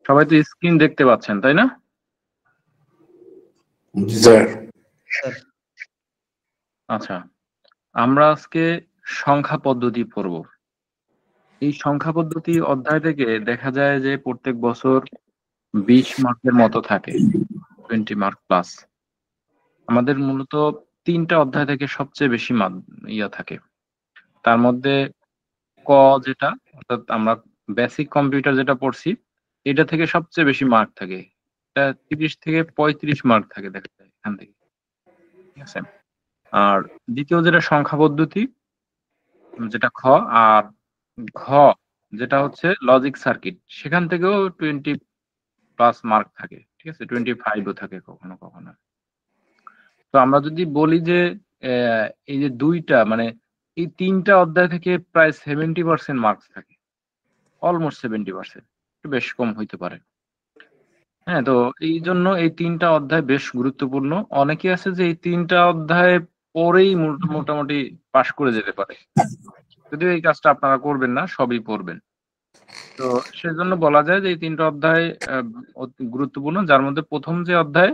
সবাই তো স্ক্রিন দেখতে পাচ্ছেন, তাই না? জি স্যার। আচ্ছা, আমরা আজকে সংখ্যা পদ্ধতি পড়ব। এই সংখ্যা পদ্ধতি অধ্যায় থেকে দেখা যায় যে প্রত্যেক বছর 20 মার্কের মতো থাকে, 20 মার্ক প্লাস। আমাদের মূলত 3টা অধ্যায় থেকে সবচেয়ে বেশি থাকে। তার মধ্যে ক যেটা, অর্থাৎ আমরা বেসিক কম্পিউটার যেটা পড়ছি, এটা থেকে সবচেয়ে বেশি মার্ক থাকে। এটা 30 থেকে 35 মার্ক থাকে দেখা যায় এখান থেকে, ঠিক আছে? আর দ্বিতীয় যেটা সংখ্যা পদ্ধতি, যেটা খ, আর ঘ যেটা হচ্ছে লজিক সার্কিট, সেখান থেকেও 20+ মার্ক থাকে, ঠিক আছে? 25ও থাকে কখনো কখনো। তো আমরা যদি বলি যে এই যে দুইটা মানে এই 3টা অধ্যায় থেকে প্রায় 70% মার্কস থাকে, অলমোস্ট 70%, একটু বেশ কম হইতে পারে। হ্যাঁ, তো এই জন্য এই 3টা অধ্যায় বেশ গুরুত্বপূর্ণ। অনেকে আছে যে এই 3টা অধ্যায় পড়েই মোটামুটি পাশ করে যেতে পারে, যদিও এই কাজটা আপনারা করবেন না, সবই পড়বেন। তো সেজন্য বলা যায় যে এই 3টা অধ্যায় অতি গুরুত্বপূর্ণ, যার মধ্যে প্রথম যে অধ্যায়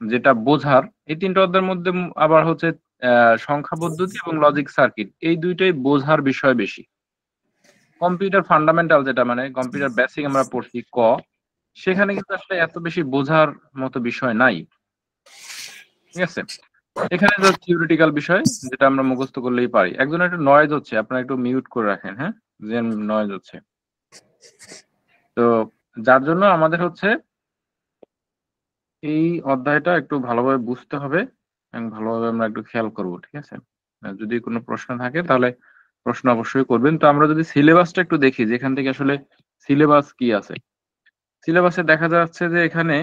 যেটা বোঝার, এই 3টা অধ্যায়ের মধ্যে আবার হচ্ছে সংখ্যা পদ্ধতি এবং লজিক সার্কিট, এই দুইটাই বোঝার বিষয় বেশি। কম্পিউটার ফান্ডামেন্টাল যেটা মানে কম্পিউটার বেসিক আমরা পড়ছি ক, সেখানে কিন্তু আসলে এত বেশি বোঝার মতো বিষয় নাই, ঠিক আছে? এখানে তো থিওরিটিক্যাল বিষয়, যেটা আমরা মুখস্থ করলেই পারি। একজন একটু নয়েজ হচ্ছে, আপনারা একটু মিউট করে রাখেন, হ্যাঁ? যে নয়েজ হচ্ছে। তো যার জন্য আমাদের হচ্ছে এই অধ্যায়টা একটু ভালোভাবে বুঝতে হবে এবং ভালোভাবে আমরা একটু খেয়াল করব, ঠিক আছে? যদি কোনো প্রশ্ন থাকে তাহলে প্রশ্ন অবশ্যই করবেন। তো আমরা যদি সিলেবাসটা একটু দেখি, যেখান থেকে আসলে সিলেবাস কি আছে। সিলেবাসে দেখা যাচ্ছে যে এখানে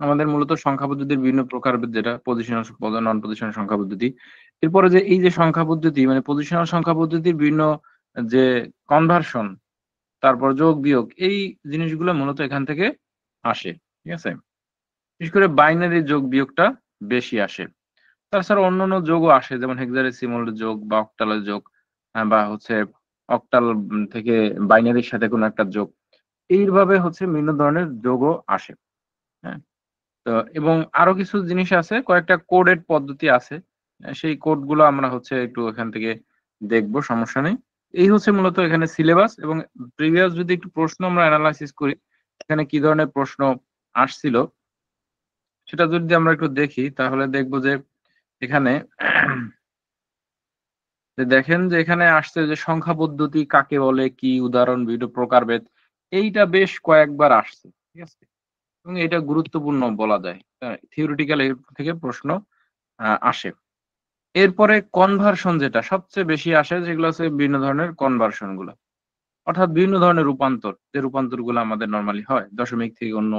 আমাদের মূলত সংখ্যা পদ্ধতির বিভিন্ন প্রকার, যেটা পজিশনাল, নন পজিশনাল সংখ্যা পদ্ধতি। এরপরে যে এই যে সংখ্যা পদ্ধতি মানে পজিশনাল সংখ্যা পদ্ধতির বিভিন্ন যে কনভার্সন, তারপর যোগ বিয়োগ, এই জিনিসগুলো মূলত এখান থেকে আসে, ঠিক আছে? বিশেষ করে বাইনারি যোগ বিয়োগটা বেশি আসে। তাছাড়া অন্যান্য যোগও আসে, যেমন হেক্সাডেসিমাল যোগ বা অক্টালের যোগ, বা হচ্ছে অক্টাল থেকে বাইনারির সাথে কোনো একটা যোগ, এইভাবে হচ্ছে বিভিন্ন ধরনের যোগও আসে। হ্যাঁ, তো এবং আরো কিছু জিনিস আছে, কয়েকটা কোডেড পদ্ধতি আছে। সেই কোডগুলো আমরা হচ্ছে একটু এখান থেকে দেখবো, সমস্যা নেই। এই হচ্ছে মূলত এখানে সিলেবাস। এবং প্রিভিয়াস যদি একটু প্রশ্ন আমরা অ্যানালাইসিস করি, এখানে কি ধরনের প্রশ্ন আসছিল সেটা যদি আমরা একটু দেখি, তাহলে দেখবো যে এখানে দেখেন যে এখানে আসছে যে সংখ্যা পদ্ধতি কাকে বলে, কি উদাহরণ, বিভিন্ন প্রকারভেদ, এইটা বেশ কয়েকবার আসছে, ঠিক আছে? এবং এটা গুরুত্বপূর্ণ বলা যায়। থিওরিটিক্যাল এর থেকে প্রশ্ন আসে। এরপরে কনভার্সন যেটা সবচেয়ে বেশি আসে, যেগুলো আছে বিভিন্ন ধরনের কনভার্সন গুলো, অর্থাৎ বিভিন্ন ধরনের রূপান্তর, যে রূপান্তর গুলো আমাদের নর্মালি হয় দশমিক থেকে অন্য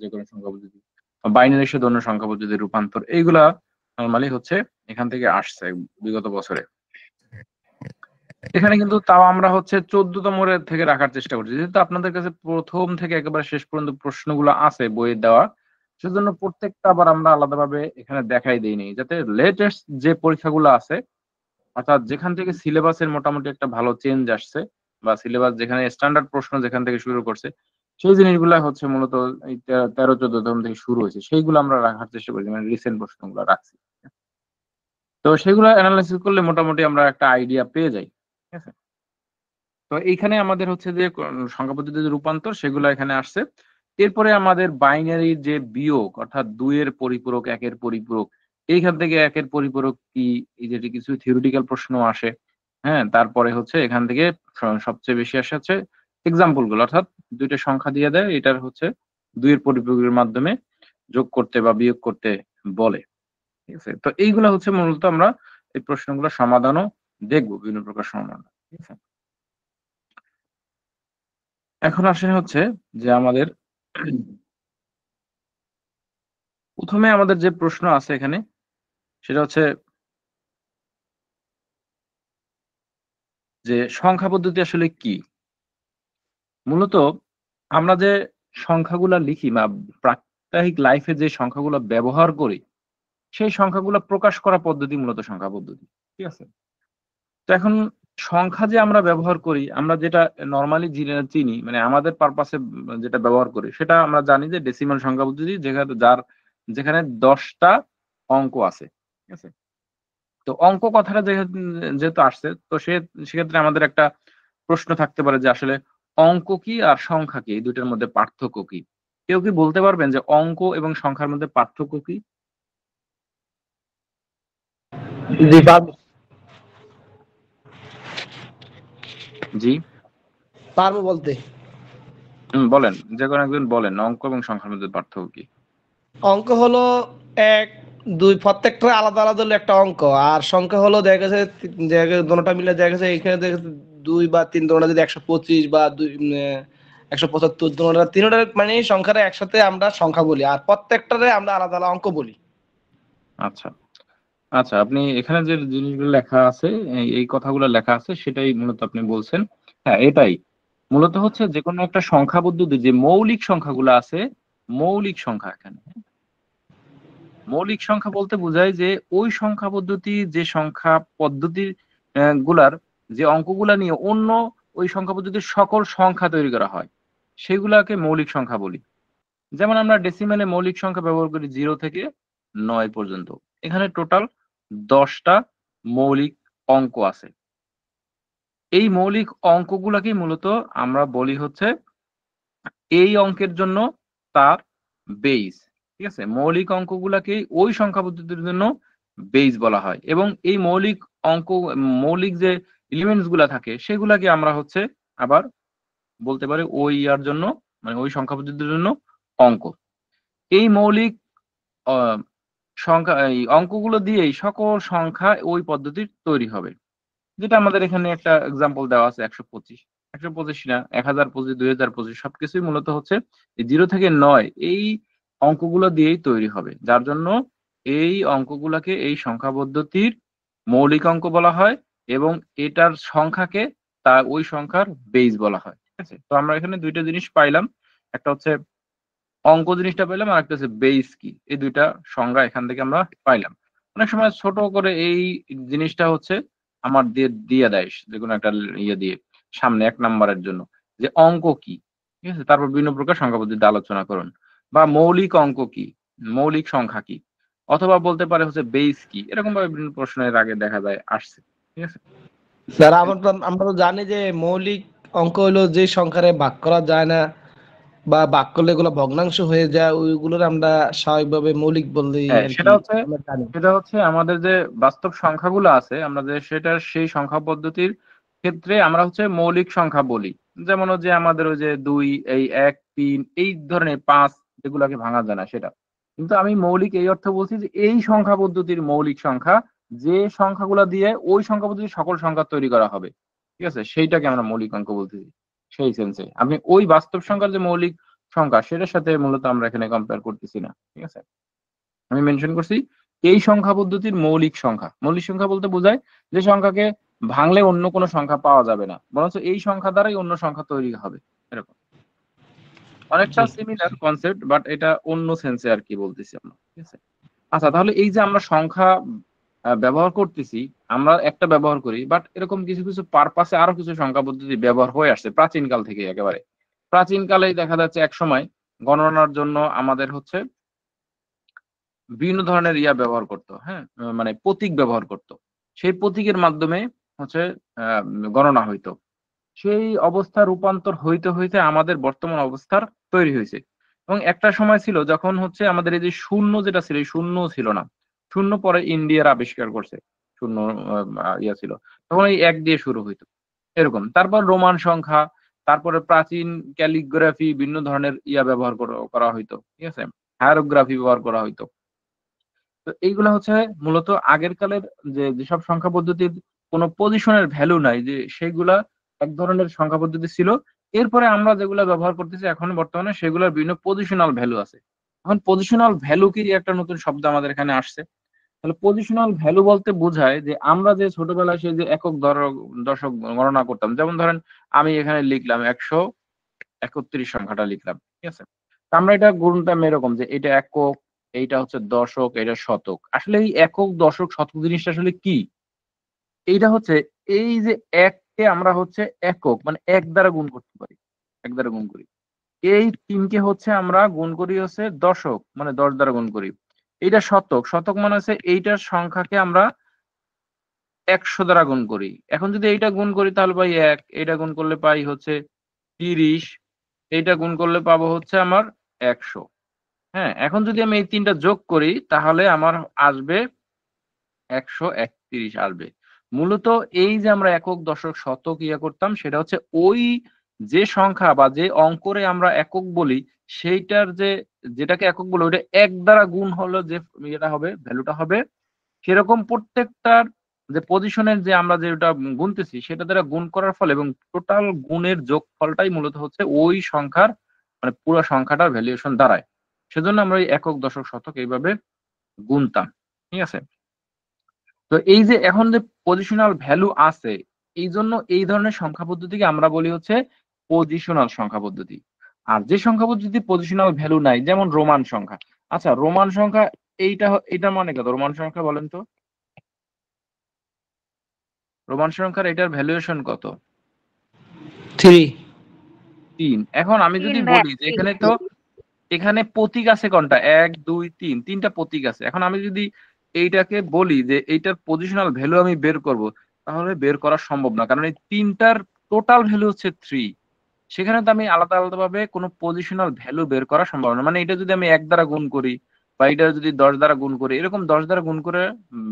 যে কোনো সংখ্যা পদ্ধতি, বাইনারির সাথে অন্য সংখ্যা পদ্ধতির রূপান্তর, এইগুলা নর্মালি হচ্ছে এখান থেকে আসছে বিগত বছরে। এখানে কিন্তু তাও আমরা হচ্ছে 14তম থেকে রাখার চেষ্টা করছি, যেহেতু আপনাদের কাছে প্রথম থেকে একেবারে শেষ পর্যন্ত প্রশ্নগুলো আছে বইয়ে দেওয়া, সেজন্য প্রত্যেকটা আবার আমরা আলাদাভাবে এখানে দেখাই দিইনি, যাতে লেটেস্ট যে পরীক্ষাগুলো আছে, অর্থাৎ যেখান থেকে সিলেবাসের মোটামুটি একটা ভালো চেঞ্জ আসছে, বা সিলেবাস যেখানে স্ট্যান্ডার্ড প্রশ্ন যেখান থেকে শুরু করছে, সেই জিনিসগুলা হচ্ছে মূলত এই 13-14তম থেকে শুরু হয়েছে, সেইগুলো আমরা রাখার চেষ্টা করছি, মানে রিসেন্ট প্রশ্নগুলো রাখছি। তো সেগুলো অ্যানালাইসিস করলে মোটামুটি আমরা একটা আইডিয়া পেয়ে যাই, ঠিক আছে? তো এইখানে আমাদের হচ্ছে যে সংখ্যা পদ্ধতির যে রূপান্তর, সেগুলো এখানে আসছে। এরপরে আমাদের বাইনারির যে বিয়োগ, অর্থাৎ 2 এর পরিপূরক, 1 এর পরিপূরক, এইখান থেকে 1 এর পরিপূরক কি, এই যে কিছু থিওরিটিক্যাল প্রশ্ন আসে। হ্যাঁ, তারপরে হচ্ছে এখান থেকে সবচেয়ে বেশি আসে হচ্ছে এক্সাম্পল গুলো, অর্থাৎ 2টা সংখ্যা দিয়ে দেয়, এটার হচ্ছে 2 এর পরিপূরকের মাধ্যমে যোগ করতে বা বিয়োগ করতে বলে, ঠিক আছে? তো এইগুলা হচ্ছে মূলত আমরা এই প্রশ্নগুলো সমাধানও দেখবো, বিভিন্ন প্রকার সমাধান, ঠিক আছে? এখন আসে হচ্ছে যে আমাদের প্রথমে আমাদের যে প্রশ্ন আছে এখানে, সেটা হচ্ছে যে সংখ্যা পদ্ধতি আসলে কি। মূলত আমরা যে সংখ্যাগুলা লিখি বা প্রাত্যহিক লাইফে যে সংখ্যাগুলো ব্যবহার করি, সেই সংখ্যাগুলো প্রকাশ করা পদ্ধতি মূলত সংখ্যা পদ্ধতি, ঠিক আছে? তো এখন সংখ্যা যে আমরা ব্যবহার করি, আমরা যেটা নরমালি চিনি, মানে আমাদের পারপাসে যেটা ব্যবহার করি, সেটা আমরা জানি যে ডেসিমাল সংখ্যা পদ্ধতি, যেখানে 10টা অঙ্ক আছে। ঠিক আছে? তো অঙ্ক কথাটা যেহেতু আসছে, তো সেক্ষেত্রে আমাদের একটা প্রশ্ন থাকতে পারে যে আসলে অঙ্ক কি আর সংখ্যা কি? এই ২ টার মধ্যে পার্থক্য কি? কেউ কি বলতে পারবেন যে অঙ্ক এবং সংখ্যার মধ্যে পার্থক্য কি? জি পারবো। জি? পারবো বলতে। বলেন। যেকোনো একজন বলেন অঙ্ক এবং সংখ্যার মধ্যে পার্থক্য কি? অঙ্ক হলো ১, ২ প্রত্যেকটা আলাদা, আলাদা হলো একটা অঙ্ক। আর সংখ্যা হলো দেখা গেছে দোনোটা মিলে দেখা গেছে এখানে দেখা গেছে ২ বা ৩ দোনোটা যদি ১২৫ বা ১৭৫ দোনোটা ৩টার মানে সংখ্যাটা একসাথে আমরা সংখ্যা বলি। আর প্রত্যেকটারে আমরা আলাদা, আলাদা অঙ্ক বলি। আচ্ছা। আচ্ছা, আপনি এখানে যে জিনিসগুলো লেখা আছে, এই কথাগুলো লেখা আছে সেটাই মূলত আপনি বলছেন। হ্যাঁ, এটাই। মূলত হচ্ছে যেকোনো একটা সংখ্যা পদ্ধতি যে মৌলিক সংখ্যাগুলো আছে, মৌলিক সংখ্যা এখানে, হ্যাঁ? মৌলিক সংখ্যা বলতে বোঝায় যে ওই সংখ্যা পদ্ধতি যে সংখ্যা পদ্ধতির গুলার যে অঙ্কগুলা নিয়ে অন্য ওই সংখ্যা পদ্ধতির সকল সংখ্যা তৈরি করা হয়, সেগুলাকে মৌলিক সংখ্যা বলি। যেমন আমরা ডেসিমেলে মৌলিক সংখ্যা ব্যবহার করি 0 থেকে 9 পর্যন্ত। এখানে টোটাল 10টা মৌলিক অঙ্ক আছে। এই মৌলিক অঙ্কগুলাকেই মূলত আমরা বলি হচ্ছে এই অঙ্কের জন্য তার বেইস। ঠিক আছে? মৌলিক অঙ্কগুলাকেই ওই সংখ্যা পদ্ধতির জন্য বেইস বলা হয়। এবং এই অঙ্ক মৌলিক যে এলিমেন্টস গুলা থাকে সেগুলাকে আমরা হচ্ছে আবার বলতে পারি ওই ইয়ার জন্য, মানে ওই সংখ্যা পদ্ধতির জন্য অঙ্ক। এই মৌলিক অ এই অঙ্কগুলো দিয়েই সকল সংখ্যা ওই পদ্ধতির তৈরি হবে। যেটা আমাদের এখানে একটা এক্সাম্পল দেওয়া আছে ১২৫। ১২৫ না, ১০২৫, ২০২৫ সবকিছুই মূলত হচ্ছে এই 0 থেকে ৯ এই অঙ্কগুলো দিয়েই তৈরি হবে। যার জন্য এই অঙ্কগুলাকে এই সংখ্যা পদ্ধতির মৌলিক অঙ্ক বলা হয় এবং এটার সংখ্যাকে ওই সংখ্যার বেইস বলা হয়। ঠিক আছে? তো আমরা এখানে ২ টা জিনিস পাইলাম। একটা হচ্ছে অঙ্ক জিনিসটা পাইলাম, আরেকটা হচ্ছে বেইস কি। এই ২ টা সংজ্ঞা এখান থেকে আমরা পাইলাম। অনেক সময় ছোট করে এই জিনিসটা হচ্ছে আমার দিয়ে দেয় যেকোনো একটা ইয়ে দিয়ে সামনে ১ নাম্বারের জন্য যে অঙ্ক কি? ঠিক আছে? তারপর বিভিন্ন প্রকার সংখ্যা পদ্ধতি আলোচনা করুন। বা মৌলিক অঙ্ক কি? মৌলিক সংখ্যা কি? অথবা বলতে পারে হচ্ছে বেইস কি? এরকমভাবে বিভিন্ন প্রশ্ন এর আগে দেখা যায় আসছে। ঠিক আছে? স্যার আমরা তো জানি যে মৌলিক অঙ্ক হলো যে সংখ্যারে ভাগ করা যায় না বা ভাগ করলে এগুলো ভগ্নাংশ হয়ে যায়, ওইগুলোর আমরা স্বাভাবিকভাবে মৌলিক বললেই হ্যাঁ, আরকি আমরা জানি। সেটা হচ্ছে আমাদের যে বাস্তব সংখ্যাগুলো আছে, আমরা যে সেটার সেই সংখ্যা পদ্ধতির ক্ষেত্রে আমরা হচ্ছে মৌলিক সংখ্যা বলি। যেমন হচ্ছে আমাদের ওই যে ২, এই ১, ৩ এই ধরনের ৫ যেগুলাকে ভাঙা যায় না সেটা। কিন্তু আমি মৌলিক এই অর্থে বলছি যে এই সংখ্যা পদ্ধতির মৌলিক সংখ্যা, যে সংখ্যাগুলা দিয়ে ওই সংখ্যা পদ্ধতির সকল সংখ্যা তৈরি করা হবে। ঠিক আছে? সেইটাকে আমরা মৌলিক অঙ্ক বলতেছি। সেই সেন্সে। আপনি ওই বাস্তব সংখ্যার যে মৌলিক সংখ্যা সেটার সাথে মূলত আমরা এখানে কম্পেয়ার করতেছি না। ঠিক আছে? আমি মেনশন করছি এই সংখ্যা পদ্ধতির মৌলিক সংখ্যা। মৌলিক সংখ্যা বলতে বোঝায় যে সংখ্যাকে ভাঙলে অন্য কোনো সংখ্যা পাওয়া যাবে না। বরঞ্চ এই সংখ্যা দ্বারাই অন্য সংখ্যা তৈরি হবে। এরকম। অনেকটা জি। সিমিলার কনসেপ্ট বাট এটা অন্য সেন্সে আরকি বলতেছি আমরা। ঠিক আছে? আচ্ছা, তাহলে এই যে আমরা সংখ্যা ব্যবহার করতেছি, আমরা একটা ব্যবহার করি বাট এরকম কিছু, কিছু পারপাসে আরো কিছু সংখ্যা পদ্ধতি ব্যবহার হয়ে আসছে প্রাচীনকাল থেকেই একেবারে। প্রাচীনকালেই দেখা যাচ্ছে একসময় গণনার জন্য আমাদের হচ্ছে বিভিন্ন ধরনের ব্যবহার করত, হ্যাঁ? মানে প্রতীক ব্যবহার করত। সেই প্রতীকের মাধ্যমে হচ্ছে আ গণনা হইতো। সেই অবস্থা রূপান্তর হইতে, হইতে আমাদের বর্তমান অবস্থার তৈরি হইছে। এবং একটা সময় ছিল যখন হচ্ছে আমাদের এই যে শূন্য যেটা ছিল, এই শূন্যও ছিল না। শূন্য পরে ইন্ডিয়ার আবিষ্কার করছে। শূন্য ছিল। তখন এই ১ দিয়ে শুরু হইতো। এরকম। তারপর রোমান সংখ্যা, তারপরে প্রাচীন ক্যালিগ্রাফি বিভিন্ন ধরনের ব্যবহার করা হইতো। ঠিক আছে? হায়ারোগ্রাফি ব্যবহার করা হইতো। তো এইগুলা হচ্ছে মূলত আগের কালের যেসব সংখ্যা পদ্ধতির কোনো পজিশনের ভ্যালু নাই, যে সেইগুলা এক ধরনের সংখ্যা পদ্ধতি ছিল। এরপরে আমরা যেগুলা ব্যবহার করতেছি এখন বর্তমানে সেগুলার বিভিন্ন পজিশনাল ভ্যালু আছে। এখন পজিশনাল ভ্যালু কি একটা নতুন শব্দ আমাদের এখানে আসছে। তাহলে পজিশনাল ভ্যালু বলতে বোঝায় যে আমরা যে ছোটবেলায় সেই যে একক দশক গণনা করতাম। যেমন ধরেন আমি এখানে লিখলাম ১৩১ সংখ্যাটা লিখলাম। ঠিক আছে? তো আমরা এটা গুণতাম এরকম যে এটা একক, এইটা হচ্ছে দশক, এটা শতক। আসলে এই একক, দশক, শতক জিনিসটা আসলে কি? এইটা হচ্ছে এই যে ১ কে আমরা হচ্ছে একক মানে ১ দ্বারা গুণ করতে পারি। ১ দ্বারা গুণ করি। এই ৩ কে হচ্ছে আমরা গুণ করি হচ্ছে দশক মানে ১০ দ্বারা গুণ করি। এইটা শতক। শতক মানে হচ্ছে এইটার সংখ্যাকে আমরা ১০০ দ্বারা গুণ করি। এখন যদি এইটা গুণ করি তাহলে পাই ১, এইটা গুণ করলে পাই হচ্ছে ৩০, এইটা গুণ করলে পাবো হচ্ছে আমার ১০০। হ্যাঁ? এখন যদি আমি এই ৩ টা যোগ করি তাহলে আমার আসবে ১৩১ আসবে। মূলত এই যে আমরা একক, দশক, শতক ইয়ে করতাম সেটা হচ্ছে ওই যে সংখ্যা বা যে অঙ্করে আমরা একক বলি সেইটার যেটাকে একক বলি ওইটা ১ দ্বারা গুণ হলে যে ইয়েটা হবে ভ্যালুটা হবে সেরকম প্রত্যেকটার যে পজিশনের যে আমরা যেটা গুনতেছি সেটা দ্বারা গুণ করার ফলে এবং টোটাল গুণের যোগফলটাই মূলত হচ্ছে ওই সংখ্যার মানে পুরা সংখ্যাটার ভ্যালুয়েশন দাঁড়ায়। সেজন্য আমরা এই একক, দশক, শতক এইভাবে গুনতাম। ঠিক আছে? তো এই যে এখন যে পজিশনাল ভ্যালু আছে, এইজন্য এই ধরনের সংখ্যা পদ্ধতিকে আমরা বলি হচ্ছে পজিশনাল সংখ্যা পদ্ধতি। আর যে সংখ্যা পদ্ধতি পজিশনাল ভ্যালু নাই যেমন রোমান সংখ্যা। আচ্ছা রোমান সংখ্যা এইটার মানে কত? রোমান সংখ্যা বলেন তো? রোমান সংখ্যার এটার ভ্যালুয়েশন কত? 3। ৩। এখন আমি 3 যদি ভাইয়া বলি যে 3। এখানে প্রতীক আছে কোনটা? ১, ২, ৩ ৩ টা প্রতীক আছে। এখন আমি যদি এইটাকে বলি যে এইটার পজিশনাল ভ্যালু আমি বের করব, তাহলে বের করা সম্ভব না। কারণ এই ৩ টার টোটাল ভ্যালু হচ্ছে ৩। সেখানে তো আমি আলাদা ভাবে কোনো পজিশনাল ভ্যালু বের করা সম্ভব না। মানে এটা যদি আমি ১ দ্বারা গুণ করি বা এটা যদি ১০ দ্বারা গুণ করি, এরকম ১০ দ্বারা গুণ করে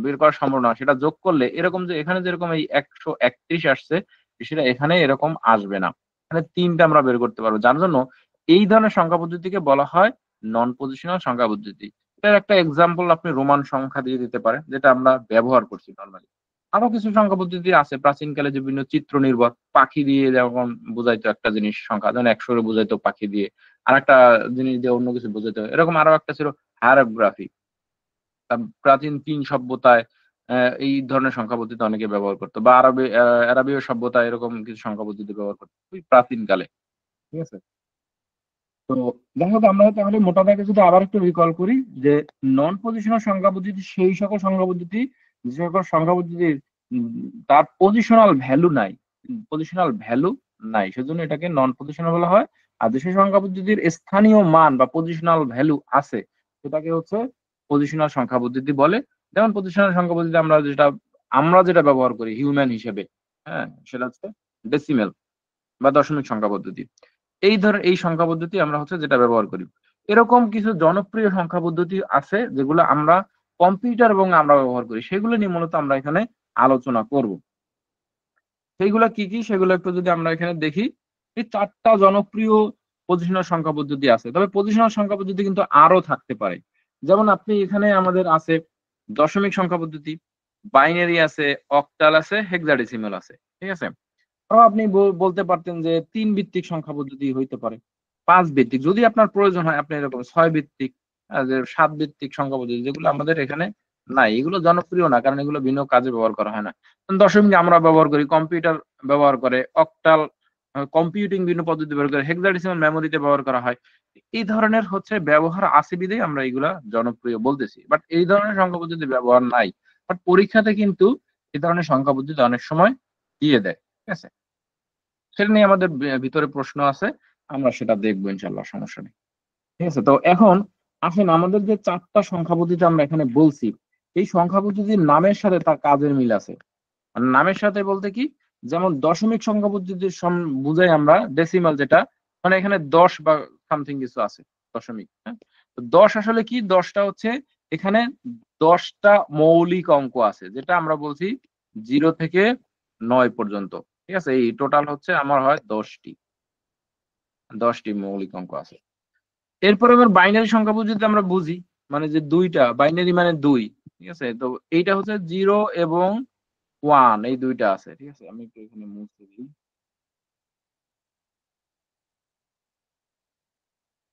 বের করা সম্ভব না। সেটা যোগ করলে এরকম যে এখানে যেরকম এই ১৩১ আসছে, সেটা এখানে এরকম আসবে না। এখানে ৩ টা আমরা বের করতে পারবো। যার জন্য এই ধরনের সংখ্যা পদ্ধতিকে বলা হয় নন পজিশনাল সংখ্যা পদ্ধতি। এটার একটা এক্সাম্পল আপনি রোমান সংখ্যা দিয়ে দিতে পারেন, যেটা আমরা ব্যবহার করছি নরমালি। আরো কিছু সংখ্যা পদ্ধতি আছে প্রাচীনকালে যে বিভিন্ন চিত্র নির্ভর পাখি দিয়ে যেমন বুঝাইতো একটা জিনিস সংখ্যা যেমন ১০০ রে বুঝাইতো পাখি দিয়ে। আরেকটা জিনিস দিয়ে অন্য কিছু বুঝাইতো। এরকম আরো একটা ছিল হায়ারোগ্রাফি। প্রাচীন চীন সভ্যতায় এই ধরনের সংখ্যা পদ্ধতি অনেকে ব্যবহার করত। বা আরবীয় সভ্যতায় এরকম কিছু সংখ্যা পদ্ধতি ব্যবহার করত। খুবই প্রাচীনকালে। ঠিক আছে? তো যাই হোক আমরা তাহলে মোটা দাগে যদি আবার একটু রিকল করি যে নন পজিশনাল সংখ্যা পদ্ধতি সেই সকল সংখ্যা পদ্ধতি যে সকল সংখ্যা পদ্ধতির তার পজিশনাল ভ্যালু নাই। পজিশনাল ভ্যালু নাই। সেজন্য এটাকে নন পজিশনাল বলা হয়। আর যে সেই সংখ্যা পদ্ধতির স্থানীয় মান বা পজিশনাল ভ্যালু আছে সেটাকে হচ্ছে পজিশনাল সংখ্যা পদ্ধতি বলে। যেমন পজিশনাল সংখ্যা পদ্ধতি আমরা যেটা ব্যবহার করি হিউম্যান হিসেবে, হ্যাঁ? সেটা হচ্ছে ডেসিমেল বা দশমিক সংখ্যা পদ্ধতি। এই সংখ্যা পদ্ধতি আমরা হচ্ছে যেটা ব্যবহার করি। এরকম কিছু জনপ্রিয় সংখ্যা পদ্ধতি আছে যেগুলো আমরা কম্পিউটার এবং আমরা ব্যবহার করি। সেগুলো নিয়ে মূলত আমরা এখানে আলোচনা করব। সেইগুলা কি, কি? সেগুলো একটু যদি আমরা এখানে দেখি, এই ৪ টা জনপ্রিয় পজিশনাল সংখ্যা পদ্ধতি আছে। তবে পজিশনাল সংখ্যা পদ্ধতি কিন্তু আরো থাকতে পারে। যেমন আপনি এখানে আমাদের আছে দশমিক সংখ্যা পদ্ধতি, বাইনারি আছে, অক্টাল আছে, হেক্সাডেসিমাল আছে। ঠিক আছে? আপনি বলতে পারতেন যে ৩ ভিত্তিক সংখ্যা পদ্ধতি হইতে পারে। ৫ ভিত্তিক যদি আপনার প্রয়োজন হয় আপনি এরকম ৬ ভিত্তিক যে ৭ ভিত্তিক সংখ্যা পদ্ধতি যেগুলো আমাদের এখানে নাই। এগুলো জনপ্রিয় না কারণ এগুলো ভিন্ন কাজে ব্যবহার করা হয় না। দশমিক আমরা ব্যবহার করি, কম্পিউটার ব্যবহার করে, অক্টাল কম্পিউটিং বিভিন্ন পদ্ধতি ব্যবহার করে, হেক্সাডেসিমাল মেমোরিতে ব্যবহার করা হয়। এই ধরনের হচ্ছে ব্যবহার আছে বিধায় আমরা এগুলা জনপ্রিয় বলতেছি। বাট এই ধরনের সংখ্যা পদ্ধতি ব্যবহার নাই। বাট পরীক্ষাতে কিন্তু এই ধরনের সংখ্যা পদ্ধতি অনেক সময় দিয়ে দেয়। ঠিক আছে? সেটা নিয়ে আমাদের ভিতরে প্রশ্ন আছে। আমরা সেটা দেখবো ইনশাআল্লাহ, সমস্যা নেই। ঠিক আছে? তো এখন আসেন আমাদের যে ৪ টা সংখ্যা পদ্ধতি আমরা এখানে বলছি, এই সংখ্যা পদ্ধতির নামের সাথে তার কাজের মিল আছে। মানে নামের সাথে বলতে কি? যেমন দশমিক সংখ্যা পদ্ধতির বুঝাই আমরা ডেসিমাল যেটা, মানে এখানে ১০ বা সামথিং কিছু আছে। দশমিক, হ্যাঁ? তো ১০ আসলে কি? ১০ টা হচ্ছে এখানে ১০ টা মৌলিক অঙ্ক আছে। যেটা আমরা বলছি ০ থেকে ৯ পর্যন্ত। ঠিক আছে? এই টোটাল হচ্ছে আমার হয় ১০ টি। ১০ টি মৌলিক অঙ্ক আছে। এরপরে আবার বাইনারি সংখ্যা পদ্ধতি আমরা বুঝি। মানে যে ২ টা বাইনারি মানে ২। ঠিক আছে? তো এইটা হচ্ছে ০ এবং ১ এই ২ টা আছে। ঠিক আছে? আমি একটু এখানে মুছে দিই।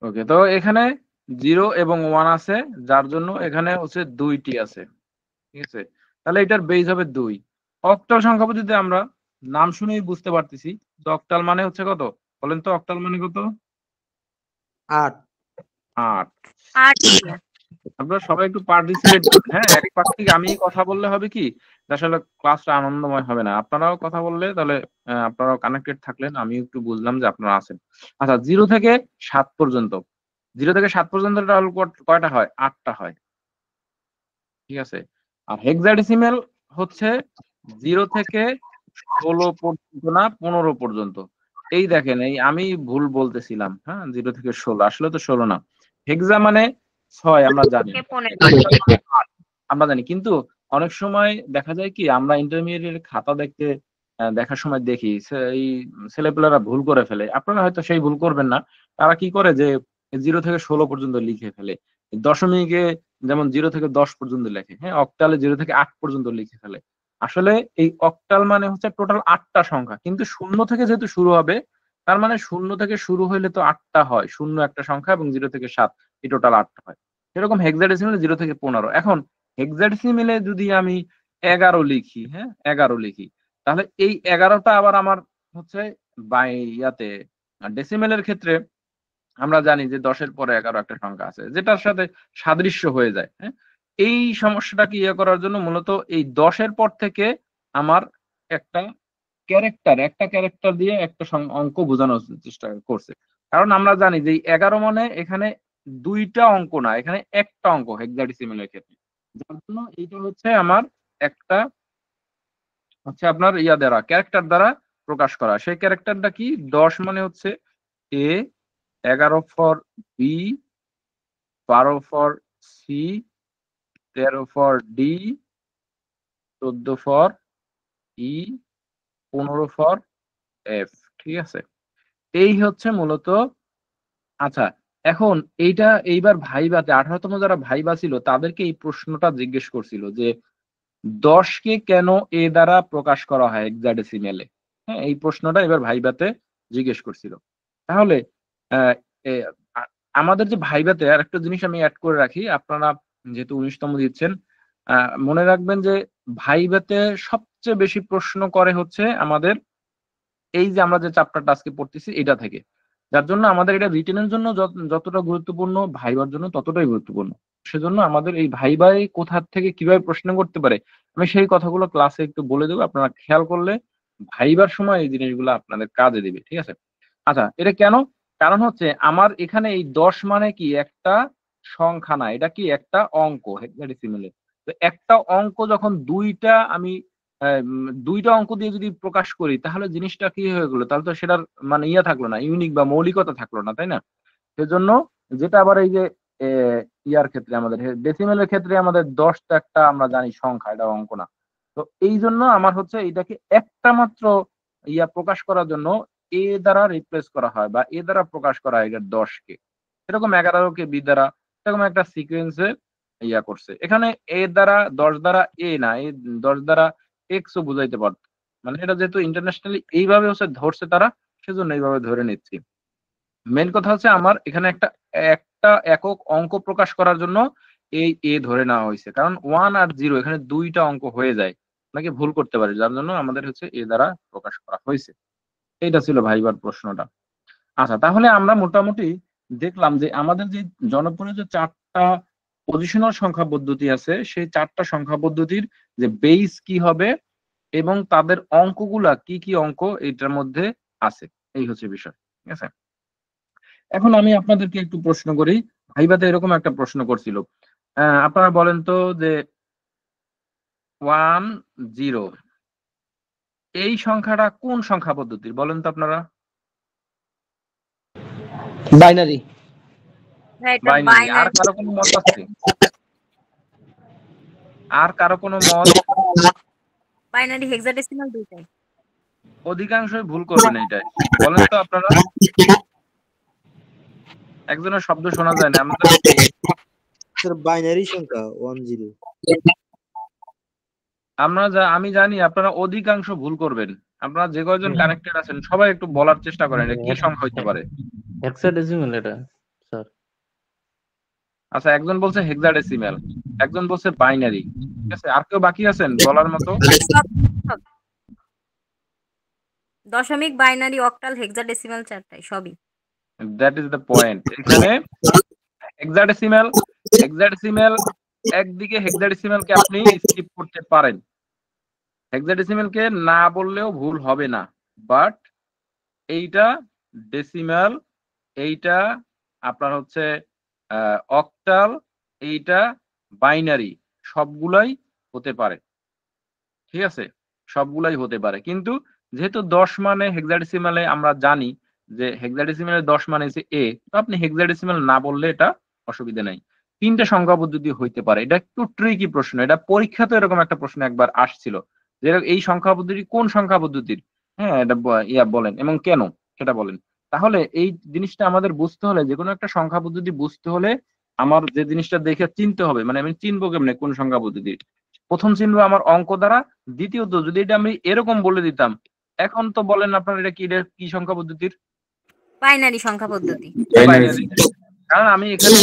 ওকে। তো এখানে ০ এবং ১ আছে যার জন্য এখানে হচ্ছে ২ টি আছে। ঠিক আছে? তাহলে এটার বেস হবে ২। অক্টাল সংখ্যা পদ্ধতিতে আমরা নাম শুনেই বুঝতে পারতেছি। যে অক্টাল মানে হচ্ছে কত? বলেন তো অক্টাল মানে কত? ৮। ৮। ৮ ভাইয়া। আপনারা সবাই একটু পার্টিসিপেট করেন। হ্যাঁ, এক পাক্ষিক আমি কথা বললে হবে কি আসলে ক্লাসটা আনন্দময় হবে না। আপনারাও কথা বললে তাহলে আপনারাও কানেক্টেড থাকলেন, আমি একটু বুঝলাম যে আপনারা আছেন। আচ্ছা 0 থেকে 7 পর্যন্ত, 0 থেকে 7 পর্যন্ত কয়টা হয়? 8 টা হয়। ঠিক আছে? আর হেক্সাডেসিমেল হচ্ছে 0 থেকে 16 পর্যন্ত না 15 পর্যন্ত। এই দেখেন এই আমি ভুল বলতেছিলাম। হ্যাঁ? 0 থেকে 16 আসলে তো 16 না। হেক্সা মানে 6 আমরা জানি। থেকে 15 আমরা জানি। কিন্তু অনেক সময় দেখা যায় কি আমরা ইন্টারমিডিয়েট খাতা দেখার সময় দেখি এই ছেলেপেলেরা ভুল করে ফেলে। আপনারা হয়তো সেই ভুল করবেন না। তারা কি করে যে 0 থেকে 16 পর্যন্ত লিখে ফেলে। দশমিকে যেমন 0 থেকে 10 পর্যন্ত লেখে। হ্যাঁ? অক্টালে 0 থেকে 8 পর্যন্ত লিখে ফেলে। আসলে এই অক্টাল মানে হচ্ছে টোটাল 8 টা সংখ্যা। কিন্তু 0 থেকে যেহেতু শুরু হবে, তার মানে 0 থেকে শুরু হইলে তো 8 টা হয়। 0 একটা সংখ্যা এবং 0 থেকে 7 এই টোটাল 8 টা হয়। এরকম হেক্সাডেসিমাল 0 থেকে 15। এখন হেক্সাডেসিমেলে যদি আমি 11 লিখি, হ্যাঁ? 11 লিখি। তাহলে এই 11 টা আবার আমার হচ্ছে বাই ইয়াতে ডেসিমেলের ক্ষেত্রে আমরা জানি যে 10 এর পরে 11 একটা সংখ্যা আছে। যেটার সাথে সাদৃশ্য হয়ে যায়, হ্যাঁ? এই সমস্যাটাকে করার জন্য মূলত এই 10 এর পর থেকে আমার একটা একটা ক্যারেক্টার দিয়ে একটা অঙ্ক বোঝানোর চেষ্টা করছে। কারণ আমরা জানি যে এই 11 মানে এখানে ২ টা অঙ্ক না, এখানে একটা অঙ্ক হেক্সাডেসিমেল এর ক্ষেত্রে। যার জন্য এইটা হচ্ছে আমার একটা হচ্ছে আপনার দ্বারা ক্যারেক্টার দ্বারা প্রকাশ করা। সেই ক্যারেক্টারটা কি? 10 মানে হচ্ছে A, 11 for B, 12 for C, 13 for D, 14 for E, 15 for F। ঠিক আছে? এই হচ্ছে মূলত আচ্ছা, এখন এইবার ভাইভাতে 18 তম যারা ভাইভা ছিল তাদেরকে এই প্রশ্নটা জিজ্ঞেস করছিল যে ১০ কে কেন এ দ্বারা প্রকাশ করা হয় হেক্সাডেসিমেলে? হ্যাঁ? এই প্রশ্নটা এবার ভাইভাতে জিজ্ঞেস করছিল। তাহলে অ্যা এ আ আমাদের যে ভাইভাতে আরেকটা জিনিস আমি এড করে রাখি। আপনারা যেহেতু ১৯ তম দিচ্ছেন, আ মনে রাখবেন যে ভাইভাতে সবচেয়ে বেশি প্রশ্ন করে হচ্ছে আমাদের এই যে আমরা যে চ্যাপ্টারটা আজকে পড়তেছি এটা থেকে। যার জন্য আমাদের এটা রিটেন এর জন্য যতটা গুরুত্বপূর্ণ, ভাইবার জন্য ততটাই গুরুত্বপূর্ণ। সেজন্য আমাদের এই ভাইবায় কোথা থেকে কিভাবে প্রশ্ন করতে পারে, আমি সেই কথাগুলো ক্লাসে একটু বলে দেব। আপনারা খেয়াল করলে ভাইবার সময় এই জিনিসগুলো আপনাদের কাজে দিবে। ঠিক আছে? আচ্ছা, এটা কেন? কারণ হচ্ছে আমার এখানে এই ১০ মানে কি একটা সংখ্যা না, এটা কি একটা অঙ্ক হেক্সাডেসিমেল এ। তো একটা অঙ্ক যখন ২ টা আমি ২ টা অঙ্ক দিয়ে যদি প্রকাশ করি তাহলে জিনিসটা কি হয়ে গেল? তাহলে তো সেটার মানে থাকলো না, ইউনিক বা মৌলিকতা থাকলো না, তাই না? সেজন্য যেটা আবার এই যে এ ইয়ার ক্ষেত্রে আমাদের ডেসিমেলের ক্ষেত্রে আমাদের ১০ টা একটা আমরা জানি সংখ্যা, এটা অঙ্ক না। তো এইজন্য আমার হচ্ছে এটাকে একটা মাত্র প্রকাশ করার জন্য এ দ্বারা রিপ্লেস করা হয় বা এ দ্বারা প্রকাশ করা হয় এটার ১০ কে। এরকম 11 কে বি দ্বারা এরকম একটা সিকোয়েন্স এ করছে। এখানে এ দ্বারা ১০ দ্বারা এ না, ১০ দ্বারা এক্স ও বুঝাইতে পারত। মানে এটা যেহেতু ইন্টারন্যাশনালি এইভাবে হচ্ছে ধরছে তারা, সেজন্য এইভাবে ধরে নিচ্ছি। মেইন কথা হচ্ছে আমার এখানে একটা একক অঙ্ক প্রকাশ করার জন্য এই এ ধরে নেওয়া হইছে। কারণ 1 আর 0 এখানে ২ টা অঙ্ক হয়ে যায়। অনেকে ভুল করতে পারে। যার জন্য আমাদের হচ্ছে এ দ্বারা প্রকাশ করা হইছে। এইটা ছিল ভাইবার প্রশ্নটা। আচ্ছা, তাহলে আমরা মোটামুটি দেখলাম যে আমাদের যে জনপ্রিয় যে ৪ টা পজিশনাল সংখ্যা পদ্ধতি আছে, সেই ৪ টা সংখ্যা পদ্ধতির যে বেইস কি হবে এবং তাদের অঙ্কগুলা কি, কি অঙ্ক এটার মধ্যে আছে। এই হচ্ছে বিষয়। ঠিক আছে? এখন আমি আপনাদেরকে একটু প্রশ্ন করি। ভাইভাতে এরকম একটা প্রশ্ন করছিল। আপনারা বলেন তো যে 1, 0 এই সংখ্যাটা কোন সংখ্যা পদ্ধতির? বলেন তো আপনারা? বাইনারি। হ্যাঁ, এটা বাইনারি। আর বাইনারি। কারো কোনো মত আছে? আর কারো কোনো মত? বাইনারি হেক্সাডেসিমাল দুইটাই। অধিকাংশই ভুল করবেন এইটায়। বলেন তো আপনারা? একজনের শব্দ শোনা যায় না। আমাদের স্যার বাইনারি সংখ্যা 1 0। আমি জানি আপনারা অধিকাংশ ভুল করবেন। আপনারা যে কয়জন কানেক্টেড আছেন সবাই একটু বলার চেষ্টা করেন এটা কি সংখ্যা হইতে পারে? হেক্সাডেসিমাল এটা স্যার। আচ্ছা, একজন বলছে হেক্সাডেসিমাল, একজন বলছে বাইনারি। ঠিক আছে? আর কেউ বাকি আছেন বলার মতো? সব সব। দশমিক, বাইনারি, অক্টাল, হেক্সাডেসিমাল চারটাই সবই। That is the point. এখানে হেক্সাডেসিমাল হেক্সাডেসিমেল একদিকে হেক্সাডেসিমেলকে আপনি স্কিপ করতে পারেন, হেক্সাডেসিমেলকে না বললেও ভুল হবে না, বাট এইটা ডেসিমেল, এইটা আপনার হচ্ছে অক্টাল, এইটা বাইনারি, সবগুলাই হতে পারে। ঠিক আছে, সবগুলাই হতে পারে, কিন্তু যেহেতু 10 মানে হেক্সাডেসিমেলে আমরা জানি যে হেক্সাডেসিমেলের 10 মানে হচ্ছে এ, তো আপনি হেক্সাডেসিমেল না বললে এটা অসুবিধা নেই। 3টে সংখ্যা পদ্ধতি হইতে পারে। এটা একটু ট্রিকি প্রশ্ন, এটা পরীক্ষাতে এরকম একটা প্রশ্ন একবার আসছিল যে এই সংখ্যা পদ্ধতি কোন সংখ্যা পদ্ধতির, হ্যাঁ এটা বলেন এবং কেন সেটা বলেন। তাহলে এই জিনিসটা আমাদের বুঝতে হলে, যে কোনো একটা সংখ্যা পদ্ধতি বুঝতে হলে আমার যে জিনিসটা দেখে চিনতে হবে, মানে আমি চিনবো কেমনে কোন সংখ্যা পদ্ধতি, প্রথম চিনবো আমার অঙ্ক দ্বারা, দ্বিতীয়ত যদি এটা আমি এরকম বলে দিতাম, এখন তো বলেন আপনার এটা কি সংখ্যা পদ্ধতির? বাইনারি সংখ্যা পদ্ধতি। বাইনারি। কারণ আমি এখানে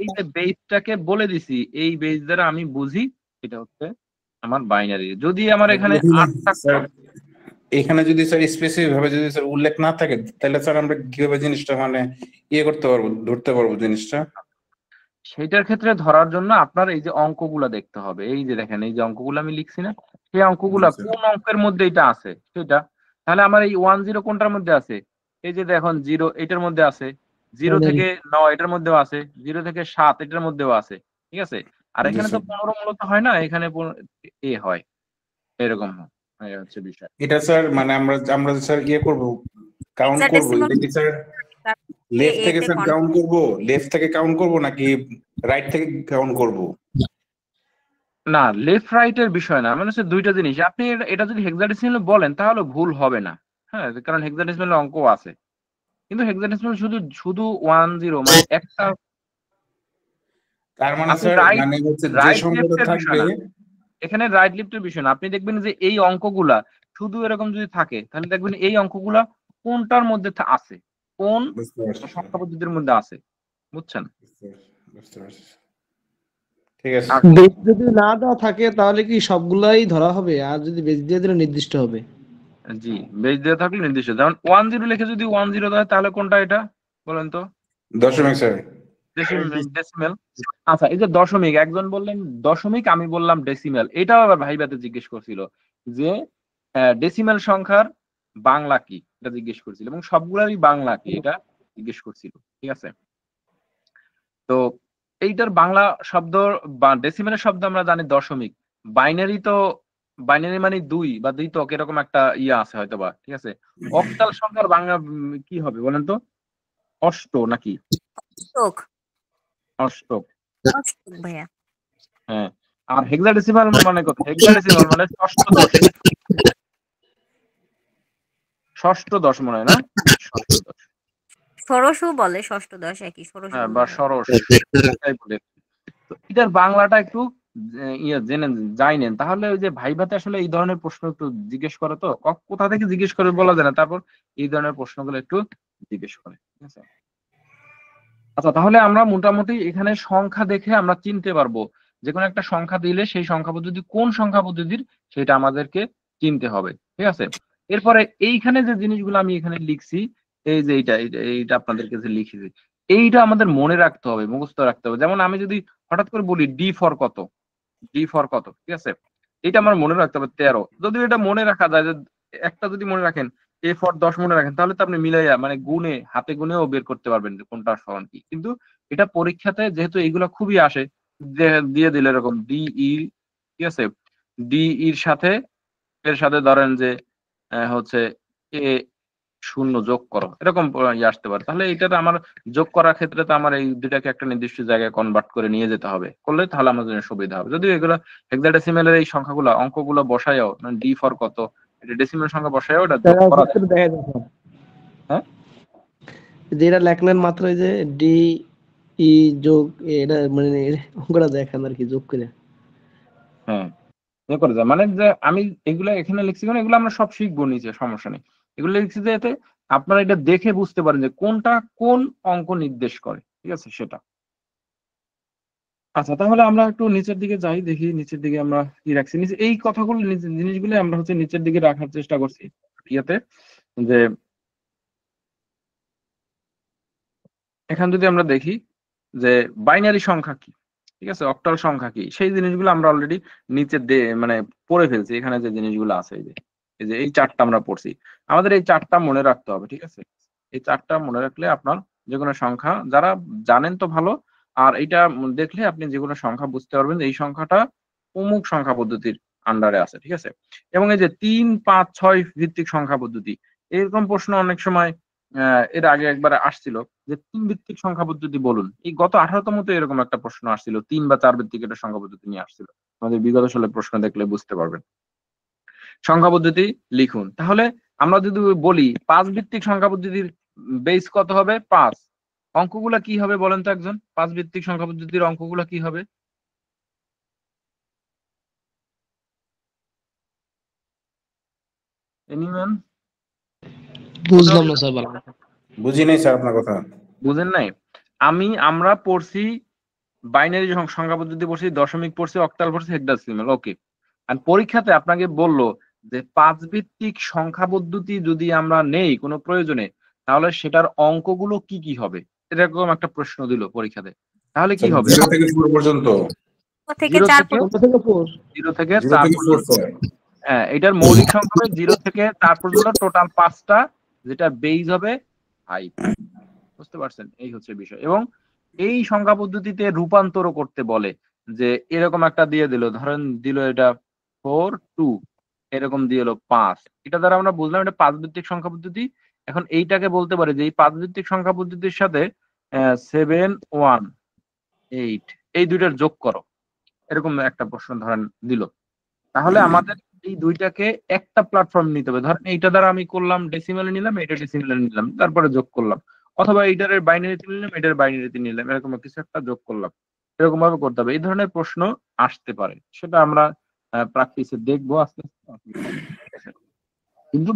এই যে বেসটাকে বলে দিছি, এই বেস দ্বারা আমি বুঝি এটা হচ্ছে আমার বাইনারি। যদি আমার এখানে 8 থাকতো, এখানে যদি স্যার স্পেসিফিক ভাবে যদি স্যার উল্লেখ না থাকে, তাহলে স্যার আমরা কিভাবে জিনিসটা মানে করতে পারবো, ধরতে পারবো জিনিসটা? সেটার ক্ষেত্রে ধরার জন্য আপনার এই যে অঙ্কগুলা দেখতে হবে। এই যে দেখেন, এই যে অঙ্কগুলো আমি লিখছি না, সেই অঙ্কগুলা কোন অঙ্কের মধ্যে এটা আছে সেটা। তাহলে আমার এই 10 কোনটার মধ্যে আছে? এই যে দেখুন 0 এটার মধ্যে আছে, 0 থেকে 9 এটার মধ্যেও আছে, 0 থেকে 7 এটার মধ্যেও আছে। ঠিক আছে, আর এখানে তো 15 মূলত হয় না, এখানে এ হয়, এরকম হয়। এই হচ্ছে বিষয়। এটা স্যার মানে আমরা স্যার করব, কাউন্ট করব, এটা কি স্যার লেফট থেকে স্যার কাউন্ট করব, লেফট থেকে কাউন্ট করব নাকি রাইট থেকে কাউন্ট করব? না, লেফট রাইট এর বিষয় না, মানে হচ্ছে দুইটা জিনিস। আপনি এটা যদি হেক্সাডেসিমালে বলেন তাহলে ভুল হবে না, হ্যাঁ, কারণ হেক্সাডেসিমালের অঙ্ক আছে, কিন্তু হেক্সাডেসিমাল শুধু শুধু 10 মানে একটা। তার মানে আপনি স্যার রাইট মানে হচ্ছে যে রাইট সংখ্যাটা লেফটের বিষয় থাকবে, না, এখানে রাইট লেফটের বিষয় না। আপনি দেখবেন যে এই অঙ্কগুলা শুধু এরকম যদি থাকে, তাহলে দেখবেন এই অঙ্কগুলা কোনটার মধ্যে আছে, কোন বুঝতে পারছি স্যার, সংখ্যা পদ্ধতির মধ্যে আছে, বুঝছেন? বুঝতে পারছি। ঠিক আছে। আর বেস যদি না দেওয়া থাকে তাহলে কি সবগুলাই ধরা হবে, আর যদি বেস দিয়ে দিলে নির্দিষ্ট হবে? জি, বেস দেওয়া থাকলে নির্দিষ্ট, যেমন 10 লিখে যদি 10 দেয় তাহলে কোনটা এটা বলেন তো? দশমিক স্যার। ডেসিমেল। আচ্ছা, এই যে দশমিক, একজন বললেন দশমিক, আমি বললাম ডেসিমেল। এটাও আবার ভাইবাতে জিজ্ঞেস করছিল যে ডেসিমেল সংখ্যার বাংলা কি, এটা জিজ্ঞেস করছিল, এবং সবগুলারই বাংলা কি এটা জিজ্ঞেস করছিল। ঠিক আছে, তো এইটার বাংলা শব্দ বা ডেসিমেলের শব্দ আমরা জানি দশমিক। বাইনারি তো, বাইনারি মানে 2 বা দ্বিতক, এরকম একটা আছে হয়তোবা। ঠিক আছে, অক্টাল সংখ্যার বাংলা কি হবে বলেন তো? অষ্ট নাকি? অষ্টক। অষ্টক। অষ্টক ভাইয়া। হ্যাঁ, আর হেক্সাডেসিমাল মানে কত? হেক্সাডেসিমাল মানে ষষ্ঠদশ। ষষ্ঠদশ মনে হয় না? ষষ্ঠদশ। ষোড়শও বলে, ষষ্ঠদশ একই, ষোড়শ হ্যাঁ, বা বলতে হয়। ষোড়শ, এটাই বলে। তো এটার বাংলাটা একটু জেনে জানেন, তাহলে ওই যে ভাইভাতে আসলে এই ধরনের প্রশ্ন একটু জিজ্ঞেস করে, তো কোথা থেকে জিজ্ঞেস করে বলা যায় না, তারপর এই ধরনের প্রশ্নগুলো একটু জিজ্ঞেস করে। ঠিক আছে, আচ্ছা, তাহলে আমরা মোটামুটি এখানে সংখ্যা দেখে আমরা চিনতে পারবো, যে কোনো একটা সংখ্যা দিলে সেই সংখ্যা পদ্ধতি কোন সংখ্যা পদ্ধতির সেটা আমাদেরকে চিনতে হবে। ঠিক আছে, এরপরে এইখানে যে জিনিসগুলো আমি এখানে লিখছি, এই যে এইটা আপনাদের কাছে লিখেছি, এইটা আমাদের মনে রাখতে হবে, মুখস্থ রাখতে হবে। যেমন আমি যদি হঠাৎ করে বলি ডি ফর কত, ডি ফর কত, ঠিক আছে, এটা আমার মনে রাখতে হবে 13। যদি এটা মনে রাখা যায়, যে একটা যদি মনে রাখেন, এ ফর 10 মনে রাখেন, তাহলে তো আপনি মিলাইয়া মানে গুণে, হাতে গুনেও বের করতে পারবেন যে কোনটা সমান কি। কিন্তু এটা পরীক্ষাতে যেহেতু এইগুলো খুবই আসে, দিয়ে দিলে এরকম ডি ই, ঠিক আছে, ডি এর সাথে এর সাথে ধরেন যে হচ্ছে এ 0 যোগ করো, এরকম আসতে পারে। তাহলে এটা আমার যোগ করার ক্ষেত্রে তো আমার এই দুটাকে একটা নির্দিষ্ট জায়গায় কনভার্ট করে নিয়ে যেতে হবে, করলে তাহলে আমার জন্য সুবিধা হবে। যদিও এগুলো হেক্সাডেসিমেলের এই সংখ্যাগুলো, অঙ্কগুলো বসায়ও, ডি ফর কত, এটা ডেসিমেল সংখ্যা বসায়ও এটা যোগ করা যায়। দেখা যাচ্ছে হ্যাঁ, যেটা লেখলেন মাত্র, এই যে ডি ই যোগ, এটা মানে অঙ্কটা দেখান আর কি, যোগ করে। হ্যাঁ, করে যায়, মানে যে আমি এগুলো এখানে লিখছি, মানে এগুলো আমরা সব শিখবো নিচে, সমস্যা নেই। এগুলো লিখছি যে এতে আপনারা এটা দেখে বুঝতে পারেন যে কোনটা কোন অঙ্ক নির্দেশ করে। ঠিক আছে, সেটা। আচ্ছা, তাহলে আমরা একটু নিচের দিকে যাই, দেখি নিচের দিকে আমরা কি রাখছি। নিচে এই কথাগুলো, জিনিসগুলো আমরা হচ্ছে নিচের দিকে রাখার চেষ্টা করছি ইয়াতে, যে এখান যদি আমরা দেখি যে বাইনারি সংখ্যা কি, ঠিক আছে, অক্টাল সংখ্যা কি, সেই জিনিসগুলো আমরা অলরেডি নিচে মানে পড়ে ফেলছি। এখানে যে জিনিসগুলো আছে এই চারটা আমরা পড়ছি, আমাদের এই চারটা মনে রাখতে হবে, ঠিক আছে। এই চারটা মনে রাখলে আপনার যে কোনো সংখ্যা, যারা জানেন তো ভালো, আর এইটা দেখলে আপনি যে কোনো সংখ্যা বুঝতে পারবেন এই সংখ্যাটা অমুক সংখ্যা পদ্ধতির আন্ডারে আছে, ঠিক আছে। এবং এই যে 3, 5, 6 ভিত্তিক সংখ্যা পদ্ধতি, এরকম প্রশ্ন অনেক সময় এর আগে একবার আসছিল যে 3 ভিত্তিক সংখ্যা পদ্ধতি বলুন। এই গত 18তম তো এরকম একটা প্রশ্ন আসছিল, 3 বা 4 ভিত্তিক একটা সংখ্যা পদ্ধতি নিয়ে আসছিল। আমাদের বিগত সালের প্রশ্ন দেখলে বুঝতে পারবেন। সংখ্যা পদ্ধতি লিখুন। তাহলে আমরা যদি বলি 5 ভিত্তিক সংখ্যা পদ্ধতির বেস কত হবে? 5। অঙ্কগুলা কি হবে বলেন তো একজন? 5 ভিত্তিক সংখ্যা পদ্ধতির অঙ্কগুলা কি হবে? এনিওয়ান? বুঝলাম না স্যার, ভালো। বুঝি নাই স্যার আপনার কথা। বুঝেন নাই? আমরা পড়ছি বাইনারি সংখ্যা পদ্ধতি পড়ছি, দশমিক পড়ছি, অক্টাল পড়ছি, হেক্সাডেসিমাল, ওকে। আর পরীক্ষাতে আপনাকে বললো যে 5 ভিত্তিক সংখ্যা পদ্ধতি যদি আমরা নেই কোনো প্রয়োজনে, তাহলে সেটার অঙ্কগুলো কি কি হবে, এরকম একটা প্রশ্ন দিল পরীক্ষাতে। তাহলে কি হবে? 0 থেকে 4 পর্যন্ত। থেকে 0 4 থেকে 0 থেকে 0 4 থেকে 4 পর্যন্ত। স্যার। হ্যাঁ, এটার মৌলিক সংখ্যা হবে 0 থেকে 4 পর্যন্ত, টোটাল 5টা, যেটা বেজ হবে 5। বুঝতে পারছেন? এই হচ্ছে বিষয়। এবং এই সংখ্যা পদ্ধতিতে রূপান্তর করতে বলে যে এরকম একটা দিয়ে দিল, ধরেন দিল এটা 4, 2, এরকম দিয়ে এলো 5। এটা দ্বারা আমরা বুঝলাম এটা 5 ভিত্তিক সংখ্যা পদ্ধতি। এখন এইটাকে বলতে পারে যে এই 5 ভিত্তিক সংখ্যা পদ্ধতির সাথে 7, 1, 8 এই দুইটার যোগ করো, এরকম একটা প্রশ্ন ধরেন দিল। তাহলে আমাদের এই দুইটাকে একটা প্ল্যাটফর্ম নিতে হবে। ধরেন এইটা দ্বারা আমি করলাম ডেসিমালে নিলাম, এটা ডেসিমালে নিলাম, তারপরে যোগ করলাম, অথবা এইটার বাইনারিতে নিলাম, এটার বাইনারিতে নিলাম, এরকম কিছু একটা যোগ করলাম, এরকম ভাবে করতে হবে। এই ধরনের প্রশ্ন আসতে পারে, সেটা আমরা প্র্যাকটিসে দেখবো আস্তে আস্তে। কিন্তু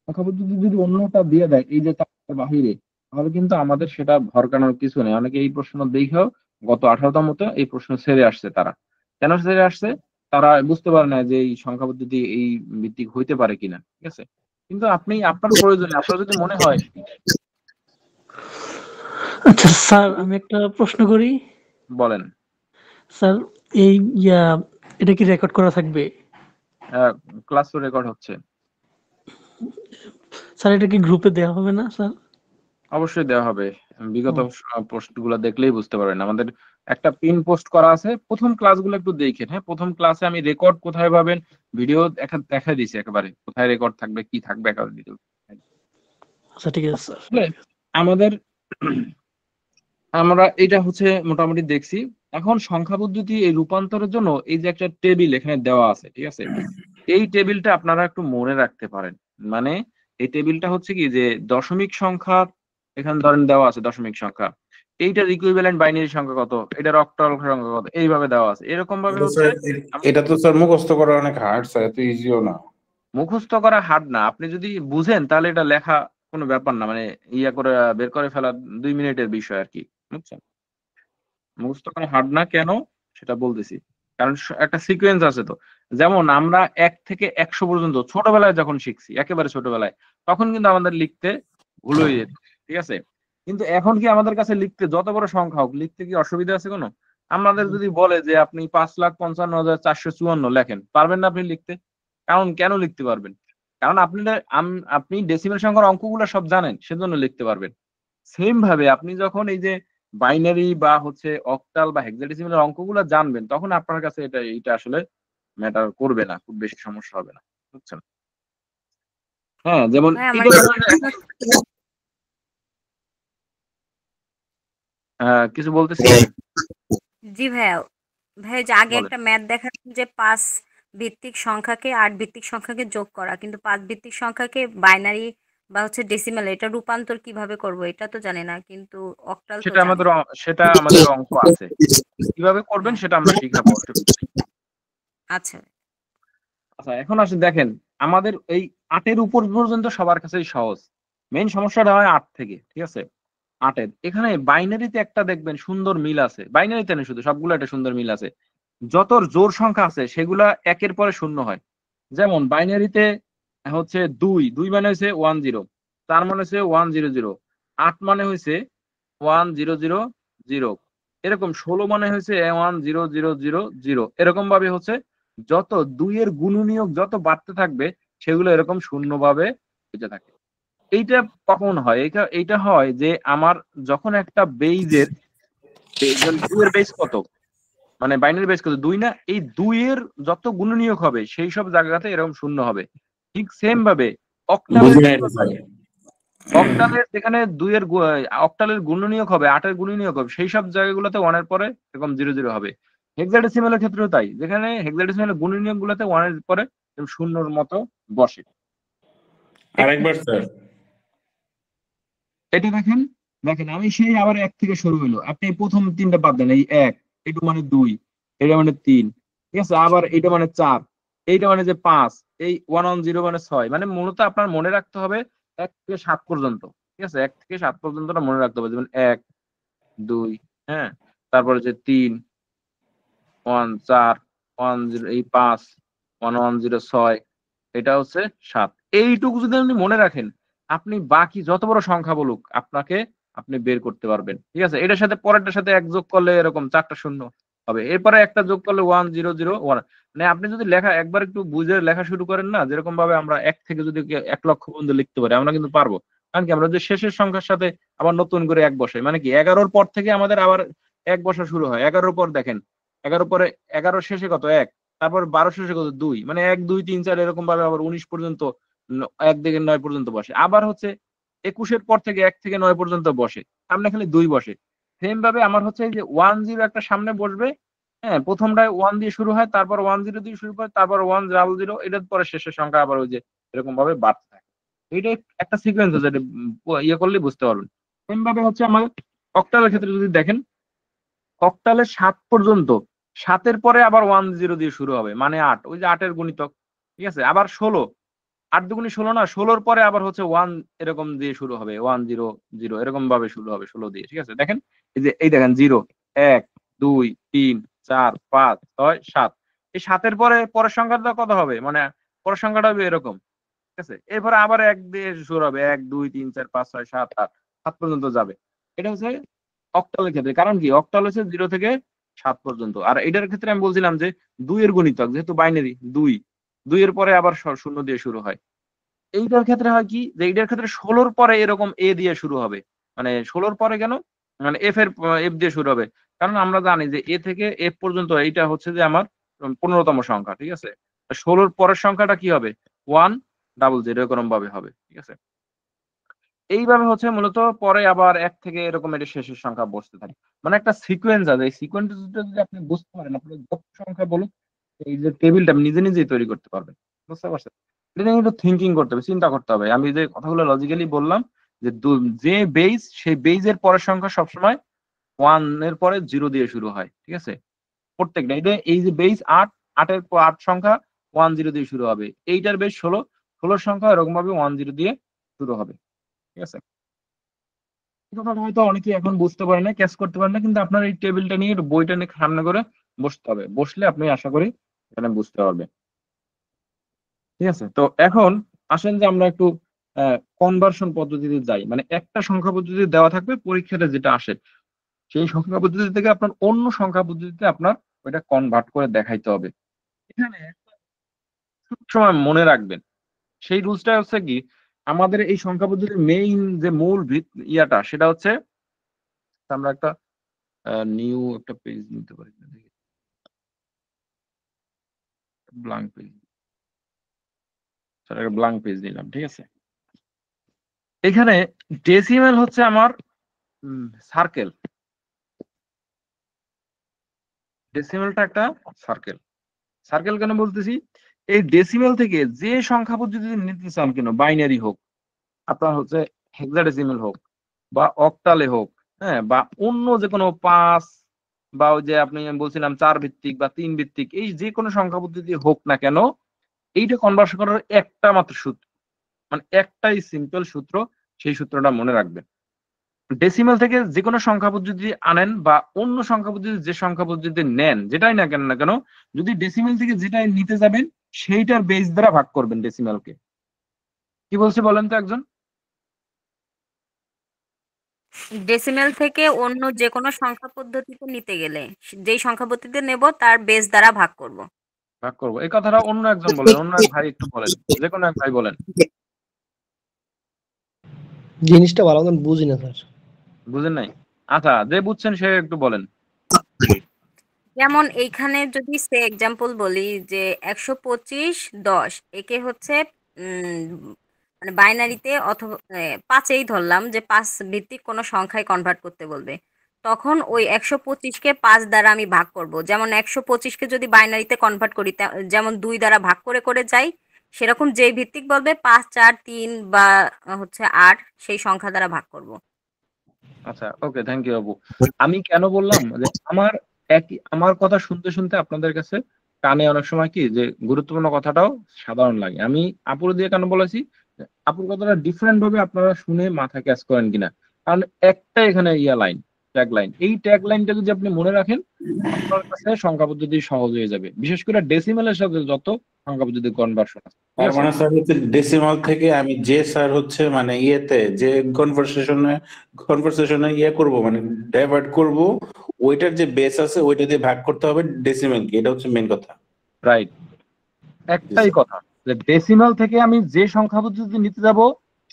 সংখ্যা পদ্ধতি যদি অন্যটা দিয়ে দেয় এই যে তার বাহিরে, তাহলে কিন্তু আমাদের সেটা ভরকানোর কিছু নেই। অনেকে এই প্রশ্ন দেখেও গত 18তম মতো এই প্রশ্ন ছেড়ে আসছে। তারা কেন ছেড়ে আসছে? তারা বুঝতে পারে না যে এই সংখ্যা পদ্ধতি এই ভিত্তিক হইতে পারে কিনা, ঠিক আছে। কিন্তু আপনি আপনার প্রয়োজনে, আপনার যদি মনে হয়। আচ্ছা স্যার, আমি একটা প্রশ্ন করি। বলেন। স্যার, এই এটা কি রেকর্ড করা থাকবে? ক্লাস রেকর্ড হচ্ছে। স্যার, এটা কি গ্রুপে দেওয়া হবে না স্যার? অবশ্যই দেওয়া হবে। বিগত পোস্ট গুলা দেখলেই বুঝতে পারবেন। আমাদের একটা পিন পোস্ট করা আছে, প্রথম ক্লাসগুলো একটু দেখেন। হ্যাঁ, প্রথম ক্লাসে আমি রেকর্ড কোথায় পাবেন, ভিডিও দেখা দিয়েছি একেবারে, কোথায় রেকর্ড থাকবে, কি থাকবে একেবারে ভিডিও। আচ্ছা ঠিক আছে স্যার। আমাদের আমরা এটা হচ্ছে মোটামুটি দেখছি। এখন সংখ্যা পদ্ধতি এই রূপান্তরের জন্য এই যে একটা টেবিল এখানে দেওয়া আছে, ঠিক আছে, এই টেবিলটা আপনারা একটু মনে রাখতে পারেন। মানে এই টেবিলটা হচ্ছে কি যে দশমিক সংখ্যা এখানে ধরেন দেওয়া আছে, দশমিক সংখ্যা, এইটার ইকুইভ্যালেন্ট বাইনারি সংখ্যা কত, এটার অক্টাল সংখ্যা কত, এইভাবে দেওয়া আছে। এরকম ভাবে হচ্ছে এটা তো স্যার মুখস্থ করা অনেক হার্ড স্যার, এত ইজিও না। মুখস্থ করা হার্ড না, আপনি যদি বুঝেন তাহলে এটা লেখা কোনো ব্যাপার না, মানে ইয়া করে বের করে ফেলা 2 মিনিটের বিষয় আর কি, বুঝছেন। মুখস্থ করা হার্ড না কেন সেটা বলতেছি, কারণ একটা সিকোয়েন্স আছে। তো যেমন আমরা 1 থেকে 100 পর্যন্ত ছোটবেলায় যখন শিখছি, একেবারে ছোটবেলায়, তখন কিন্তু আমাদের লিখতে ভুল হয়ে যেত, ঠিক আছে। কিন্তু এখন কি আমাদের কাছে লিখতে যত বড় সংখ্যা হোক, লিখতে কি অসুবিধা আছে কোনো? আমাদের যদি বলে যে আপনি 5,55,454 লেখেন, পারবেন না আপনি লিখতে? কারণ কেন লিখতে পারবেন? কারণ আপনি ডেসিমেল সংখ্যার অঙ্কগুলো সব জানেন, সেজন্য লিখতে পারবেন। সেম ভাবে আপনি যখন এই যে বাইনারি বা হচ্ছে অক্টাল বা হেক্সাডেসিমালের অঙ্কগুলো জানবেন, তখন আপনার কাছে এটা আসলে ম্যাটার করবে না, খুব বেশি সমস্যা হবে না, বুঝছেন। হ্যাঁ, যেমন ভাই আমার কিছু বলতেছিলেন? জি ভাইয়া, ভাই যে আগে বলেন। একটা ম্যাথ দেখাচ্ছেন যে 5 ভিত্তিক সংখ্যাকে 8 ভিত্তিক সংখ্যাকে যোগ করা, কিন্তু 5 ভিত্তিক সংখ্যাকে বাইনারি বা হচ্ছে ডেসিমাল এটা রূপান্তর কিভাবে করব এটা তো জানি না, কিন্তু অক্টাল তো সেটা জানি। আমাদের অঙ্ক আছে, কিভাবে করবেন সেটা আমরা শিখাবো। আচ্ছা আচ্ছা, এখন আসে দেখেন, আমাদের এই 8-এর উপর পর্যন্ত সবার কাছেই সহজ। মেইন সমস্যাটা হয় 8 থেকে, ঠিক আছে। 8-এর এখানে বাইনারিতে একটা দেখবেন সুন্দর মিল আছে, বাইনারিতে না শুধু সবগুলো একটা সুন্দর মিল আছে। যত জোড় সংখ্যা আছে সেগুলা 1-এর পরে শূন্য হয়। যেমন বাইনারিতে হচ্ছে 2 মানে হচ্ছে 10, 4 মানে হচ্ছে 100, 8 মানে হচ্ছে 1000, এরকম 16 মানে হচ্ছে 10000 এরকম ভাবে হচ্ছে যত 2 এর গুণনীয়ক যত বাড়তে থাকবে সেগুলো এরকম শূন্য ভাবে বেঁচে থাকে। এইটা কখন হয়? এইটা হয় যে আমার যখন একটা বেইজের 2 এর বেস কত, মানে বাইনারি বেস কত 2 না, এই 2 এর যত গুণনীয়ক হবে সেই সব জায়গাতে এরকম শূন্য হবে। ঠিক সেম ভাবে অক্টালের বুঝি নাই তো স্যার। অক্টালের যেখানে 2 এর অক্টালের গুণনীয়ক হবে 8 এর গুণনীয়ক হবে সেই সব জায়গাগুলোতে 1 এর পরে এরকম 00 হবে। হেক্সাডেসিমালের ক্ষেত্রেও তাই, যেখানে হেক্সাডেসিমালের গুণনীয়ক গুলোতে 1 এর পরে শূন্যর মতো বসে। আরেকবার স্যার। এটা দেখেন, আমি সেই আবার 1 থেকে শুরু হলো, আপনি প্রথম 3টা বাদ দেন, এই 1, এটা মানে 2, এটা মানে 3, ঠিক আছে, আবার এটা মানে 4, এইটা মানে যে 5, এই 110 মানে 6, মানে মূলত আপনার মনে রাখতে হবে 1 থেকে 7 পর্যন্ত, ঠিক আছে, 1 থেকে 7 পর্যন্তটা মনে রাখতে হবে, যেমন 1, 2, হ্যাঁ, তারপরে যে 3, 1, 4, 10, এই 5, 110, 6, এটা হচ্ছে 7। এইটুকু যদি আপনি মনে রাখেন, আপনি বাকি যত বড় সংখ্যা বলুক আপনি বের করতে পারবেন, ঠিক আছে। এটার সাথে পরেরটার সাথে 1 যোগ করলে এরকম 4টা শূন্য হবে, এরপরে একটা যোগ করলে 1001, মানে আপনি যদি লেখা একবার একটু বুঝে লেখা শুরু করেন না, যেরকম ভাবে আমরা 1 থেকে যদি 1 লক্ষ পর্যন্ত লিখতে পারি আমরা কিন্তু পারবো। কারণ কি আমরা যে শেষের সংখ্যার সাথে আবার নতুন করে 1 বসাই, মানে কি 11-র পর থেকে আমাদের আবার 1 বসা শুরু হয়। 11-র পর দেখেন, 11 পরে 11 শেষে কত 1, তারপর 12 শেষে কত 2, মানে 1 2 3 4 এরকম ভাবে আবার 19 পর্যন্ত 1 থেকে 9 পর্যন্ত বসে। আবার হচ্ছে 21-এর পর থেকে 1 থেকে 9 পর্যন্ত বসে, সামনে খালি 2 বসে। সেম ভাবে আমার হচ্ছে এই যে 10 একটা সামনে বসবে, হ্যাঁ, প্রথমটায় 1 দিয়ে শুরু হয়, তারপর 10 দিয়ে শুরু করে, তারপর 100, এটার পরে শেষের সংখ্যা আবার ওই যে এরকম ভাবে বাড়তে থাকে। এইটা একটা সিকোয়েন্স আছে, যেটা ইয়ে করলে বুঝতে পারবেন। সেম ভাবে হচ্ছে আমার অক্টালের ক্ষেত্রে যদি দেখেন, অক্টালে 7 পর্যন্ত, 7-এর পরে আবার 10 দিয়ে শুরু হবে, মানে 8, ওই যে 8-এর গুণিতক, ঠিক আছে। আবার 16, 8 দুগুণে 16 না, 16-র পরে আবার হচ্ছে 1 এরকম দিয়ে শুরু হবে, 100 এরকম ভাবে শুরু হবে 16 দিয়ে, ঠিক আছে। দেখেন এই যে এই দেখেন 0 1 2 3 4 5 6 7, এই 7-এর পরে পরের সংখ্যাটা কত হবে, মানে পরের সংখ্যাটা হবে এরকম, ঠিক আছে। এরপরে আবার 1 দিয়ে শুরু হবে, 1 2 3 4 5 6 7 8, 7 পর্যন্ত যাবে। এটা হচ্ছে অক্টালের ক্ষেত্রে, কারণ কি অক্টাল হচ্ছে 0 থেকে 7 পর্যন্ত। আর এটার ক্ষেত্রে আমি বলছিলাম যে 2 এর গুণিতক, যেহেতু বাইনারি 2 এর পরে আবার শূন্য দিয়ে শুরু হয়। এইটার ক্ষেত্রে হয় কি যে এইটার ক্ষেত্রে 16-র পরে এরকম এ দিয়ে শুরু হবে, মানে 16-র পরে কেন, মানে এফ দিয়ে শুরু হবে, কারণ আমরা জানি যে এ থেকে এফ পর্যন্ত এইটা হচ্ছে যে আমার 15তম সংখ্যা, ঠিক আছে। 16-র পরের সংখ্যাটা কি হবে, 100 এরকম ভাবে হবে, ঠিক আছে। এইভাবে হচ্ছে মূলত পরে আবার 1 থেকে এরকম এটা শেষের সংখ্যা বসতে থাকে, মানে একটা সিকোয়েন্স আছে। এই সিকোয়েন্সটা যদি আপনি বুঝতে পারেন, আপনি যত সংখ্যা বলুন এই যে টেবিলটা নিজে নিজেই তৈরি করতে পারবেন, বুঝতে পারছেন। এটা নিয়ে একটু থিঙ্কিং করতে হবে, চিন্তা করতে হবে। আমি যে কথাগুলো লজিক্যালি বললাম, যে যে বেজ, সেই বেজের পরের সংখ্যা সবসময় 1 এর পরে 0 দিয়ে শুরু হয়, ঠিক আছে, প্রত্যেকটা। এই যে বেজ 8, 8-এর পর 8 সংখ্যা 10 দিয়ে শুরু হবে। এইটার বেজ 16, 16-র সংখ্যা এরকম ভাবে 10 দিয়ে শুরু হবে, ঠিক আছে। এই কথাটা হয়তো অনেকেই এখন বুঝতে পারে না, ক্যাচ করতে পারে না, কিন্তু আপনার এই টেবিলটা নিয়ে বইটা নিয়ে সামনে করে বসতে হবে, বসলে আপনি আশা করি এখানে বুঝতে পারবেন, ঠিক আছে। তো এখন আসেন যে আমরা একটু কনভার্সন পদ্ধতিতে যাই, মানে একটা সংখ্যা পদ্ধতি দেওয়া থাকবে পরীক্ষাতে যেটা আসে, সেই সংখ্যা পদ্ধতি থেকে আপনার অন্য সংখ্যা পদ্ধতিতে আপনার ওইটা কনভার্ট করে দেখাইতে হবে। এখানে সবসময় মনে রাখবেন, সেই রুলসটা হচ্ছে কি, আমাদের এই সংখ্যা পদ্ধতির মেইন যে মূল ইয়াটা সেটা হচ্ছে, আমরা একটা নিউ একটা পেজ নিতে পারি, ব্ল্যাঙ্ক পেজ, একটা ব্ল্যাঙ্ক পেজ নিলাম, ঠিক আছে। এখানে ডেসিমেল হচ্ছে আমার সার্কেল, ডেসিমেলটা একটা সার্কেল। সার্কেল কেন বলতেছি, এই ডেসিমেল থেকে যে সংখ্যা পদ্ধতি নিতে চান কেন, বাইনারি হোক, আপনার হচ্ছে হেক্সাডেসিমেল হোক, বা অক্টালে হোক, হ্যাঁ, বা অন্য যে কোনো 5, বা ওই যে আপনি বলছিলাম 4 ভিত্তিক বা 3 ভিত্তিক, এই যে কোনো সংখ্যা পদ্ধতি হোক না কেন, এইটা কনভার্সন করার একটা মাত্র সূত্র, মানে একটাই সিম্পল সূত্র, সেই সূত্রটা মনে রাখবেন। ডেসিমেল থেকে যে কোনো সংখ্যা পদ্ধতি আনেন বা অন্য সংখ্যা পদ্ধতি যে সংখ্যা পদ্ধতি নেন, যেটাই না কেন না কেন, যদি ডেসিমেল থেকে যেটাই নিতে যাবেন সেইটার বেস দ্বারা ভাগ করবেন ডেসিমেলকে। কি বলছে বলেন তো একজন? ডেসিমেল থেকে অন্য যে কোনো সংখ্যা পদ্ধতিতে নিতে গেলে যেই সংখ্যা পদ্ধতিতে নেব তার বেস দ্বারা ভাগ করব। ভাগ করবো, এই কথাটা অন্য একজন বলেন, অন্য এক ভাই একটু বলেন, যে কোনো এক ভাই বলেন। জিনিসটা ভালো মতন বুঝি না স্যার। বুঝেন নাই? আচ্ছা, যে বুঝছেন সে একটু বলেন। যেমন এইখানে যদি সে এক্সাম্পল বলি যে 125 10 একে হচ্ছে মানে বাইনারিতে অথবা 5-এই ধরলাম যে 5 ভিত্তিক কোনো সংখ্যায় কনভার্ট করতে বলবে, তখন ওই 125কে 5 দ্বারা আমি ভাগ করব। যেমন 125কে যদি বাইনারিতে কনভার্ট করি যেমন 2 দ্বারা ভাগ করে করে যাই, সেরকম যেই ভিত্তিক বলবে 5 4 3 বা হচ্ছে 8 সেই সংখ্যা দ্বারা ভাগ করব। আচ্ছা, ওকে, থ্যাংক ইউ আপু। আমি কেন বললাম যে আমার কথা শুনতে শুনতে আপনাদের কাছে কানে অনেক সময় কি যে গুরুত্বপূর্ণ কথাটাও সাধারণ লাগে। আমি আপুর দিয়ে কেন বলেছি, আপুর কথাটা ডিফারেন্ট ভাবে আপনারা শুনে মাথা ক্যাচ করেন কিনা, কারণ একটা এখানে লাইন, ট্যাগ লাইন, এই ট্যাগ লাইনটা যদি আপনি মনে রাখেন আপনার কাছে সংখ্যা পদ্ধতি সহজ হয়ে যাবে, বিশেষ করে ডেসিমেলের সাথে যত সংখ্যা পদ্ধতি কনভার্সন আছে। তার মানে স্যার হচ্ছে ডেসিমাল থেকে আমি যে স্যার হচ্ছে মানে ইয়েতে যে কনভারসেশনে করব মানে ডাইভার্ট করব, ওইটার যে বেস আছে ওইটা দিয়ে ভাগ করতে হবে ডেসিমাল কি, এটা হচ্ছে মেন কথা। রাইট, একটাই কথা যে ডেসিমাল থেকে আমি যে সংখ্যা পদ্ধতি নিতে যাব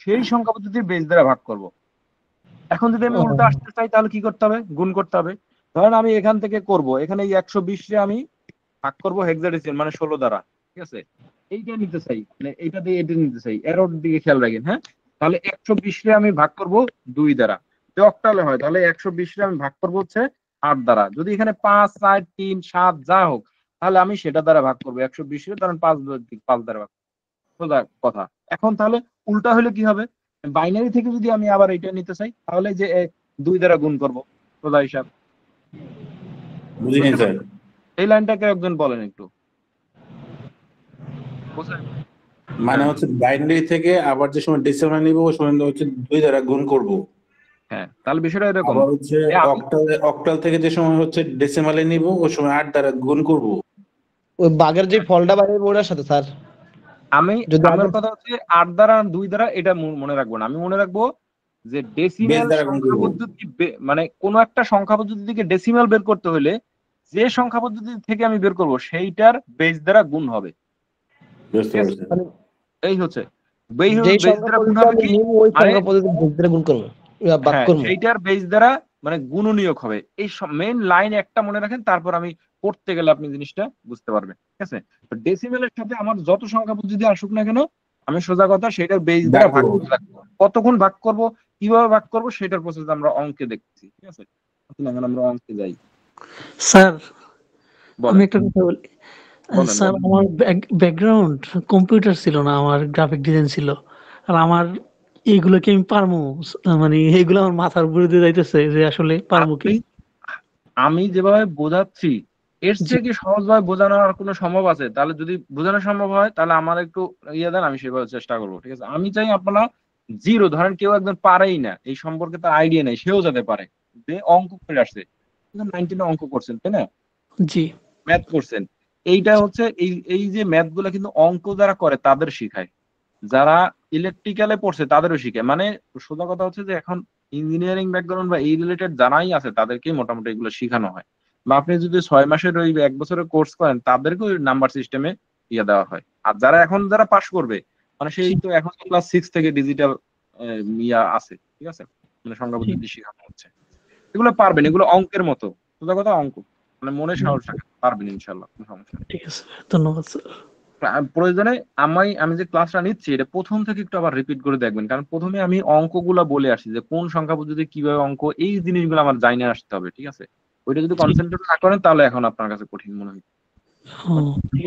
সেই সংখ্যা পদ্ধতির বেস দ্বারা ভাগ করব। এখন যদি আমি উল্টো আসতে চাই তাহলে কি করতে হবে? গুণ করতে হবে। ধরেন আমি এখান থেকে করব, এখানে এই 120 রে আমি ভাগ করব হেক্সাডেসিমাল মানে 16 দ্বারা, ঠিক আছে? এইটা নিতে চাই, মানে এইটা দিয়ে এটা নিতে চাই, এরর দিকে খেয়াল রাখেন। হ্যাঁ, তাহলে 120 রে আমি ভাগ করব 2 দ্বারা, যদি অক্টালে হয় তাহলে 120 রে আমি ভাগ করব হচ্ছে 8 দ্বারা। যদি এখানে 5 4 3 7 যা হোক তাহলে আমি সেটা দ্বারা ভাগ করব 120 রে, কারণ 5 দ্বারা ভাগ সোজা কথা। এখন তাহলে উল্টা হলে কি হবে? বাইনারি থেকে যদি আমি আবার এটা নিতে চাই তাহলে যে 2 দ্বারা গুণ করব, সোজা হিসাব। বুঝিনি স্যার। এই লাইনটাকে একজন বলেন একটু। মানে হচ্ছে বাইনারি থেকে আবার যে সময় ডেসিমাল নিব ওই সময় হচ্ছে 2 দ্বারা গুণ করব। হ্যাঁ, তাহলে বিষয়টা এরকম। আবার হচ্ছে অক্টাল থেকে যে সময় হচ্ছে ডেসিমালে নিব ওই সময় 8 দ্বারা গুণ করব। ওই বাগের যে ফলটা বাইরে ওটার সাথে স্যার। আমার কথা হচ্ছে 8 দ্বারা 2 দ্বারা এটা মনে রাখবো না, আমি মনে রাখবো যে ডেসিমাল সংখ্যা পদ্ধতি, মানে কোন একটা সংখ্যা পদ্ধতি থেকে ডেসিমাল বের করতে হলে যে সংখ্যা পদ্ধতি থেকে আমি বের করব সেইটার বেস দ্বারা গুণ হবে। এই হচ্ছে বেস দ্বারা গুণ হবে কি, ওই সংখ্যা পদ্ধতি বেস দ্বারা গুণ করব, ভাগ করব, সেইটার বেস দ্বারা মানে গুণনীয়ক হবে। এই মেইন লাইন একটা মনে রাখেন, তারপর আমি পড়তে গেলে আপনি জিনিসটা বুঝতে পারবেন, ঠিক আছে? তো ডেসিমেলের সাথে আমার যত সংখ্যা পদ্ধতি আসুক না কেন আমি সোজা কথা সেটার বেস দ্বারা ভাগ করে রাখবো। কতক্ষণ ভাগ করব, কিভাবে ভাগ করব সেটার প্রসেস আমরা অঙ্কে দেখছি, ঠিক আছে? এখন আমরা অঙ্কে যাই। স্যার আমি একটা কথা বলি স্যার, আমার ব্যাকগ্রাউন্ড কম্পিউটার ছিল না, আমার গ্রাফিক ডিজাইন ছিল। আর আমার এইগুলো কি আমি পারবো? মানে এইগুলো আমার মাথার উপরে দিয়ে যাইতেছে যে আসলে পারবো কি? আমি যেভাবে বোঝাচ্ছি এর চেয়ে কি সহজভাবে বোঝানোর কোনো সম্ভব আছে? তাহলে যদি বোঝানো সম্ভব হয় তাহলে আমার একটু দেন, আমি সেভাবে চেষ্টা করবো, ঠিক আছে? আমি চাই আপনারা জিরো, ধরেন কেউ একদম পারেই না, এই সম্পর্কে তার আইডিয়া নেই, সেও যাতে পারে, যে অঙ্ক করে আসছে, 19 অঙ্ক করছেন তাই না? জি, ম্যাথ করছেন। এইটা হচ্ছে এই যে ম্যাথ গুলা কিন্তু অঙ্ক যারা করে তাদের শিখায়, যারা ইলেকট্রিক্যালে পড়ছে তাদেরও শিখায়। মানে সোজা কথা হচ্ছে যে এখন ইঞ্জিনিয়ারিং ব্যাকগ্রাউন্ড বা এই রিলেটেড যারাই আছে তাদেরকেই মোটামুটি এগুলো শেখানো হয়। বা আপনি যদি 6 মাসের ওই 1 বছরের কোর্স করেন তাদেরকেও নাম্বার সিস্টেমে দেওয়া হয়। আর যারা পাস করবে মানে সেই তো এখন ক্লাস 6 থেকে ডিজিটাল আছে, ঠিক আছে? মানে সংখ্যা পদ্ধতি শেখানো হচ্ছে, এগুলো পারবেন, এগুলো অঙ্কের মতো, সোজা কথা অঙ্ক, মানে মনে সাহস রাখেন, পারবেন ইনশাআল্লাহ, কোনো সমস্যা নেই। ঠিক আছে, ধন্যবাদ স্যার। প্রয়োজনে আমি যে ক্লাসটা নিচ্ছি এটা প্রথম থেকে একটু আবার রিপিট করে দেখবেন, কারণ প্রথমে আমি অঙ্কগুলা বলে আসি যে কোন সংখ্যা পদ্ধতি কিভাবে অঙ্ক, এই জিনিসগুলো আমার জাইনে আসতে হবে, ঠিক আছে? ওইটা যদি কনসেন্ট্রেট না করেন তাহলে এখন আপনার কাছে কঠিন মনে হয়।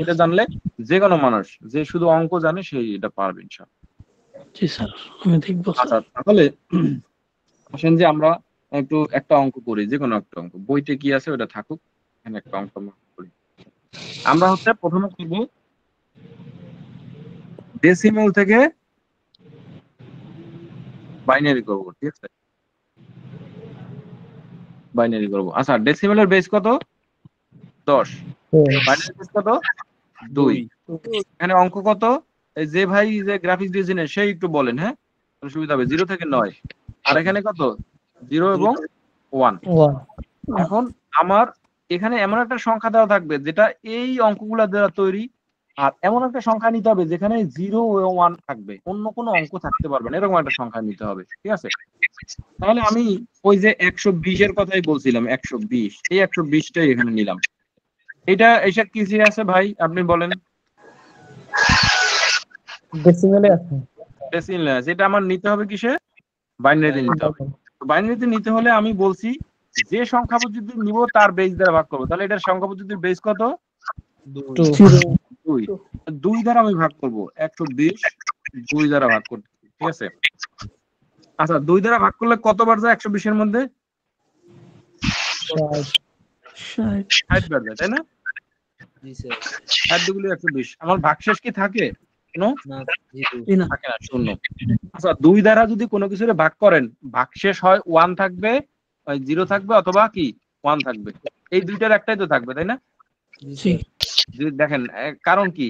এটা জানলে যে কোনো মানুষ যে শুধু অঙ্ক জানে সেই এটা পারবে ইনশাআল্লাহ। জি স্যার, আমি দেখব। আচ্ছা, তাহলে আসেন যে আমরা একটু একটা অঙ্ক করি, যে কোনো একটা অঙ্ক, বইতে কি আছে ওটা থাকুক, এখানে একটা অঙ্ক করি। আমরা হচ্ছে প্রথমে করব ডেসিমেল থেকে বাইনারি করব, ঠিক আছে? বাইনারি করব। আচ্ছা, ডেসিমেলের বেস কত? 10, বাইনারি বেস কত? 2। এখানে অঙ্ক কত? এই যে ভাই যে গ্রাফিক্স ডিজাইনের সেই একটু বলেন, হ্যাঁ, সুবিধা হবে। 0 থেকে 9। আর এখানে কত? 0 এবং 1। এখন আমার এখানে এমন একটা সংখ্যা দেওয়া থাকবে যেটা এই অঙ্কগুলা দ্বারা তৈরি, আর এমন একটা সংখ্যা নিতে হবে যেখানে 0 এবং 1 থাকবে, অন্য কোনো অঙ্ক থাকতে পারবে না, এরকম একটা সংখ্যা নিতে হবে। ঠিক আছে, তাহলে আমি ওই যে 120 এর কথাই বলছিলাম, 120, এই 120টাই এখানে নিলাম। এটা কি আছে ভাই আপনি বলেন? ডেসিমেলে আছে। ডেসিমেলে আছে। এটা আমার নিতে হবে কিসে? বাইনারিতে নিতে হবে। বাইনারিতে নিতে হলে আমি বলছি যে সংখ্যা পদ্ধতি নিব তার বেস দ্বারা ভাগ করব। তাহলে এটার সংখ্যা পদ্ধতির বেস কত? 2। 2 দ্বারা আমি ভাগ করব। 120 2 দ্বারা ভাগ করব। ঠিক আছে, আচ্ছা 2 দ্বারা ভাগ করলে কতবার যায় 120 এর মধ্যে? 60 বার যায়, তাই না? জি স্যার। 60 দুগুলো 120। আমার ভাগশেষ কি থাকে? না, থাকে না, শূন্য। আচ্ছা 2 দ্বারা যদি কোনো কিছুরে ভাগ করেন, ভাগশেষ হয় 1 থাকবে, 0 থাকবে, অথবা কি 1 থাকবে। এই দুইটার একটাই তো থাকবে, তাই না? দেখেন কারণ কি,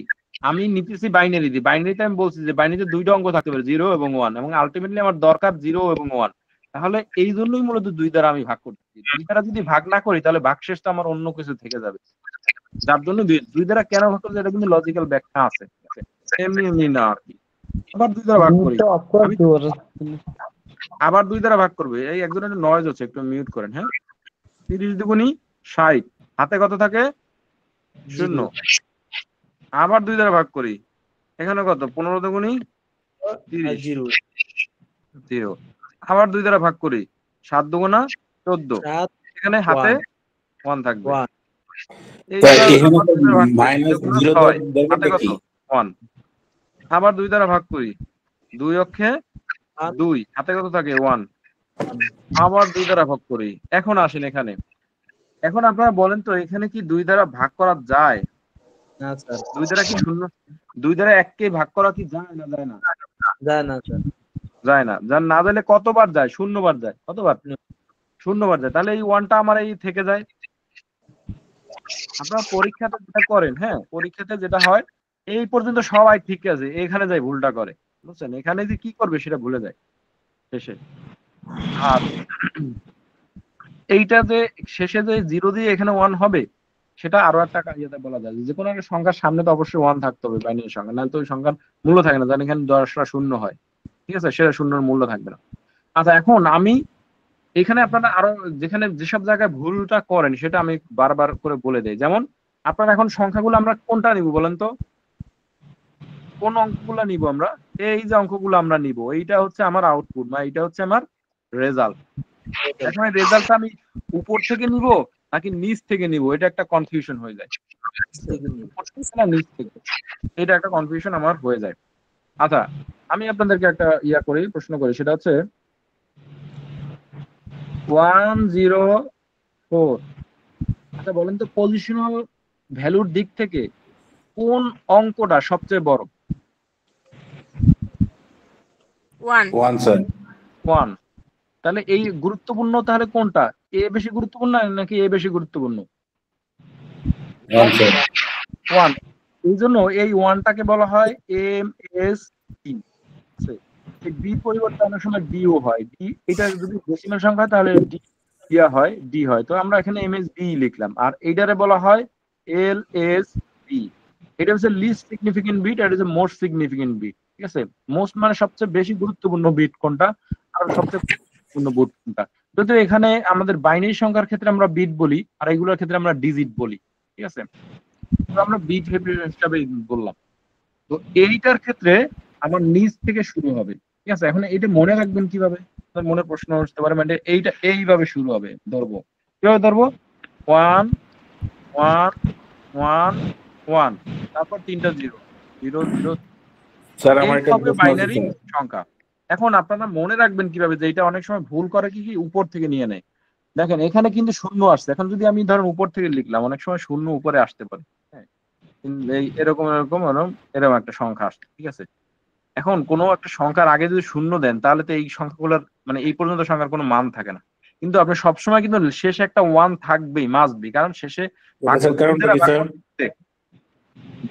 আমি নিতেছি বাইনারি, বাইনারিতে আমি বলছি যে বাইনারিতে দুইটা অঙ্ক থাকতে পারে, 0 এবং 1, এবং আলটিমেটলি আমার দরকার 0 এবং 1। তাহলে এই জন্যই মূলত 2 দ্বারা আমি ভাগ করতেছি। 2 দ্বারা যদি ভাগ না করি তাহলে ভাগশেষ তো আমার অন্য কিছু থেকে যাবে, যার জন্য 2 দ্বারা কেন ভাগ করতে, এটা কিন্তু লজিক্যাল ব্যাখ্যা আছে। এমনি না আর কি। আবার 2 দ্বারা ভাগ করি, আবার 2 দ্বারা ভাগ করবে। এই একজনের নয়েজ হচ্ছে, একটু মিউট করেন। হ্যাঁ, 30 দুগুণী 60, হাতে কত থাকে? 0। আবার 2 দ্বারা ভাগ করি, এখানে কত? 15 দুগুণী 30, 0। আবার 2 দ্বারা ভাগ করি, 7 দুগুণা 14, এখানে হাতে 1 থাকবে। হাতে কত? 1। আবার 2 দ্বারা ভাগ করি, 2 অক্ষে 2, হাতে কত থাকে? 1। আবার 2 দ্বারা ভাগ করি। এখন আসেন এখানে, এখন আপনারা বলেন তো এখানে কি 2 দ্বারা ভাগ করা যায়? না স্যার। 2 দ্বারা কি শূন্য, 2 দ্বারা 1 কে ভাগ করা কি যায় না যায় না? যায় না স্যার। যায় না। যার না দিলে কতবার যায়? 0 বার যায়। কতবার? 0 বার যায়। তাহলে এই 1টা আমার এই থেকে যায়। আপনারা পরীক্ষাতে যেটা করেন, হ্যাঁ, পরীক্ষাতে যেটা হয়, এই পর্যন্ত সবাই ঠিক আছে, এখানে যাই ভুলটা করে, বুঝছেন? এখানে যে কি করবে সেটা ভুলে যায় শেষে। আর এইটা যে শেষে যে 0 দিয়ে এখানে 1 হবে, সেটা আরো একটা ইয়েতে বলা যায় যে কোনো একটা সংখ্যার সামনে তো অবশ্যই 1 থাকতে হবে, বাইনারি সংখ্যা, নাহলে তো ওই সংখ্যার মূল্য থাকে না। যেন এখানে 10টা শূন্য হয়, ঠিক আছে, সেটা শূন্যর মূল্য থাকবে না। আচ্ছা এখন আমি এখানে আপনারা আরো যেখানে যেসব জায়গায় ভুলটা করেন সেটা আমি বারবার করে বলে দেই। যেমন আপনারা এখন সংখ্যাগুলো আমরা কোনটা নিব বলেন তো? কোন অঙ্কগুলো নিব আমরা? এই যে অঙ্কগুলো আমরা নিব, এইটা হচ্ছে আমার আউটপুট, বা এইটা হচ্ছে আমার রেজাল্ট। এখন এই রেজাল্টটা আমি উপর থেকে নিব নাকি নিচ থেকে নিব, এটা একটা কনফিউশন হয়ে যায়। নিচ থেকে, এটা একটা কনফিউশন আমার হয়ে যায়। আচ্ছা আমি আপনাদেরকে একটা প্রশ্ন করি, সেটা হচ্ছে 104। আচ্ছা বলেন তো পজিশনাল ভ্যালুর দিক থেকে কোন অঙ্কটা সবচেয়ে বড়? 1 স্যার। 1। তাহলে এই গুরুত্বপূর্ণ তাহলে কোনটা? এ বেশি গুরুত্বপূর্ণ নাকি এ বেশি গুরুত্বপূর্ণ? 1। এই জন্য এই 1টাকে বলা হয় MSD। এই বি পরিবর্তে অনেক সময় ডিও হয়। ডি, এটা যদি ডেসিমাল সংখ্যা হয় তাহলে ডি হয়, ডি হয়। তো আমরা এখানে MSD লিখলাম। আর এইটারে বলা হয় LSB। এটা হচ্ছে লিস্ট সিগনিফিকেন্ট বিট, এটা হচ্ছে মোস্ট সিগনিফিকেন্ট বিট। ঠিক আছে, মোস্ট মানে সবচেয়ে বেশি গুরুত্বপূর্ণ বিট কোনটা, আর সবচেয়ে গুরুত্বপূর্ণ বিট কোনটা। কিন্তু এখানে আমাদের বাইনারি সংখ্যার ক্ষেত্রে আমরা বিট বলি, আর এইগুলোর ক্ষেত্রে আমরা ডিজিট বলি। ঠিক আছে, তো আমরা বিট হিসেবে বললাম। তো এইটার ক্ষেত্রে আমার নিচ থেকে শুরু হবে। ঠিক আছে, এখন এটা মনে রাখবেন কিভাবে? মনে প্রশ্ন আসতে পারে, মানে এইটা এইভাবে শুরু হবে, ধরবো কিভাবে ধরবো? 1 1 1 1, তারপর 3টা 0 0 0। স্যার আমার একটা প্রশ্ন আছে বাইনারি স্যার। সংখ্যা। এখন আপনারা মনে রাখবেন কিভাবে যে এটা অনেক সময় ভুল করে কি উপর থেকে নিয়ে নেয়। দেখেন এখানে কিন্তু শূন্য আসছে, এখন যদি আমি ধরেন উপর থেকে লিখলাম, অনেক সময় শূন্য উপরে আসতে পারে। হ্যাঁ, এই এরকম এরকম এরকম একটা সংখ্যা আসছে। ঠিক আছে, এখন কোনো একটা সংখ্যার আগে যদি শূন্য দেন তাহলে তো এই সংখ্যাগুলোর মানে এই পর্যন্ত সংখ্যার কোনো মান থাকে না। কিন্তু আপনি সবসময় কিন্তু শেষে একটা 1 থাকবেই, মাস্ট বি, কারণ শেষে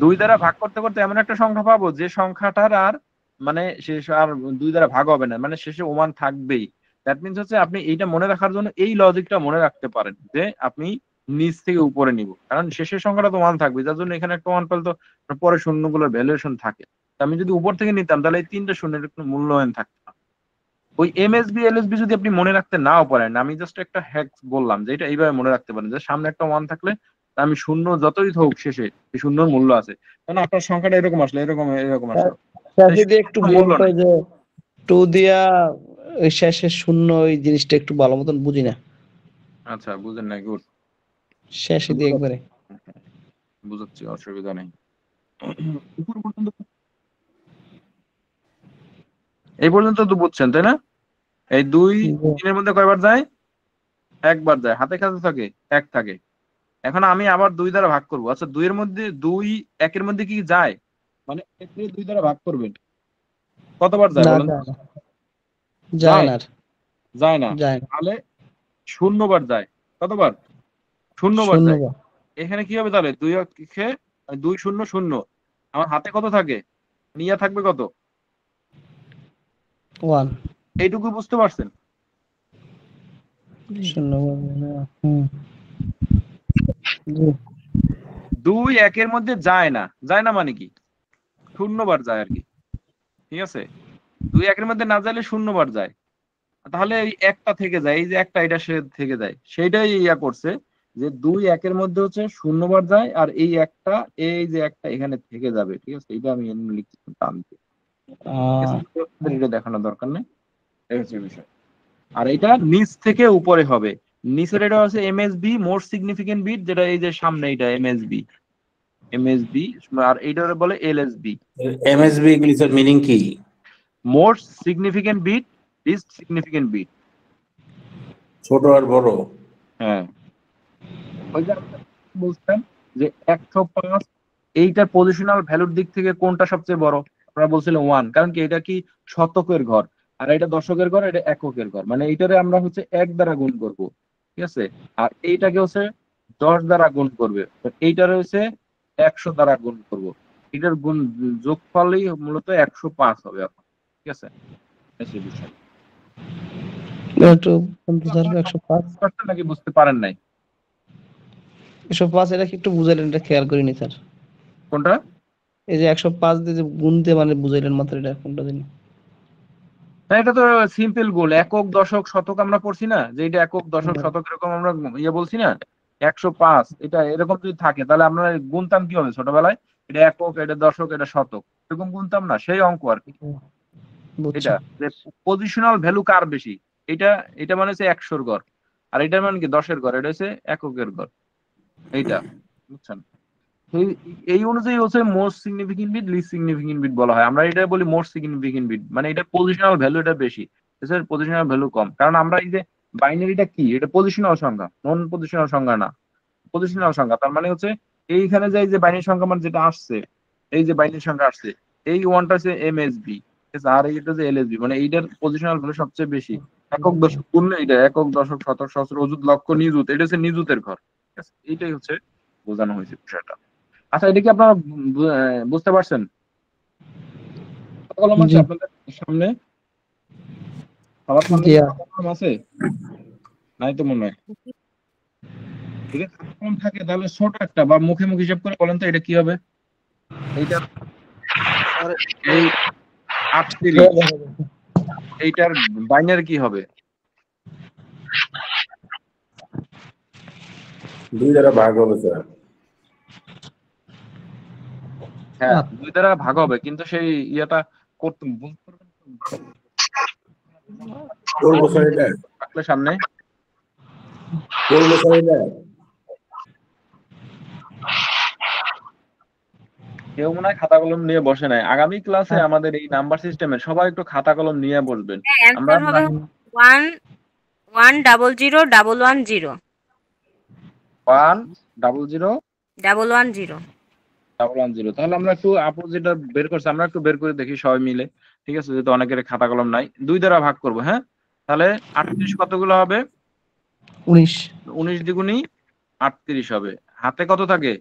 2 দ্বারা ভাগ করতে করতে এমন একটা সংখ্যা পাবো যে সংখ্যাটার আর মানে শেষ আর 2 দ্বারা ভাগ হবে না, মানে শেষে 1 থাকবেই। দ্যাট মিনস হচ্ছে আপনি এইটা মনে রাখার জন্য এই লজিকটা মনে রাখতে পারেন যে আপনি নিচ থেকে উপরে নিব, কারণ শেষের সংখ্যাটা তো 1 থাকবে, যার জন্য এখানে একটা 1 পেলে তো পরে শূন্যগুলোর ভ্যালুয়েশন থাকে। আমি যদি উপর থেকে নিতাম তাহলে এই 3টা শূন্যের কোনো মূল্যায়ন থাকতো না। ওই এমএসবি এলএসবি যদি আপনি মনে রাখতে নাও পারেন, আমি জাস্ট একটা হ্যাক বললাম যে এটা এইভাবে মনে রাখতে পারেন যে সামনে একটা 1 থাকলে আমি শূন্য যতই হোক শেষে এই শূন্যর মূল্য আছে, কারণ আপনার সংখ্যাটা এরকম আসলে এরকম আসলো, যদি একটু বলতো যে 2 দিয়া ওই শেষে শূন্য ওই জিনিসটা একটু ভালো মতন বুঝি না। আচ্ছা বুঝেন না, গুড, শেষে দিয়ে একবারে বুঝাচ্ছি, অসুবিধা নেই। উপর পর্যন্ত এই পর্যন্ত তো বুঝছেন তাই না? এই 2 3 এর মধ্যে কয়বার যায়? একবার যায়। হাতে কাছে থাকে 1 থাকে। এখন আমি আবার 2 দ্বারা ভাগ করব। আচ্ছা 2 এর মধ্যে 2 1 এর মধ্যে কি যায়? মানে 1 কে 2 দ্বারা ভাগ করবেন কতবার যায় বলেন? যায় না, যায় না। তাহলে 0 বার যায়। কতবার? 0 বার যায়। এখানে কি হবে তাহলে? 2 কে 2 0 0, আমার হাতে কত থাকে? নিয়া থাকবে কত? 1। এইটুকু বুঝতে পারছেন? 2 1 এর মধ্যে যায় না। যায় না মানে কি? 0 বার যায় আর কি। ঠিক আছে? 2 1 এর মধ্যে না যাইলে 0 বার যায়। তাহলে এই একটা থেকে যায়, এই যে একটা এটা সে থেকে যায়, সেইটাই ইয়া করছে যে 2 1 এর মধ্যে হচ্ছে 0 বার যায়, আর এই একটা, এই যে একটা এখানে থেকে যাবে। ঠিক আছে? এটা আমি এমনি লিখছি টানতে। এটা দেখানোর দরকার নেই, এই হচ্ছে বিষয়। আর এটা নিচ থেকে উপরে হবে। নিচের এটা হচ্ছে এমএসবি মোর সিগনিফিকেন্ট বিট, যেটা এই যে সামনে এটা এমএসবি, আর এইটা বলে এলএসবি। এমএসবি এর মিনিং কি? More significant bit, least significant bit. ছোট আর বড়। হ্যাঁ, ওই যে বলছেন যে 105 এইটার পজিশনাল ভ্যালুর দিক থেকে কোনটা সবচেয়ে বড়? আপনারা বলছিলেন 1, কারণ কি এটা কি শতকের ঘর, আর এটা দশকের ঘর, এটা এককের ঘর, মানে এইটারে আমরা হচ্ছে 1 দ্বারা গুণ করব। ঠিক আছে? আর এইটাকে হচ্ছে 10 দ্বারা গুণ করবে, এইটারে হচ্ছে 100 দ্বারা গুণ করব। এটার গুণ যোগফলই মূলত 105 হবে এখন। ঠিক আছে? সেই বিষয় নাকি বুঝতে পারেন নাই? 105 এটা কি একটু বুঝাইলেন, এটা খেয়াল করিনি স্যার। কোনটা? এই যে 105 দিয়ে যে গুণ দিয়ে মানে বুঝাইলেন মাত্র, এটা কোনটা দিন? এটা তো সিম্পল গুণ, একক দশক শতক আমরা পড়ছি না, যে এটা একক দশক শতক এরকম আমরা ইয়ে বলছি না, 105 এটা এরকম যদি থাকে তাহলে আমরা গুনতাম কি হবে ছোটবেলায়? এটা একক, এটা দশক, এটা শতক, এরকম গুনতাম না, সেই অঙ্ক আর কি। এটা যে পজিশনাল ভ্যালু কার বেশি, এটা এটা মানে হচ্ছে 100-র ঘর, আর এটা মানে কি 10-এর ঘর, এটা হচ্ছে এককের ঘর। এইটা বুঝছেন? এই অনুযায়ী হচ্ছে most significant bit, least significant bit বলা হয়। আমরা এটা বলি মোস্ট সিগনিফিকেন্ট বিট, মানে এটা পজিশনাল ভ্যালু এটা বেশি, এটার পজিশনাল ভ্যালু কম। কারণ আমরা এই যে বাইনারিটা কি, এটা পজিশনাল সংখ্যা, নন পজিশনাল সংখ্যা না, পজিশনাল সংখ্যা। তার মানে হচ্ছে এইখানে যে বাইনারি সংখ্যা মানে যেটা আসছে, এই যে বাইনারি সংখ্যা আসছে, এই ওয়ানটা হচ্ছে এমএসবি, আর এইটা যে এলএসবি, মানে এইটার পজিশনাল ভ্যালু সবচেয়ে বেশি। একক দশক পূর্ণ, এটা একক দশক শতক সহস্র অযুত লক্ষ নিযুত, এটা হচ্ছে নিযুতের ঘর। ঠিক আছে? এইটাই হচ্ছে বোঝানো হয়েছে বিষয়টা। আচ্ছা, এটা কি আপনারা বুঝতে পারছেন? কলম আছে আপনাদের সামনে? সবার সামনে কলম আছে? নাই তো মনে হয়। ঠিক আছে, কলম থাকে তাহলে ছোট একটা বা মুখে মুখে হিসাব করে বলেন তো এটা কি হবে? এইটা এই 38, এইটার বাইনারি কি হবে? 2 দ্বারা ভাগ হবে স্যার। হ্যাঁ, 2 দ্বারা ভাগ হবে, কিন্তু সেই ইয়েটা করতে করব স্যার, এটা রাখলে সামনে করব স্যার, এটা কেউ মনে হয় খাতা কলম নিয়ে বসে নাই। আগামী ক্লাসে আমাদের এই নাম্বার সিস্টেমে সবাই একটু খাতা কলম নিয়ে বসবেন। আমরা 1000110 1001110 তাহলে আমরা একটু আপু যেটা বের করছি আমরা একটু বের করে দেখি সবাই মিলে। ঠিক আছে? যেহেতু অনেকের খাতা কলম নাই, 2 দ্বারা ভাগ করব। হ্যাঁ, তাহলে 38 কতগুলো হবে? 19। 19 দ্বিগুণী 38 হবে। হাতে কত থাকে?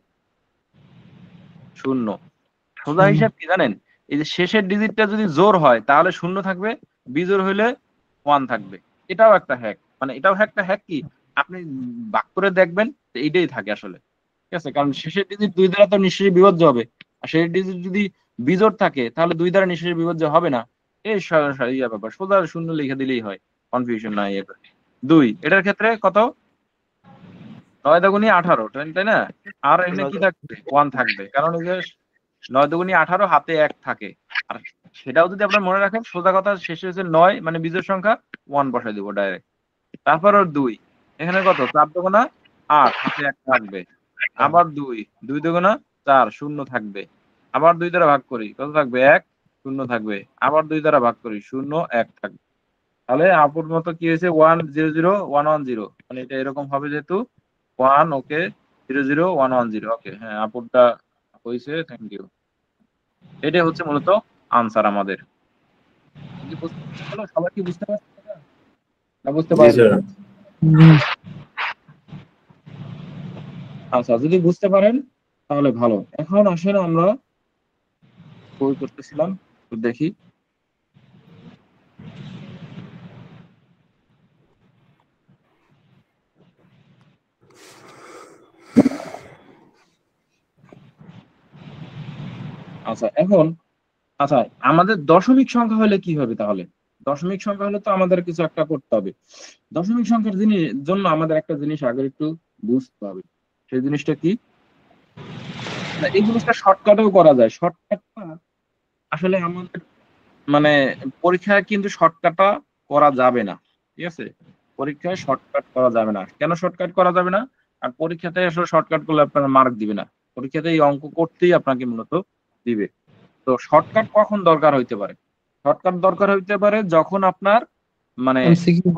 0। সোজা হিসাব কি জানেন? এই যে শেষের ডিজিটটা যদি জোর হয় তাহলে 0 থাকবে, বিজোড় হইলে 1 থাকবে। এটাও একটা হ্যাক, মানে এটাও একটা হ্যাক কি আপনি বাক করে দেখবেন এইটাই থাকে আসলে, ঠিক আছে? কারণ শেষের ডিজিট 2 দ্বারা তো নিশ্চয়ই বিভাজ্য হবে, আর শেষের ডিজিট যদি বিজোড় থাকে তাহলে 2 দ্বারা নিশ্চয়ই বিভাজ্য হবে না। এই ইয়া ব্যাপার, সোজা শূন্য লিখে দিলেই হয়, কনফিউশন নাই এটা। 2 এটার ক্ষেত্রে কত? 9 দুগুণী 18, তাই না? আর এখানে কি থাকবে? 1 থাকবে, কারণ এই যে 9 দুগুণী 18 হাতে 1 থাকে। আর সেটাও যদি আপনারা মনে রাখেন, সোজা কথা শেষে হচ্ছে 9 মানে বিজোড় সংখ্যা, 1 বসাই দিব ডাইরেক্ট। তারপর ওর 2 এখানে কত? 4 দুগুণা 8 হাতে 1 থাকবে, আবার 2 দুগুণা 4 শূন্য থাকবে, আবার 2 দ্বারা ভাগ করি কত থাকবে? 1 শূন্য থাকবে, আবার 2 দ্বারা ভাগ করি 0 1 থাকবে। তাহলে আপুর মতো কি হয়েছে? 1 0 0 1 1 0, মানে এটা এরকম হবে যেহেতু 1 ওকে 0 0 1 1 0 ওকে। হ্যাঁ আপুরটা হয়েছে, থ্যাংক ইউ। এটাই হচ্ছে মূলত আনসার আমাদের। সবাই কি বুঝতে পারছে না? বুঝতে পারছে? আচ্ছা, যদি বুঝতে পারেন তাহলে ভালো। এখন আসেন আমরা বই করতেছিলাম, দেখি। আচ্ছা এখন আচ্ছা আমাদের দশমিক সংখ্যা হলে কি হবে তাহলে? দশমিক সংখ্যা হলে তো আমাদের কিছু একটা করতে হবে। দশমিক সংখ্যার জন্য আমাদের একটা জিনিস আগে একটু বুঝতে হবে। সেই জিনিসটা কি? এই জিনিসটা শর্টকাটেও করা যায়। শর্টকাটটা আসলে আমাদের মানে পরীক্ষায় কিন্তু শর্টকাটটা করা যাবে না, ঠিক আছে? পরীক্ষায় শর্টকাট করা যাবে না। কেন শর্টকাট করা যাবে না? আর পরীক্ষাতে আসলে শর্টকাট করলে আপনারা মার্ক দিবে না। পরীক্ষাতে এই অঙ্ক করতেই আপনাকে মূলত দিবে। তো শর্টকাট কখন দরকার হইতে পারে? শর্টকাট দরকার হইতে পারে যখন আপনার মানে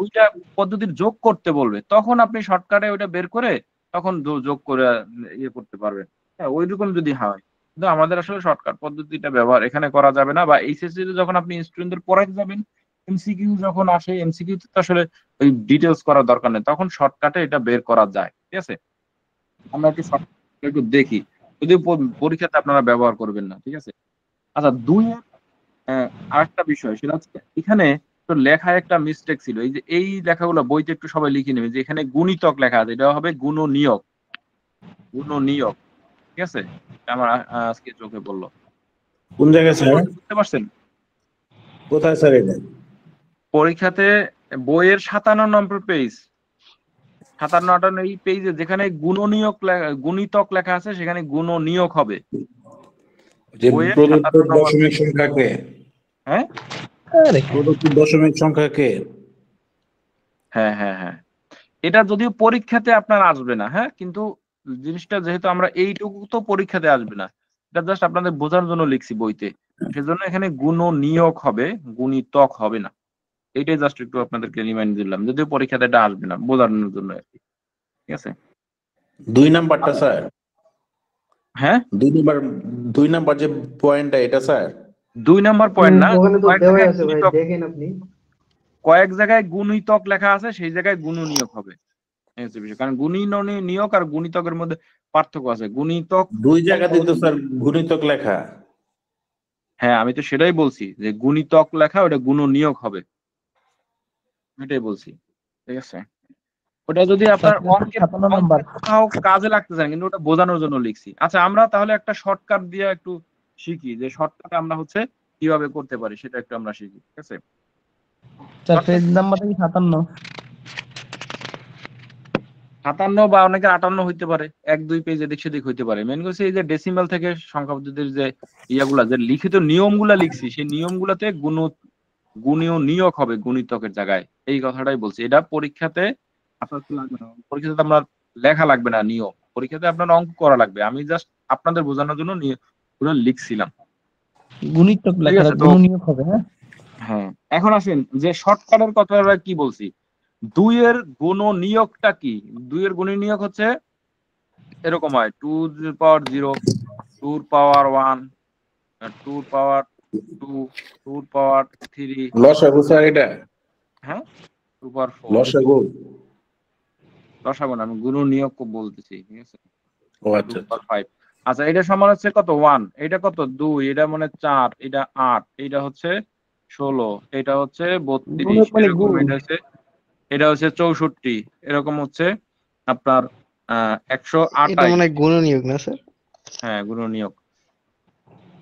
দুইটা পদ্ধতির যোগ করতে বলবে, তখন আপনি শর্টকাটে ওইটা বের করে তখন যোগ করে ইয়ে করতে পারবেন। হ্যাঁ ওইরকম যদি হয়, কিন্তু আমাদের আসলে শর্টকাট পদ্ধতিটা ব্যবহার এখানে করা যাবে না। বা এইচএসসি তে যখন আপনি স্টুডেন্টদের পড়াইতে যাবেন, এমসিকিউ যখন আসে, এমসিকিউ তে আসলে ওই ডিটেলস করার দরকার নেই, তখন শর্টকাটে এটা বের করা যায়, ঠিক আছে? আমরা একটু দেখি, যদি পরীক্ষাতে আপনারা ব্যবহার করবেন না, ঠিক আছে? আচ্ছা 2 আরেকটা বিষয়, সেটা হচ্ছে এখানে তো লেখায় একটা মিস্টেক ছিল। এই যে এই লেখাগুলো বইতে একটু সবাই লিখে নেবে, যে এখানে গুণিতক লেখা আছে, এটা হবে গুণনীয়ক। গুণনীয়ক, ঠিক আছে? আমার আজকে চোখে পড়লো। কোন জায়গায় স্যার? বুঝতে পারছেন? কোথায় স্যার এটা? পরীক্ষাতে বইয়ের 57 নম্বর পেজ, 57 58 এই পেজে যেখানে গুণিতক লেখা আছে সেখানে গুণনীয়ক হবে। যে বইয়ের প্রদত্ত 57 নম্বর দশমিক সংখ্যাকে, হ্যাঁ প্রদত্ত দশমিক সংখ্যাকে, হ্যাঁ হ্যাঁ হ্যাঁ, এটা যদিও পরীক্ষাতে আপনার আসবে না, হ্যাঁ, কিন্তু জিনিসটা যেহেতু আমরা এইটুকু তো পরীক্ষাতে আসবে না, এটা জাস্ট আপনাদের বোঝার জন্য লিখছি বইতে, সেজন্য এখানে গুণনীয়ক হবে, গুণিতক হবে না। এইটাই জাস্ট একটু আপনাদেরকে রিমাইন্ড দিলাম, যদিও পরীক্ষাতে এটা আসবে না, বোঝানোর জন্য আর কি, ঠিক আছে? 2 নাম্বারটা স্যার, হ্যাঁ 2 নাম্বার যে পয়েন্টটা, এটা স্যার 2 নাম্বার পয়েন্ট না, ওখানে তো কয়েক দেওয়া জায়গায় আছে ভাই, গুণিতক, দেখেন আপনি। কয়েক জায়গায় গুণিতক লেখা আছে, সেই জায়গায় গুণনীয়ক হবে। এই হচ্ছে বিষয়। কারণ গুণনীয়ক আর গুণিতকের মধ্যে পার্থক্য আছে। গুণিতক 2 জায়গাতেই তো স্যার গুণিতক লেখা। হ্যাঁ আমি তো সেটাই বলছি, যে গুণিতক লেখা ওটা গুণনীয়ক হবে, এটাই বলছি, ঠিক আছে? ওটা যদি আপনার অঙ্কের কোথাও কাজে লাগতে চান, কিন্তু ওটা বোঝানোর জন্য লিখছি। আচ্ছা আমরা তাহলে একটা শর্টকাট দিয়ে একটু শিখি, যে শর্টকাটে আমরা হচ্ছে কিভাবে করতে পারি সেটা একটু আমরা শিখি, ঠিক আছে? পেজ নাম্বারটা কি 57? 57 বা অনেকে 58 হইতে পারে, 1 2 পেজ এদিক সেদিক হইতে পারে। মেন কথা এই যে ডেসিমাল থেকে সংখ্যা পদ্ধতির যে ইয়াগুলা, যে লিখিত নিয়মগুলা লিখছি, সেই নিয়মগুলাতে গুণীয় নিয়ক হবে গুণিতকের জায়গায়, এই কথাটাই বলছি। এটা পরীক্ষাতে আপনার লাগবে না, পরীক্ষাতে আপনার লেখা লাগবে না নিয়ম, পরীক্ষাতে আপনার অঙ্ক করা লাগবে। আমি জাস্ট আপনাদের বোঝানোর জন্য পুরো লিখছিলাম, গুণিতক ঠিক লেখাটা আছে? তো গুণনীয়ক হবে। হ্যাঁ হ্যাঁ এখন আসেন যে শর্টকাটের কথাটা কি বলছি। 2 এর গুণনীয়কটা কি? 2 এর গুণনীয়ক হচ্ছে এরকম হয়, 2 পাওয়ার 0, 2 পাওয়ার 1, 2 পাওয়ার 2, 2 পাওয়ার 3, লসাগু স্যার এটা? হ্যাঁ 2 পাওয়ার 4। লসাগু? লসাগু না, আমি গুণনীয়ক বলতেছি, ঠিক আছে? ও আচ্ছা 2 পাওয়ার 5। আচ্ছা এটা সমান হচ্ছে কত? 1, এটা কত? 2, এটা মানে 4, এটা 8, এটা হচ্ছে 16, এটা হচ্ছে 32, মানে এরকম গুণ। এটা হচ্ছে এটা হচ্ছে 64, এরকম হচ্ছে আপনার এটা 128। মানে গুণনীয়ক না স্যার? হ্যাঁ, গুণনীয়ক।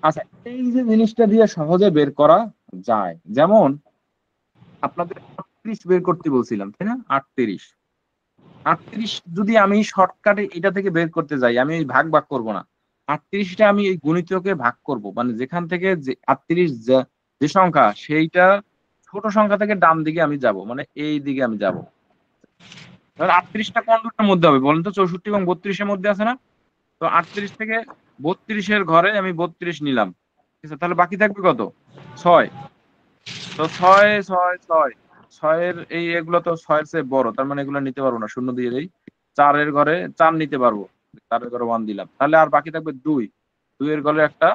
আচ্ছা, এই যে জিনিসটা দিয়ে সহজে বের করা যায়, যেমন আপনাদের 38 বের করতে বলছিলাম, তাই না? 38 যদি আমি শর্টকাটে এটা থেকে বের করতে যাই, আমি ভাগ করব না। 38টা আমি এই গুণিতকে ভাগ করব, মানে যেখান থেকে যে 38 যে সংখ্যা, সেইটা ছোট সংখ্যা থেকে ডান দিকে আমি যাব, মানে এই দিকে আমি যাব। তাহলে 38টা কোন দুটোর মধ্যে হবে বলেন তো? 64 এবং 32 এর মধ্যে আছে না? তো 38 থেকে 32 এর ঘরে আমি 32 নিলাম, ঠিক আছে? তাহলে বাকি থাকবে কত? 6। তো 6 6 6 6 এর এগুলো তো 6 এর চেয়ে বড়, তার মানে এগুলো নিতে পারবো না, শূন্য দিয়ে দেই। 4 এর ঘরে 4 নিতে পারবো, 4 এর ঘরে 1 দিলাম। তাহলে আর বাকি থাকবে 2 এর ঘরে একটা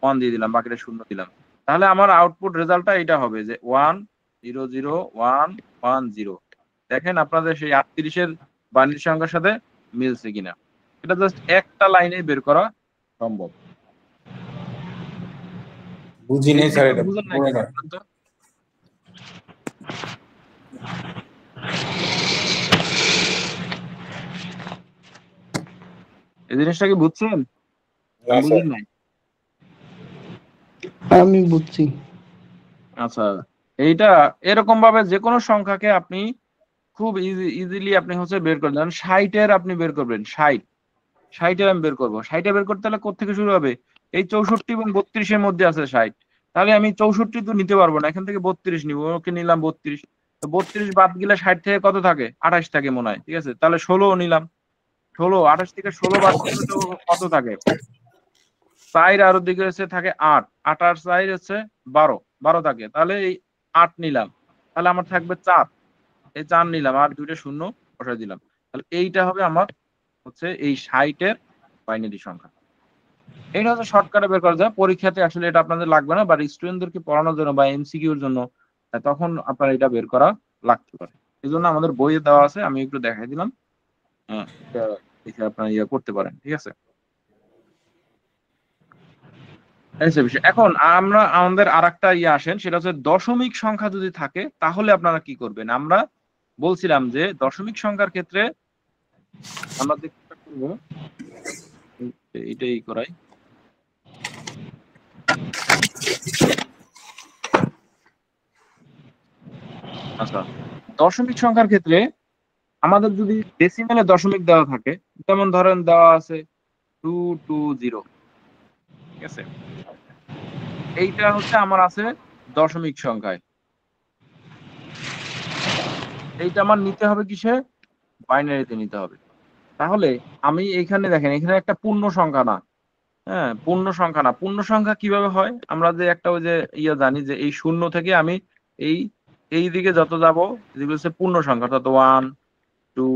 1 দিয়ে দিলাম, বাকিটা শূন্য দিলাম। তাহলে আমার আউটপুট রেজাল্টটা এটা হবে যে 1 0 0 1 1 0। দেখেন আপনাদের সেই 38 এর বাইনারি সংখ্যার সাথে মিলছে কিনা। এটা জাস্ট একটা লাইনে বের করা সম্ভব। বুঝি এই নাই স্যার, জিনিসটা এটা বুঝেন পড়ে নাকি না। বলেন তো? এই জিনিসটা কি বুঝছেন? না স্যার। বুঝেন নাই? আমি বুঝছি। আচ্ছা, এইটা এরকম ভাবে যে কোনো সংখ্যাকে আপনি খুব ইজিলি আপনি হচ্ছে বের করে দেন। 60 এর আপনি বের করবেন, 60 এর আমি বের করবো। 60 বের করতে হলে কোত্থেকে শুরু হবে? এই 64 এবং 32 এর মধ্যে আছে 60। তাহলে আমি 64 তো নিতে পারবো না, এখান থেকে 32 নিব। ওকে নিলাম 32। তো 32 বাদ গেলে 60 থেকে কত থাকে? 28 থাকে মনে হয়, ঠিক আছে? তাহলে 16 নিলাম। 16, 28 থেকে 16 বাদ দিলে তো কত থাকে? 4 আর ওদিকে হচ্ছে থাকে 8, 8 আর 4 হচ্ছে 12 থাকে। তাহলে এই 8 নিলাম, তাহলে আমার থাকবে 4। এই 4 নিলাম আর দুইটা শূন্য বসাই দিলাম। তাহলে এইটা হবে আমার হচ্ছে এই 60 এর বাইনারি সংখ্যা। এটা হচ্ছে শর্টকাটে বের করা যায়। পরীক্ষাতে আসলে এটা আপনাদের লাগবে না, বা স্টুডেন্টদেরকে পড়ানোর জন্য বা এমসিকিউর জন্য তখন আপনার এটা বের করা লাগতে পারে। এই জন্য আমাদের বইয়ে দেওয়া আছে, আমি একটু দেখাই দিলাম। এটা দেখে আপনারা ইয়ে করতে পারেন, ঠিক আছে? বিষয়। এখন আমরা আমাদের আরেকটা আসেন, সেটা হচ্ছে দশমিক সংখ্যা যদি থাকে তাহলে আপনারা কি করবেন। আমরা বলছিলাম যে দশমিক সংখ্যার ক্ষেত্রে আমরা যে কাজটা করবো, এইটাই করাই। আচ্ছা, দশমিক সংখ্যার ক্ষেত্রে আমাদের যদি ডেসিমেলে দশমিক দেওয়া থাকে, যেমন ধরেন দেওয়া আছে 220, ঠিক আছে? এইটা হচ্ছে আমার আছে দশমিক সংখ্যায়। এইটা আমার নিতে হবে কিসে? বাইনারিতে নিতে হবে। তাহলে আমি এখানে দেখেন, এখানে একটা পূর্ণ সংখ্যা না, হ্যাঁ পূর্ণ সংখ্যা না। পূর্ণ সংখ্যা কিভাবে হয়? আমরা যে একটা ওই যে জানি যে এই শূন্য থেকে আমি এই এই দিকে যত যাব, যেগুলো হচ্ছে পূর্ণ সংখ্যা, অর্থাৎ 1 2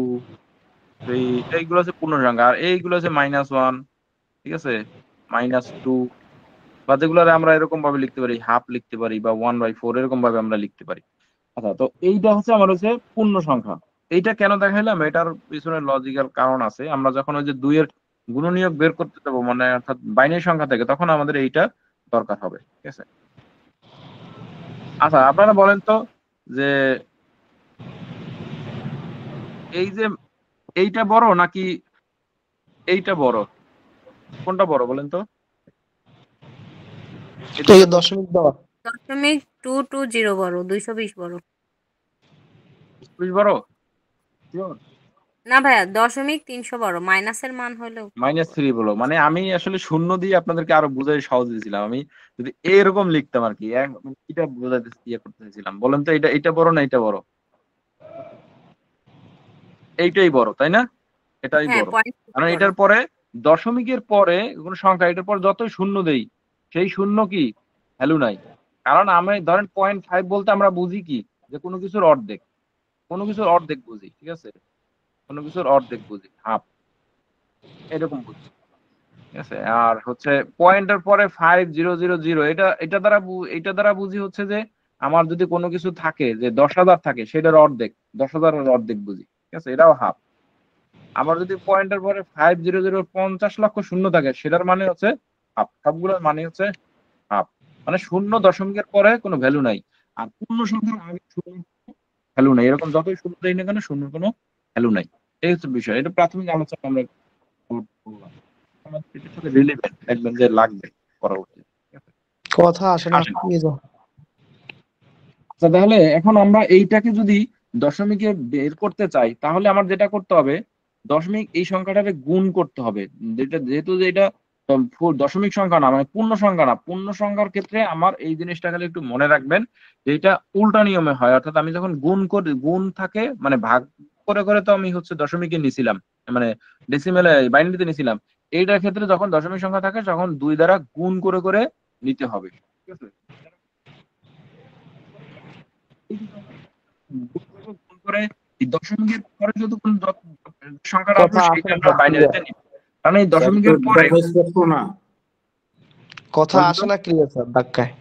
3, এইগুলো হচ্ছে পূর্ণ সংখ্যা। আর এইগুলো হচ্ছে -1, ঠিক আছে, -2, বা যেগুলো আমরা এরকম ভাবে লিখতে পারি, হাফ লিখতে পারি, বা 1/4 এরকম ভাবে আমরা লিখতে পারি। আচ্ছা, তো এইটা হচ্ছে আমার হচ্ছে পূর্ণ সংখ্যা। এইটা কেন দেখাইলাম? এটার পিছনে লজিক্যাল কারণ আছে। আমরা যখন ওই যে 2 এর গুণনীয়ক বের করতে যাবো, মানে অর্থাৎ বাইনারি সংখ্যা থেকে, তখন আমাদের এইটা দরকার হবে, ঠিক আছে? আচ্ছা, আপনারা বলেন তো যে এই যে এইটা বড় নাকি এইটা বড়? কোনটা বড় বলেন তো? দশমিক দেওয়া। 220 বড়, 220 বড়। 20 বড়? Sure? না ভাইয়া, 300 বড়, মাইনাসের মান হলেও -3 বলো, মানে আমি আসলে শূন্য দিয়ে আপনাদেরকে আরো বুঝাই সহজ দিয়েছিলাম। আমি যদি এরকম লিখতাম আর কি, এটা বোঝাতে করতে চাইছিলাম। বলেন তো এটা বড় না এটা বড়? এইটাই বড়, তাই না? এটাই হ্যাঁ, বড়। পয়েন্ট কারণ বড়। এটার পরে দশমিকের পরে কোন সংখ্যা, এটার পর যতই শূন্য দেই, সেই শূন্য কি ভ্যালু নাই। কারণ আমি ধরেন 0.5 বলতে আমরা বুঝি কি, যে কোনো কিছুর অর্ধেক, কোনো কিছুর অর্ধেক বুঝি, ঠিক আছে? কোনো কিছুর অর্ধেক বুঝি, হাফ, এরকম বুঝি, ঠিক আছে? আর হচ্ছে পয়েন্টের পরে 5000, এটা দ্বারা বুঝি হচ্ছে যে আমার যদি কোনো কিছু থাকে যে 10,000 থাকে, সেটার অর্ধেক, 10,000-এর অর্ধেক বুঝি, ঠিক আছে? এটাও হাফ। আমার যদি পয়েন্টের পরে 500 50 লক্ষ শূন্য থাকে, সেটার মানে হচ্ছে হাফ। সবগুলোর মানে হচ্ছে হাফ। মানে শূন্য দশমিকের পরে কোনো ভ্যালু নাই। আর পূর্ণ সংখ্যার আগে শূন্য ভ্যালু নাই, এরকম যতই শূন্য দেই না কেন শূন্যর কোনো ভ্যালু নাই। এই হচ্ছে বিষয়, এটা প্রাথমিক আলোচনা আমরা করলাম, আমাদের এটার সাথে রিলেভেন্ট দেখবেন যে লাগবে পরবর্তী। কথা আসে না, আসেন। নিয়ে যাও। আচ্ছা তাহলে এখন আমরা এইটাকে যদি দশমিকে বের করতে চাই তাহলে আমার যেটা করতে হবে দশমিক এই সংখ্যাটাকে গুণ করতে হবে, যেহেতু যে এটা দশমিক সংখ্যা না, মানে পূর্ণ সংখ্যা না, পূর্ণ সংখ্যার ক্ষেত্রে আমার এই জিনিসটা খালি একটু মনে রাখবেন যে এটা উল্টা নিয়মে হয়, অর্থাৎ আমি যখন গুণ করি, গুণ থাকে মানে ভাগ করে করে তো আমি হচ্ছে দশমিকে নিছিলাম, মানে ডেসিমেলে বাইনারিতে নিছিলাম, এইটার ক্ষেত্রে যখন দশমিক সংখ্যা থাকে তখন 2 দ্বারা গুণ করে করে নিতে হবে, ঠিক আছে? গুণ করে এই দশমিকের পরে যতক্ষণ সংখ্যাটা আসবে কথা আসে সেটা না, আমরা বাইনারিতে নিব, কারণ এই দশমিকের পরে না কথা আসে না ক্লিয়ার স্যার ধাক্কায়।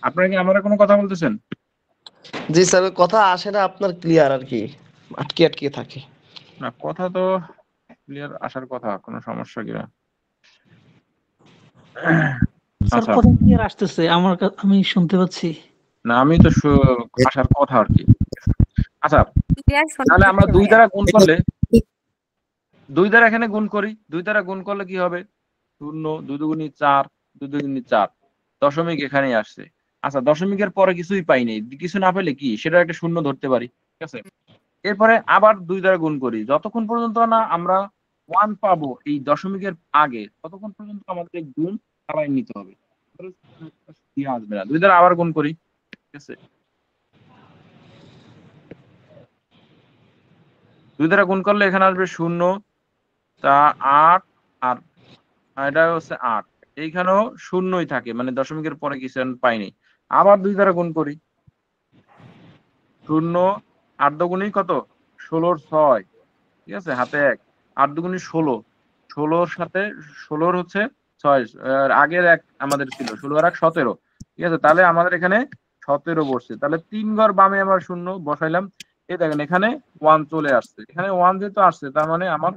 আপনারা কি আমার কোনো কথা বলতেছেন? জি স্যার, কথা আসে না আপনার ক্লিয়ার আর কি, আটকে আটকে থাকে। না কথা তো ক্লিয়ার আসার কথা, কোনো সমস্যা কিনা? স্যার আচ্ছা কথা ক্লিয়ার আসতেছে আমার আমি শুনতে পাচ্ছি। না আমি তো আসার কথা আর কি। আচ্ছা ক্লিয়ার শোনা তাহলে আমরা যাচ্ছে 2 ভাইয়া। দ্বারা গুণ করলে, 2 দ্বারা এখানে গুণ করি, 2 দ্বারা গুণ করলে কি হবে 0, 2 দুগুণী 4, 2 দুগুণী 4, দশমিক এখানেই আসছে। আচ্ছা দশমিকের পরে কিছুই পাই নাই, কিছু না পেলে কি সেটা একটা শূন্য ধরতে পারি, ঠিক আছে? এরপরে আবার 2 দ্বারা গুণ করি, যতক্ষণ পর্যন্ত না আমরা 1 পাবো এই দশমিকের আগে ততক্ষণ পর্যন্ত আমাদের এই গুণ চালাই নিতে হবে, আসবে না। 2 দ্বারা আবার গুণ করি, ঠিক আছে? 2 দ্বারা গুণ করলে এখানে আসবে 0, তা 8, আর এটা হচ্ছে 8, এইখানেও শূন্যই থাকে, মানে দশমিকের পরে কিছু পাইনি। আবার 2 দ্বারা গুণ করি, 0, 8 দুগুণী কত 16, 6, ঠিক আছে, হাতে 1, 8 দুগুণী 16, 16-র সাথে 16-র হচ্ছে 6, আগের 1 আমাদের ছিল 16 আর 1 17, ঠিক আছে, তাহলে আমাদের এখানে 17 বসছে, তাহলে 3 ঘর বামে আমরা শূন্য বসাইলাম, এই দেখেন এখানে 1 চলে আসছে, এখানে 1 যেহেতু আসছে তার মানে আমার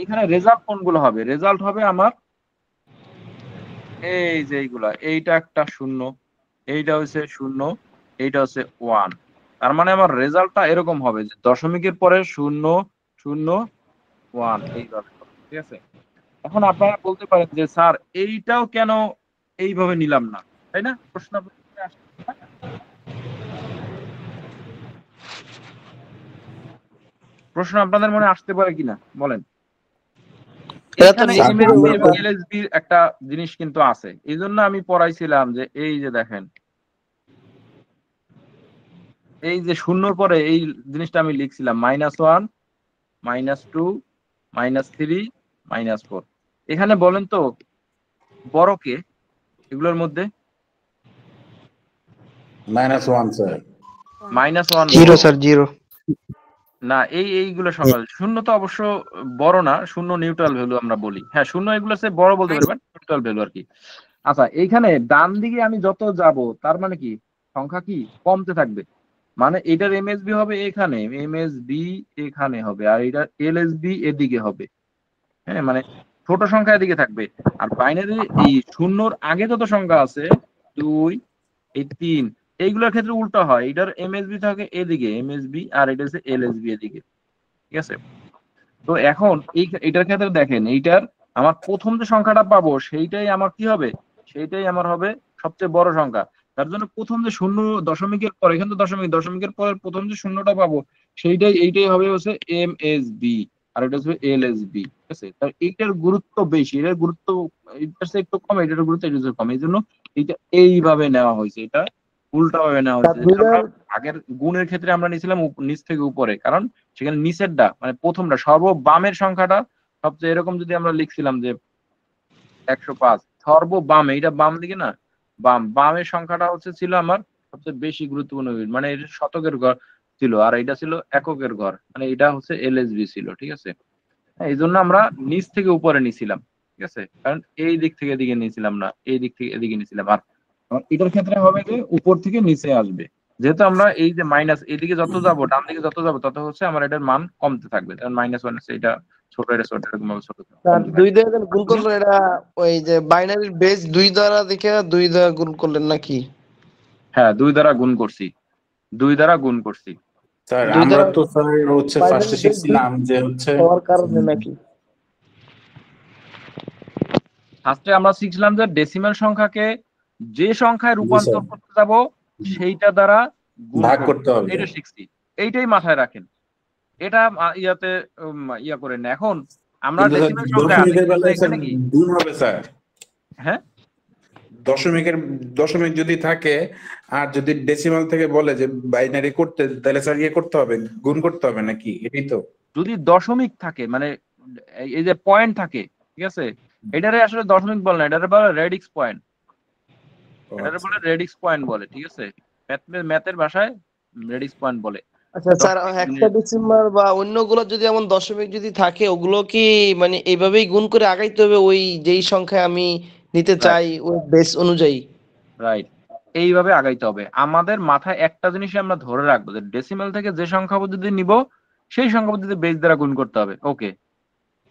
এখানে রেজাল্ট কোনগুলো হবে, রেজাল্ট হবে আমার এই যে এইগুলা, এইটা একটা 0, এইটা হচ্ছে 0, এইটা হচ্ছে 1, তার মানে আমার রেজাল্টটা এরকম হবে যে দশমিকের পরে 0 0 1 এইভাবে, ঠিক আছে? এখন আপনারা বলতে পারেন যে স্যার এইটাও কেন এইভাবে নিলাম না, তাই না? প্রশ্ন আপনাদের মনে আসে, তাই না? প্রশ্ন আপনাদের মনে আসতে পারে কিনা বলেন। এখানে এমএসবি এবং এলএসবি একটা জিনিস কিন্তু আছে, এই জন্য আমি পড়াইছিলাম যে এই যে দেখেন এই যে শূন্যর পরে এই জিনিসটা আমি লিখছিলাম -1 -2 -3 -4, এখানে বলেন তো বড় কে এগুলোর মধ্যে? -1 স্যার। -1 জিরো স্যার, জিরো না, এইগুলো সকাল শূন্য তো অবশ্য বড় না, শূন্য নিউট্রাল ভ্যালু আমরা বলি, হ্যাঁ শূন্য এগুলো সে বড় বলতে পারি, বাট নিউট্রাল ভ্যালু আর কি। আচ্ছা এইখানে ডান দিকে আমি যত যাব তার মানে কি সংখ্যা কি কমতে থাকবে, মানে এটার এমএসবি হবে এখানে, এমএসবি এখানে হবে, আর এটার এলএসবি এদিকে হবে, হ্যাঁ মানে ছোট সংখ্যা এদিকে থাকবে, আর বাইনারি এই শূন্যর আগে যত সংখ্যা আছে 2 এই 3 এইগুলোর ক্ষেত্রে উল্টো হয়, এটার এমএসবি থাকে এদিকে এমএসবি, আর এটা হচ্ছে এলএসবি এদিকে, ঠিক আছে? তো এখন এটার ক্ষেত্রে দেখেন এইটার আমার প্রথম যে সংখ্যাটা পাবো সেইটাই আমার কি হবে, সেইটাই আমার হবে সবচেয়ে বড় সংখ্যা, তার জন্য প্রথম যে শূন্য দশমিকের পর, এখানে তো দশমিকের পর প্রথম যে শূন্যটা পাবো এইটাই হবে হচ্ছে এমএসবি, আর এটা হচ্ছে এলএসবি, ঠিক আছে? তার এইটার গুরুত্ব বেশি, এটার গুরুত্ব এটার চেয়ে একটু কম, এটার গুরুত্ব এটার চেয়ে কম, এই জন্য এইটা এইভাবে নেওয়া হয়েছে, এটা উল্টা ভাবে নেওয়া হয়েছে। আমরা আগের গুণের ক্ষেত্রে আমরা নিয়েছিলাম নিচ থেকে উপরে, কারণ সেখানে নিচেরটা মানে প্রথমটা সর্ব বামের সংখ্যাটা সবচেয়ে, এরকম যদি আমরা লিখছিলাম যে 105 সর্ব বামে, এটা বাম দিকে না, বামের সংখ্যাটা হচ্ছে ছিল আমার সবচেয়ে বেশি গুরুত্বপূর্ণ, মানে এটা শতকের ঘর ছিল, আর এটা ছিল এককের ঘর, মানে এটা হচ্ছে এলএসবি ছিল, ঠিক আছে? এই জন্য আমরা নিচ থেকে উপরে নিছিলাম, ঠিক আছে? কারণ এই দিক থেকে এদিকে নিয়েছিলাম না, এই দিক থেকে এদিকে নিয়েছিলাম, আর এটার ক্ষেত্রে হবে যে উপর থেকে নিচে আসবে, যেহেতু আমরা এই যে মাইনাস এদিকে যত যাব ডান দিকে যত যাব তত হচ্ছে আমার এটার মান কমতে থাকবে, কারণ -1 আছে, এটা ছোট, এটা ছোট, এরকম ভাবে ছোট স্যার। 2 দ্বারা গুণ করলে এটা ওই যে বাইনারির বেস 2 দ্বারা দেখে 2 দ্বারা গুণ করলেন নাকি? হ্যাঁ 2 দ্বারা গুণ করছি, 2 দ্বারা গুণ করছি। স্যার 2 আমরা দ্বারা তো স্যার হচ্ছে ফার্স্টে শিখছিলাম যে হচ্ছে হওয়ার কারণে নাকি? ফার্স্টে আমরা শিখছিলাম যে ডেসিমাল সংখ্যাকে যে সংখ্যায় রূপান্তর করতে যাব সেইটা দ্বারা গুণ ভাগ করব, করতে হবে। এটা শিখছি। এইটাই মাথায় রাখেন, এটা ইয়াতে ইয়া করেন না। এখন আমরা কিন্তু স্যার ডেসিমাল সংখ্যা আছে দশমিকের বেলায় স্যার এখানে কি গুণ হবে স্যার। হ্যাঁ দশমিক যদি থাকে আর যদি ডেসিমাল থেকে বলে যে বাইনারি করতে, তাহলে স্যার ইয়ে করতে হবে, গুণ করতে হবে নাকি? এটাই তো। যদি দশমিক থাকে মানে এই যে পয়েন্ট থাকে, ঠিক আছে, এটারে আসলে দশমিক বলে না, এটারে বলে রেডিক্স পয়েন্ট। এটারে বলে রেডিক্স পয়েন্ট বলে, ঠিক আছে, ম্যাথের ভাষায় রেডিক্স পয়েন্ট বলে। আচ্ছা স্যার, হেক্সাডেসিমাল বা অন্যগুলো যদি এমন দশমিক যদি থাকে, ওগুলো কি মানে এইভাবেই গুণ করে আগাইতে হবে ওই যেই সংখ্যায় আমি নিতে চাই ওই বেস অনুযায়ী? রাইট, এইভাবে আগাইতে হবে। আমাদের মাথায় একটা জিনিসই আমরা ধরে রাখবো যে ডেসিমাল থেকে যে সংখ্যা পদ্ধতি নিব সেই সংখ্যা পদ্ধতি বেস দ্বারা গুণ করতে হবে। ওকে,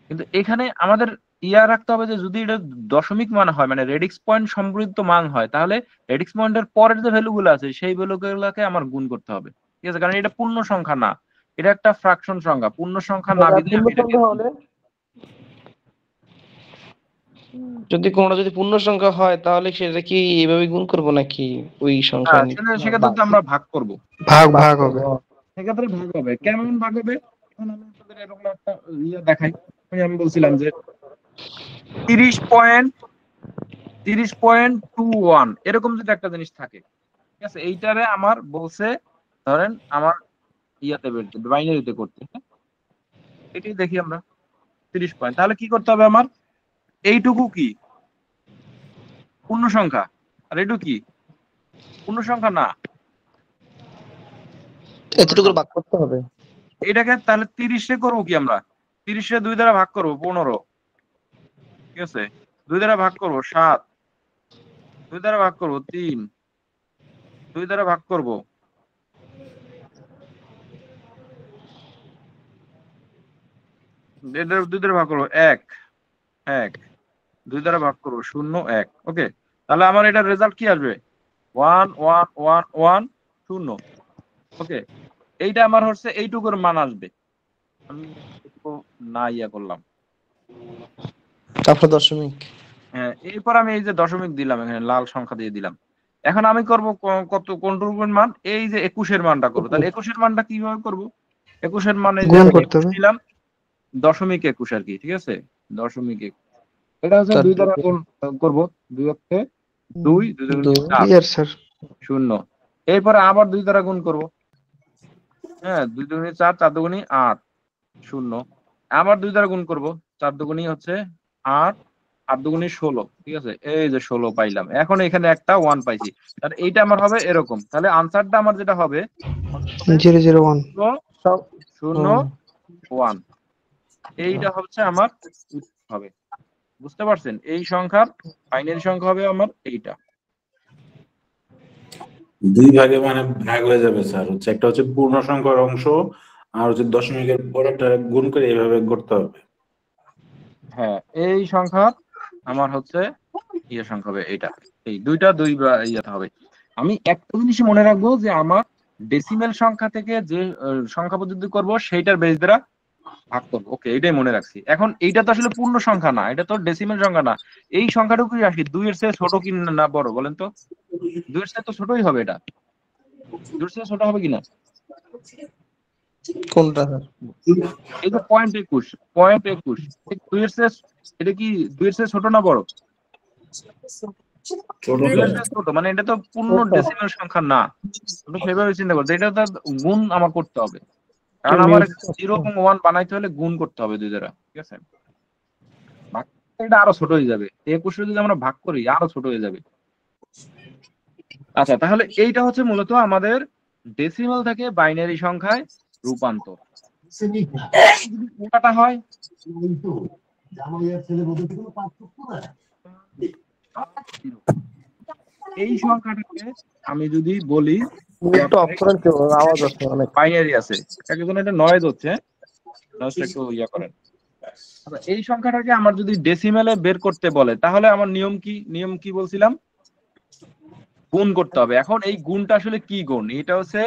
কিন্তু এখানে আমাদের ইয়া রাখতে হবে যে যদি এটা দশমিক মান হয় মানে রেডিক্স পয়েন্ট সম্পৃক্ত মান হয়, তাহলে রেডিক্স পয়েন্টের পরের যে ভ্যালুগুলো আছে সেই ভ্যালুগুলোকে আমার গুণ করতে হবে, ঠিক আছে, কারণ এটা পূর্ণ সংখ্যা না, এটা একটা ফ্র্যাকশন সংখ্যা। পূর্ণ সংখ্যা না বিধে আমি এটাকে যদি কোনটা যদি পূর্ণ সংখ্যা হয় তাহলে সেটা কি এইভাবে গুণ করব নাকি ওই সংখ্যা? সেক্ষেত্রে আমরা ভাগ করব, ভাগ হবে। সেক্ষেত্রে ভাগ হবে। কেমন ভাগ হবে? এখন আমি আপনাদের এরকম একটা ইয়ে দেখাই। আমি বলছিলাম যে 30.21 এরকম যদি একটা জিনিস থাকে, ঠিক আছে, এইটারে আমার বলছে ধরেন আমার ইয়াতে বাইনারিতে করতে, এটাই দেখি আমরা 30 পয়েন্ট। তাহলে কি করতে হবে আমার? এইটুকু কি পূর্ণ সংখ্যা, আর এইটুকু কি পূর্ণ সংখ্যা না, এতটুকু ভাগ করতে হবে। এটাকে তাহলে 30 করবো কি আমরা? 30 2 দ্বারা ভাগ করবো 15, ঠিক আছে, 2 দ্বারা ভাগ করবো 7, 2 দ্বারা ভাগ করবো 3, 2 দ্বারা ভাগ করবো 2 দ্বারা ভাগ করবো 1, 2 দ্বারা ভাগ করবো 0, 1। ওকে, তাহলে আমার এটার রেজাল্ট কি আসবে? 1 1 1 1 0। ওকে, এইটা আমার হচ্ছে এইটুকুর মান আসবে। আমি না ইয়া করলাম, তারপর দশমিক। হ্যাঁ, এরপর আমি এই যে দশমিক দিলাম, এখানে লাল সংখ্যা দিয়ে দিলাম। এখন আমি করব কত কোনটুকুর মান? এই যে 21 এর মানটা করব। তাহলে 21 এর মানটা কিভাবে করব? 21 এর মানে গুণ করতে হবে। দিলাম দশমিক 21 আর কি, ঠিক আছে, দশমিক 21। এটা হচ্ছে 2 দ্বারা গুণ করব, 2 কে 2 2 দুগুণে 4 স্যার 0। এরপর আবার 2 দ্বারা গুণ করব, হ্যাঁ, 2 দুগুণে 4, 4 দুগুণে 8 0। আবার 2 দ্বারা গুণ করব, 4 দুগুণে হচ্ছে 8, 8 দুগুণে 16, ঠিক আছে, এই যে 16 পাইলাম। এখন এখানে একটা 1 পাইছি, তাহলে এইটা আমার হবে এরকম। তাহলে আনসারটা আমার যেটা হবে 001 0 1, এইটা হচ্ছে আমার হবে। বুঝতে পারছেন? এই সংখ্যার বাইনারি সংখ্যা হবে আমার এইটা। দুই ভাগে মানে ভাগ হয়ে যাবে স্যার, হচ্ছে একটা হচ্ছে পূর্ণ সংখ্যার অংশ আর হচ্ছে দশমিকের পর একটা গুণ করে এইভাবে করতে হবে। হ্যাঁ, এই সংখ্যা আমার হচ্ছে ইয়ে সংখ্যা হবে এইটা। এই দুইটা ইয়েতে হবে। আমি একটা জিনিস মনে রাখবো যে আমার ডেসিমেল সংখ্যা থেকে যে সংখ্যা পদ্ধতি করব সেইটার বেস দ্বারা ভাগ করবো। ওকে, এটাই মনে রাখছি। এখন এইটা তো আসলে পূর্ণ সংখ্যা না, এটা তো ডেসিমেল সংখ্যা না। এই সংখ্যাটুকুই আসি 2 এর চেয়ে ছোট কি না বড় বলেন তো? 2 এর চেয়ে তো ছোটই হবে, এটা 2 এর চেয়ে ছোট হবে কিনা? কোনটা? এই যে পয়েন্ট 21 2 এর চেয়ে এটা কি 2 এর চেয়ে ছোট না বড়? ছোট, মানে এটা তো পূর্ণ ডেসিমেল সংখ্যা না। আপনি সেভাবে চিন্তা করতে, এটা তো গুণ আমার করতে হবে, কারণ আমার 0 এবং 1 বানাইতে হলে গুণ করতে হবে 2 দ্বারা, ঠিক আছে। এটা আরো ছোট হয়ে যাবে, 21 যদি আমরা ভাগ করি আরো ছোট হয়ে যাবে। আচ্ছা, তাহলে এইটা হচ্ছে মূলত আমাদের ডেসিমাল থেকে বাইনারি সংখ্যায় রূপান্তর। উল্টাটা হয় এই সংখ্যাটাকে আমি যদি বলি বাইনারি আছে, একজন এটা নয়েজ হচ্ছে, একটু ইয়া করেন। এই সংখ্যাটাকে আমার যদি ডেসিমেলে বের করতে বলে তাহলে আমার নিয়ম কি বলছিলাম? গুণ করতে হবে। এখন এই গুণটা আসলে কি গুণ? এটা হচ্ছে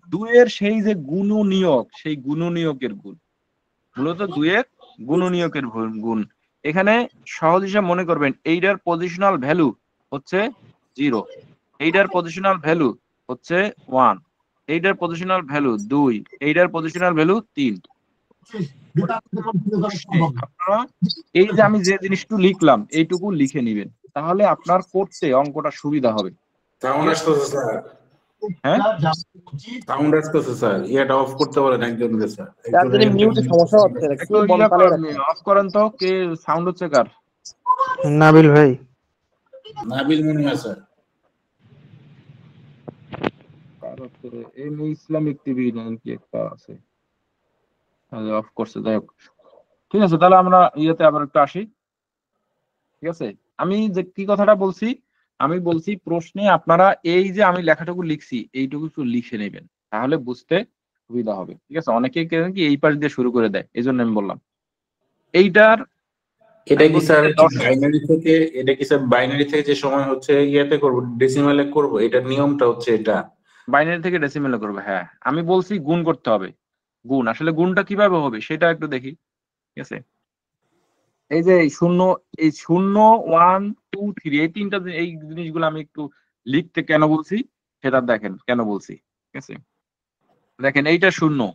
2 এর সেই যে গুণনীয়ক, সেই গুণনীয়কের গুণ। মূলত 2 এর গুণনীয়কের গুণ। এখানে সহজ হিসাব মনে করবেন, এইটার পজিশনাল ভ্যালু হচ্ছে 0, এইটার পজিশনাল ভ্যালু হচ্ছে 1, এইটার পজিশনাল ভ্যালু 2, এইটার পজিশনাল ভ্যালু 3। আপনারা এই যে আমি যে জিনিসটুকু লিখলাম এইটুকু লিখে নিবেন, তাহলে আপনার করতে অঙ্কটা সুবিধা হবে। সাউন্ড আসতেছে স্যার, হ্যাঁ সাউন্ড আসতেছে স্যার, এটা অফ করতে বলেন একজনকে স্যার। তার জন্য মিউটে সমস্যা হচ্ছে, একটু বন্ধ করে রাখেন। অফ করেন তো। কে সাউন্ড হচ্ছে কার? নাবিল ভাই। নাবিল মনে হয় স্যার। কার হচ্ছে রে? এই ইসলামিক টিভি নাকি একটা আছে, অফ করছে। যাই হোক, ঠিক আছে, তাহলে আমরা ইয়েতে আবার একটু আসি। ঠিক আছে, আমি যে কি কথাটা বলছি, আমি বলছি প্রশ্নে আপনারা এই যে আমি লেখাটুকু লিখছি এইটুকু একটু লিখে নেবেন, তাহলে বুঝতে সুবিধা হবে। ঠিক আছে, অনেকে কি এই পাশ দিয়ে শুরু করে দেয়, এই জন্য আমি বললাম এইটার। এটা কি স্যার বাইনারি থেকে, এটা কি স্যার বাইনারি থেকে যে সময় হচ্ছে ইয়াতে করব, ডেসিমালে করব, এটার নিয়মটা হচ্ছে এটা? বাইনারি থেকে ডেসিমেলে করবে। হ্যাঁ, আমি বলছি গুণ করতে হবে। গুণ আসলে গুণটা কিভাবে হবে সেটা একটু দেখি। ঠিক আছে, এই যে এই 0, 1 2 3 এই তিনটা এই জিনিসগুলো আমি একটু লিখতে কেন বলছি সেটা দেখেন কেন বলছি। ঠিক আছে, দেখেন এইটা 0,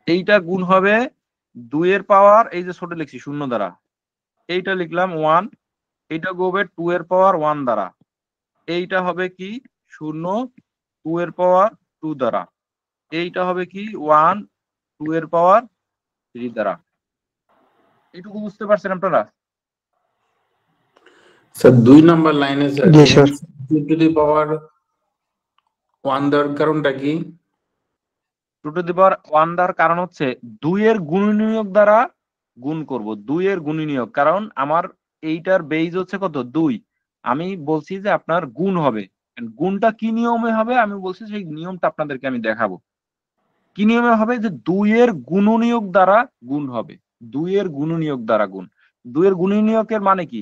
এইটা গুণ হবে 2 এর পাওয়ার, এই যে ছোট লিখছি 0 দ্বারা, এইটা লিখলাম 1, এইটা হবে 2 এর পাওয়ার 1 দ্বারা, এইটা হবে কি 0 2 এর পাওয়ার 2 দ্বারা, এইটা হবে কি 1 2 এর পাওয়ার 3 দ্বারা। এইটুকু বুঝতে পারছেন আপনারা? স্যার 2 নাম্বার লাইনে স্যার 2 টু দি পাওয়ার 1 দেওয়ার কারণটা কি? 2 টু দি পাওয়ার 1 দেওয়ার কারণ হচ্ছে 2 এর গুণনীয়ক দ্বারা গুণ করব। 2 এর গুণনীয়ক, কারণ আমার এইটার বেজ হচ্ছে কত 2, আমি বলছি যে আপনার গুণ হবে। গুণটা কি নিয়মে হবে আমি বলছি, সেই নিয়মটা আপনাদেরকে আমি দেখাবো। কি নিয়মে হবে? যে 2 এর গুণনীয়ক দ্বারা গুণ হবে। 2 এর গুণনীয়ক দ্বারা গুণ। 2 এর গুণনীয়কের মানে কি?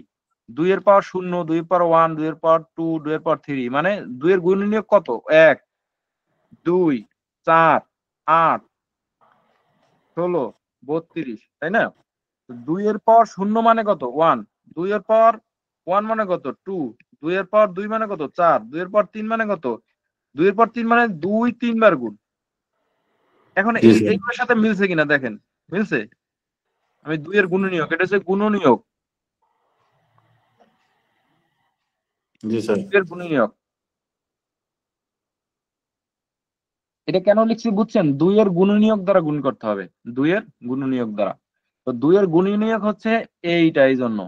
2 এর পাওয়ার 0, 2 এর পাওয়ার 1, 2 এর পাওয়ার 2, 2 এর পাওয়ার 3, মানে 2 এর গুণনীয়ক কত? 1 2 4 8 16 32, তাই না? 2 এর পাওয়ার 0 মানে কত? 1, 2 এর পাওয়ার 1 মানে কত? 2, 2 এর পাওয়ার 2 মানে কত? 4, 2 এর পাওয়ার 3 মানে কত? 2 এর পাওয়ার 3 মানে 2 3 বার গুণ। এখন এইগুলোর সাথে মিলছে কিনা দেখেন, মিলছে? আমি 2 এর গুণনীয়ক, এটা হচ্ছে গুণনীয়ক, জি স্যার। 2 এর গুণনীয়ক। এটা কেন লিখছি বুঝছেন? 2 এর গুণনীয়ক দ্বারা গুণ করতে হবে, 2 এর গুণনীয়ক দ্বারা। তো 2 এর গুণনীয়ক হচ্ছে এইটা, এই জন্য।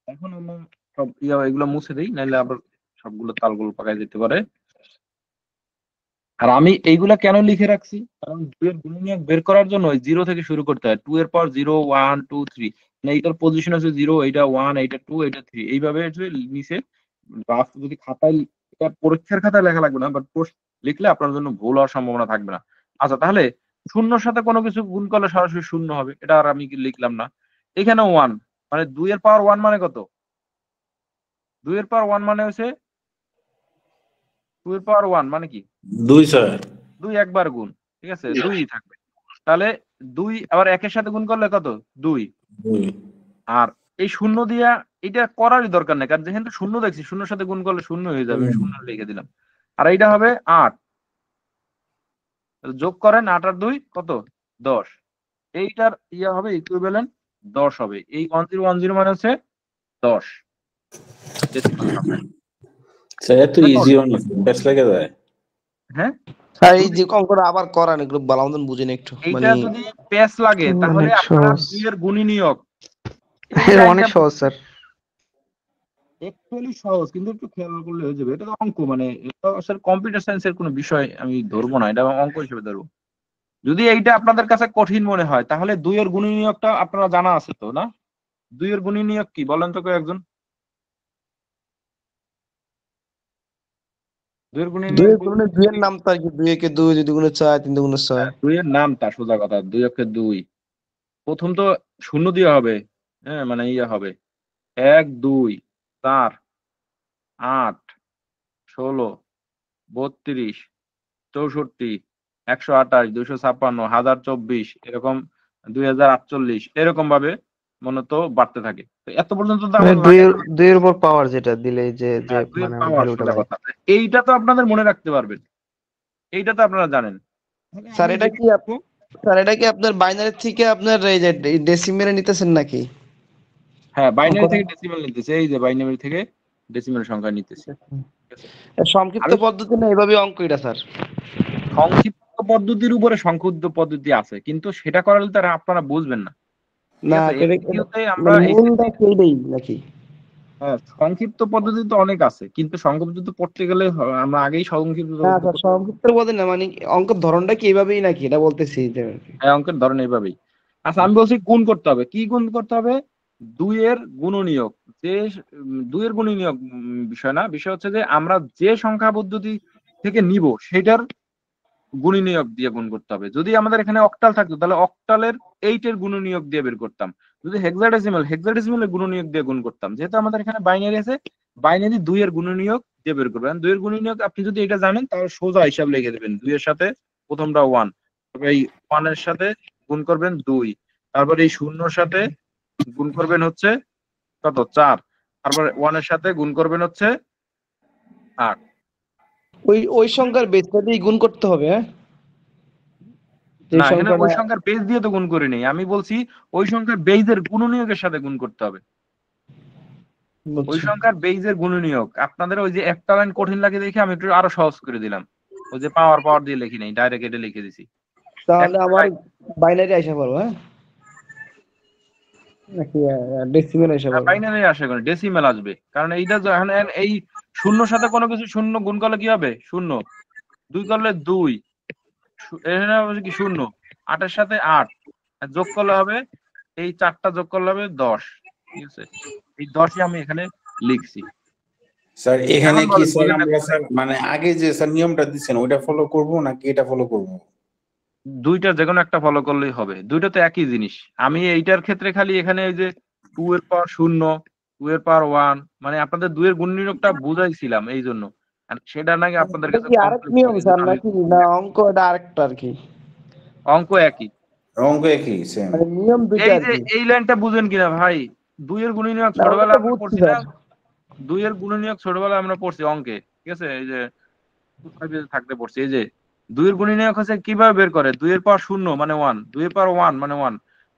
এখন আমরা সব এগুলো মুছে দিই, নাহলে আবার সবগুলো তালগুলো পাকায় যেতে পারে। আর আমি এইগুলা কেন লিখে রাখছি? কারণ 2 এর গুণনীয়ক বের করার জন্য 0 থেকে শুরু করতে হয়। 2 এর পাওয়ার 0 1 2 3, মানে এইটার পজিশন আছে 0, এইটা 1, এইটা 2, এইটা 3, এইভাবে নিচে রাফ যদি খাতায়, এটা পরীক্ষার খাতায় লেখা লাগবে না, বাট লিখলে আপনার জন্য ভুল হওয়ার সম্ভাবনা থাকবে না। আচ্ছা, তাহলে শূন্যর সাথে কোনো কিছু গুণ করলে সরাসরি 0 হবে, এটা আর আমি লিখলাম না। এখানে 1, মানে 2 এর পাওয়ার 1 মানে কত? 2 এর পাওয়ার 1 মানে হচ্ছে 2 এর পাওয়ার 1 মানে কি? 2 স্যার। 2 একবার গুণ, ঠিক আছে, 2ই থাকবে। তাহলে 2 আবার 1 এর সাথে গুণ করলে কত? 2। আর এই 0 দিয়া এটা করারই দরকার নেই, কারণ যেহেতু 0 দেখছি, 0 সাথে গুণ করলে 0 হয়ে যাবে, 0 লিখে দিলাম। আর এইটা হবে 8, যোগ করেন 8 আর 2 কত? 10। এইটার ইয়া হবে ইকুইভ্যালেন্ট 10 হবে। এই 1010 মানে হচ্ছে 10 ডেসিমাল সংখ্যা। স্যার এত ইজি অনেক ব্যাস লাগে যায়। হ্যাঁ স্যার এই যে অঙ্কটা আবার করান, এগুলো ভালো মতন বুঝেন একটু। এইটা যদি প্যাচ লাগে তাহলে আপনার 2 এর গুণনীয়ক অনেক সহজ স্যার। একচুয়ালি সহজ, কিন্তু একটু খেয়াল করলে হয়ে যাবে। এটা তো অঙ্ক, মানে এটা আসলে কম্পিউটার সায়েন্সের কোনো বিষয় আমি ধরবো না, এটা অঙ্ক হিসেবে ধরবো। যদি এইটা আপনাদের কাছে কঠিন মনে হয় তাহলে 2 এর গুণনীয়কটা আপনারা জানা আছে তো, না? 2 এর গুণনীয়ক কি বলেন তো কেউ একজন? 2 এর গুণনীয়ক 2 এর নাম তো আর কি, 2 একে 2, 2 দুগুণে 4, 3 দুগুণে 6। 2 এর নামটা সোজা কথা, 2 একে 2 প্রথম তো 0 দিয়ে হবে, হ্যাঁ, মানে ইয়া হবে 1 2 4 8, 16, 32, 64, 128, 256, 1024, এরকম 2048, এরকম ভাবে মূলত বাড়তে থাকে। তো এত পর্যন্ত তো মানে আমার লাগে না। দুইয়ের উপর পাওয়ার যেটা দিলে যে হ্যাঁ, 2 এর মানে পাওয়ার ভ্যালুটা সোজা পাই। কথা। এইটা তো আপনাদের মনে রাখতে পারবেন, এইটা তো আপনারা জানেন। স্যার আমি এটা কি স্যার এটা কি আপনার বাইনারি থেকে আপনার এই যে ডেসিমেলে নিতেছেন নাকি? হ্যাঁ, বাইনারি অঙ্কটা? থেকে ডেসিমেল নিতেছি, এই যে বাইনারি থেকে ডেসিমেল সংখ্যা নিতেছি। ঠিক আছে? সংক্ষিপ্ত আমি পদ্ধতি না এভাবে অঙ্ক এটা স্যার? সংক্ষিপ্ত পদ্ধতির উপরে সংক্ষিপ্ত পদ্ধতি আছে, কিন্তু সেটা করালে তারা আপনারা বুঝবেন না। ঠিক না আছে? এটা এমসিকিউতে আমরা মানে মূলটা কি এইটাই নাকি? হ্যাঁ, সংক্ষিপ্ত পদ্ধতি তো অনেক আছে, কিন্তু সংক্ষিপ্ত পড়তে গেলে আমরা আগেই সংক্ষিপ্ত না স্যার সংক্ষিপ্ত পদ্ধতি না, মানে অঙ্কের ধরনটা কি এইভাবেই নাকি এটা বলতেছি যে আর কি। হ্যাঁ, অঙ্কের ধরন এইভাবেই। আচ্ছা, আমি বলছি গুণ করতে হবে। কি গুণ করতে হবে? 2 এর গুণনীয়ক। যে 2 এর গুণনীয়ক বিষয় না, বিষয় হচ্ছে যে আমরা যে সংখ্যা পদ্ধতি থেকে নিব সেটার গুণনীয়ক দিয়ে গুণ করতে হবে। যদি আমাদের এখানে অক্টাল থাকতো তাহলে অক্টালের 8 এর গুণনীয়ক দিয়ে বের করতাম। যদি হেক্সাডেসিমালের গুণনীয়ক দিয়ে গুণ করতাম। যেহেতু আমাদের এখানে বাইনারি আছে, বাইনারি 2 এর গুণনীয়ক দিয়ে বের করবেন। 2 এর গুণনীয়ক আপনি যদি এটা জানেন তাহলে সোজা হিসাব লিখে দেবেন। 2 এর সাথে প্রথমটা 1, তবে এই 1 এর সাথে গুণ করবেন 2, তারপর এই শূন্যর সাথে গুণ করবেন হচ্ছে কত 4, তারপর 1 এর সাথে গুণ করবেন হচ্ছে 8। ওই সংখ্যার বেসটা দিয়ে গুণ করতে হবে, হ্যাঁ? যে না, এখানে সংখ্যাটা ওই সংখ্যার বেস দিয়ে তো গুণ করে নেই, আমি বলছি ওই সংখ্যার বেইজের গুণনীয়কের সাথে গুণ করতে হবে। ওই বুঝছি। সংখ্যার বেইজের গুণনীয়ক। আপনাদের ওই যে একটা লাইন কঠিন লাগে দেখে আমি একটু আরো সহজ করে দিলাম। ওই যে পাওয়ার দিয়ে লিখি নাই, ডাইরেক্ট এটা লিখে দিছি। তাহলে একটা আমার লাইন বাইনারি আইসা পড়বো, হ্যাঁ? নাকি ডেসিমেল আইসা পড়বো? বাইনারি আসে কেন, ডেসিমেল আসবে। কারণ এইটা যখন এই শূন্যর সাথে কোনো কিছু শূন্য গুণ করলে কি হবে? শূন্য। 2 করলে 2, এখানে হবে কি শূন্য। 8 এর সাথে 8 যোগ করলে হবে, এই 4টা যোগ করলে হবে 10। ঠিক আছে? এই 10ই আমি এখানে লিখছি। স্যার এখানে এখন কি বলেন স্যার এটা আমরা স্যার মানে আগে যে স্যার নিয়মটা দিচ্ছেন ওইটা ফলো করব নাকি এটা ফলো করব? দুইটা যে কোনো একটা ফলো করলেই হবে, দুইটা তো একই জিনিস। আমি এইটার ক্ষেত্রে খালি এখানে এই যে 2 এর পাওয়ার 0, 2 এর পাওয়ার 1, মানে আপনাদের 2 এর গুণনীয়কটা বুঝাইছিলাম এই জন্য। আর সেটা নাকি আপনাদের এটা কাছে কি আরেক কমপ্লেক্স নিয়ম লাগে, এই স্যার জন্য আমি নাকি না অঙ্ক এটা আরেকটা আর কি? অঙ্ক একই। অঙ্ক একই সেম। মানে নিয়ম দুইটা এই আর যে কি? এই লাইনটা বুঝেন কিনা ভাই? 2 এর গুণনীয়ক না ওটা তো ছোটবেলায় আমরা বুঝছি পড়ছি না? স্যার। 2 এর গুণনীয়ক ছোটবেলায় আমরা পড়ছি অঙ্কে। ঠিক আছে? এই যে 5 এ থাকতে পড়ছি। এই যে 2 এর গুণনীয়ক হচ্ছে কিভাবে বের করে? 2 এর পাওয়ার 0 মানে 1, 2 এর পাওয়ার 1 মানে 1,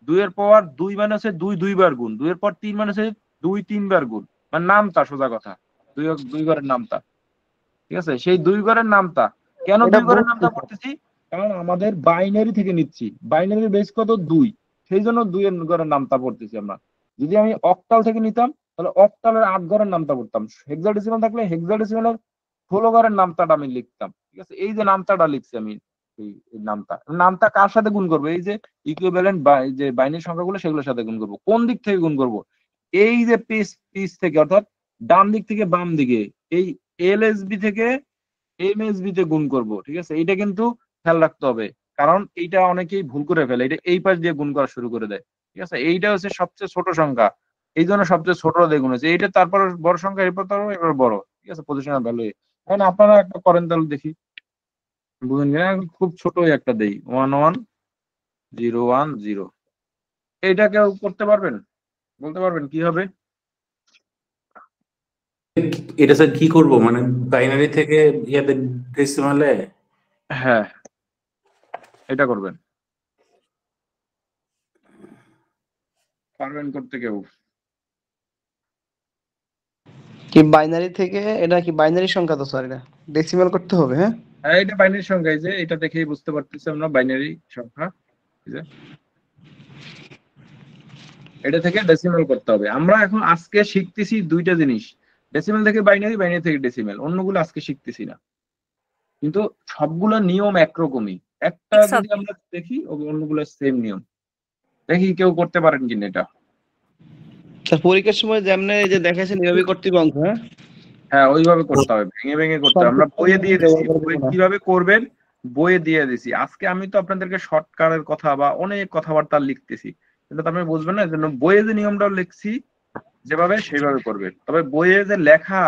2 এর পাওয়ার 2 মানে হচ্ছে 2 দুইবার গুণ, 2 এর পাওয়ার 3 মানে হচ্ছে 2 তিনবার গুণ। মানে নামতা, সোজা কথা। 2 ঘরের নামতা। ঠিক আছে? সেই 2 ঘরের নামতা। কেন এটা 2 ঘরের বুঝছি নামতা স্যার। পড়তেছি? কারণ আমাদের বাইনারি থেকে নিচ্ছি। বাইনারির বেস কত? 2। সেই জন্য 2 এর ঘরের নামতা পড়তেছি আমরা। যদি আমি অক্টাল থেকে নিতাম তাহলে অক্টালের 8 ঘরের নামতা পড়তাম। হেক্সাডেসিমাল থাকলে হেক্সাডেসিমালের 16 ঘরের নামতাটা আমি লিখতাম। ঠিক আছে? এই যে নামতাটা লিখছি আমি, এই নামতা কার সাথে গুণ করব? এই যে ইকুইভ্যালেন্ট বা এই যে বাইনারি সংখ্যাগুলো সেগুলোর সাথে গুণ করব। কোন দিক থেকে গুণ করব? এই যে পিস থেকে, অর্থাৎ ডান দিক থেকে বাম দিকে, এই এলএসবি থেকে এমএসবি তে গুণ করব। ঠিক আছে? এইটা কিন্তু খেয়াল রাখতে হবে। কারণ এইটা অনেকেই ভুল করে ফেলে। এটা এই পাশ দিয়ে গুণ করা শুরু করে দেয়। ঠিক আছে? এইটা হচ্ছে সবচেয়ে ছোট সংখ্যা। এই জন্য সবচেয়ে ছোট দিয়ে গুণ হচ্ছে। এইটা তারপর বড় সংখ্যা, এরপর বড়। ঠিক আছে? Positional value. এখন আপনারা একটা করেন তাহলে দেখি। বুঝেন কিনা? খুব ছোটই একটা দেই। 110110। এইটা কেউ করতে পারবেন? বলতে পারবেন কি হবে? এটা স্যার কি করব মানে বাইনারি থেকে ইয়াতে ডেসিমালে? হ্যাঁ, এটা করবেন। পারবেন করতে কেউ? কি বাইনারি থেকে এটা কি বাইনারি সংখ্যা তো স্যার, এটা ডেসিমেল করতে হবে, হ্যাঁ? হ্যাঁ, এটা বাইনারি সংখ্যা। এই যে এটা দেখেই বুঝতে পারতেছি আমরা বাইনারি সংখ্যা। এই যে এটা থেকে ডেসিমেল করতে হবে। আমরা এখন আজকে শিখতেছি দুইটা জিনিস, ডেসিমেল থেকে বাইনারি, বাইনারি থেকে ডেসিমেল। অন্যগুলো আজকে শিখতেছি না, কিন্তু সবগুলো নিয়ম একরকমই। একটা যদি আমরা দেখি অন্যগুলো সেম নিয়ম। দেখি কেউ করতে পারেন কিনা এটা। স্যার পরীক্ষার সময় যেমনে এই যে দেখাইছেন এভাবে করতে হবে অঙ্ক, হ্যাঁ? হ্যাঁ, ওইভাবে করতে হবে, ভেঙে ভেঙে করতে হবে। আমরা বইয়ে দিয়ে দিছি, বই কিভাবে করবেন বইয়ে দিয়ে দিছি। আজকে আমি তো আপনাদেরকে শর্টকাটের কথা বা অনেক কথাবার্তা লিখতেছি, কিন্তু আপনি বুঝবেন না। এজন্য বইয়ে যে নিয়মটা লিখছি যেভাবে সেইভাবে করবেন। তবে বইয়ে যে লেখা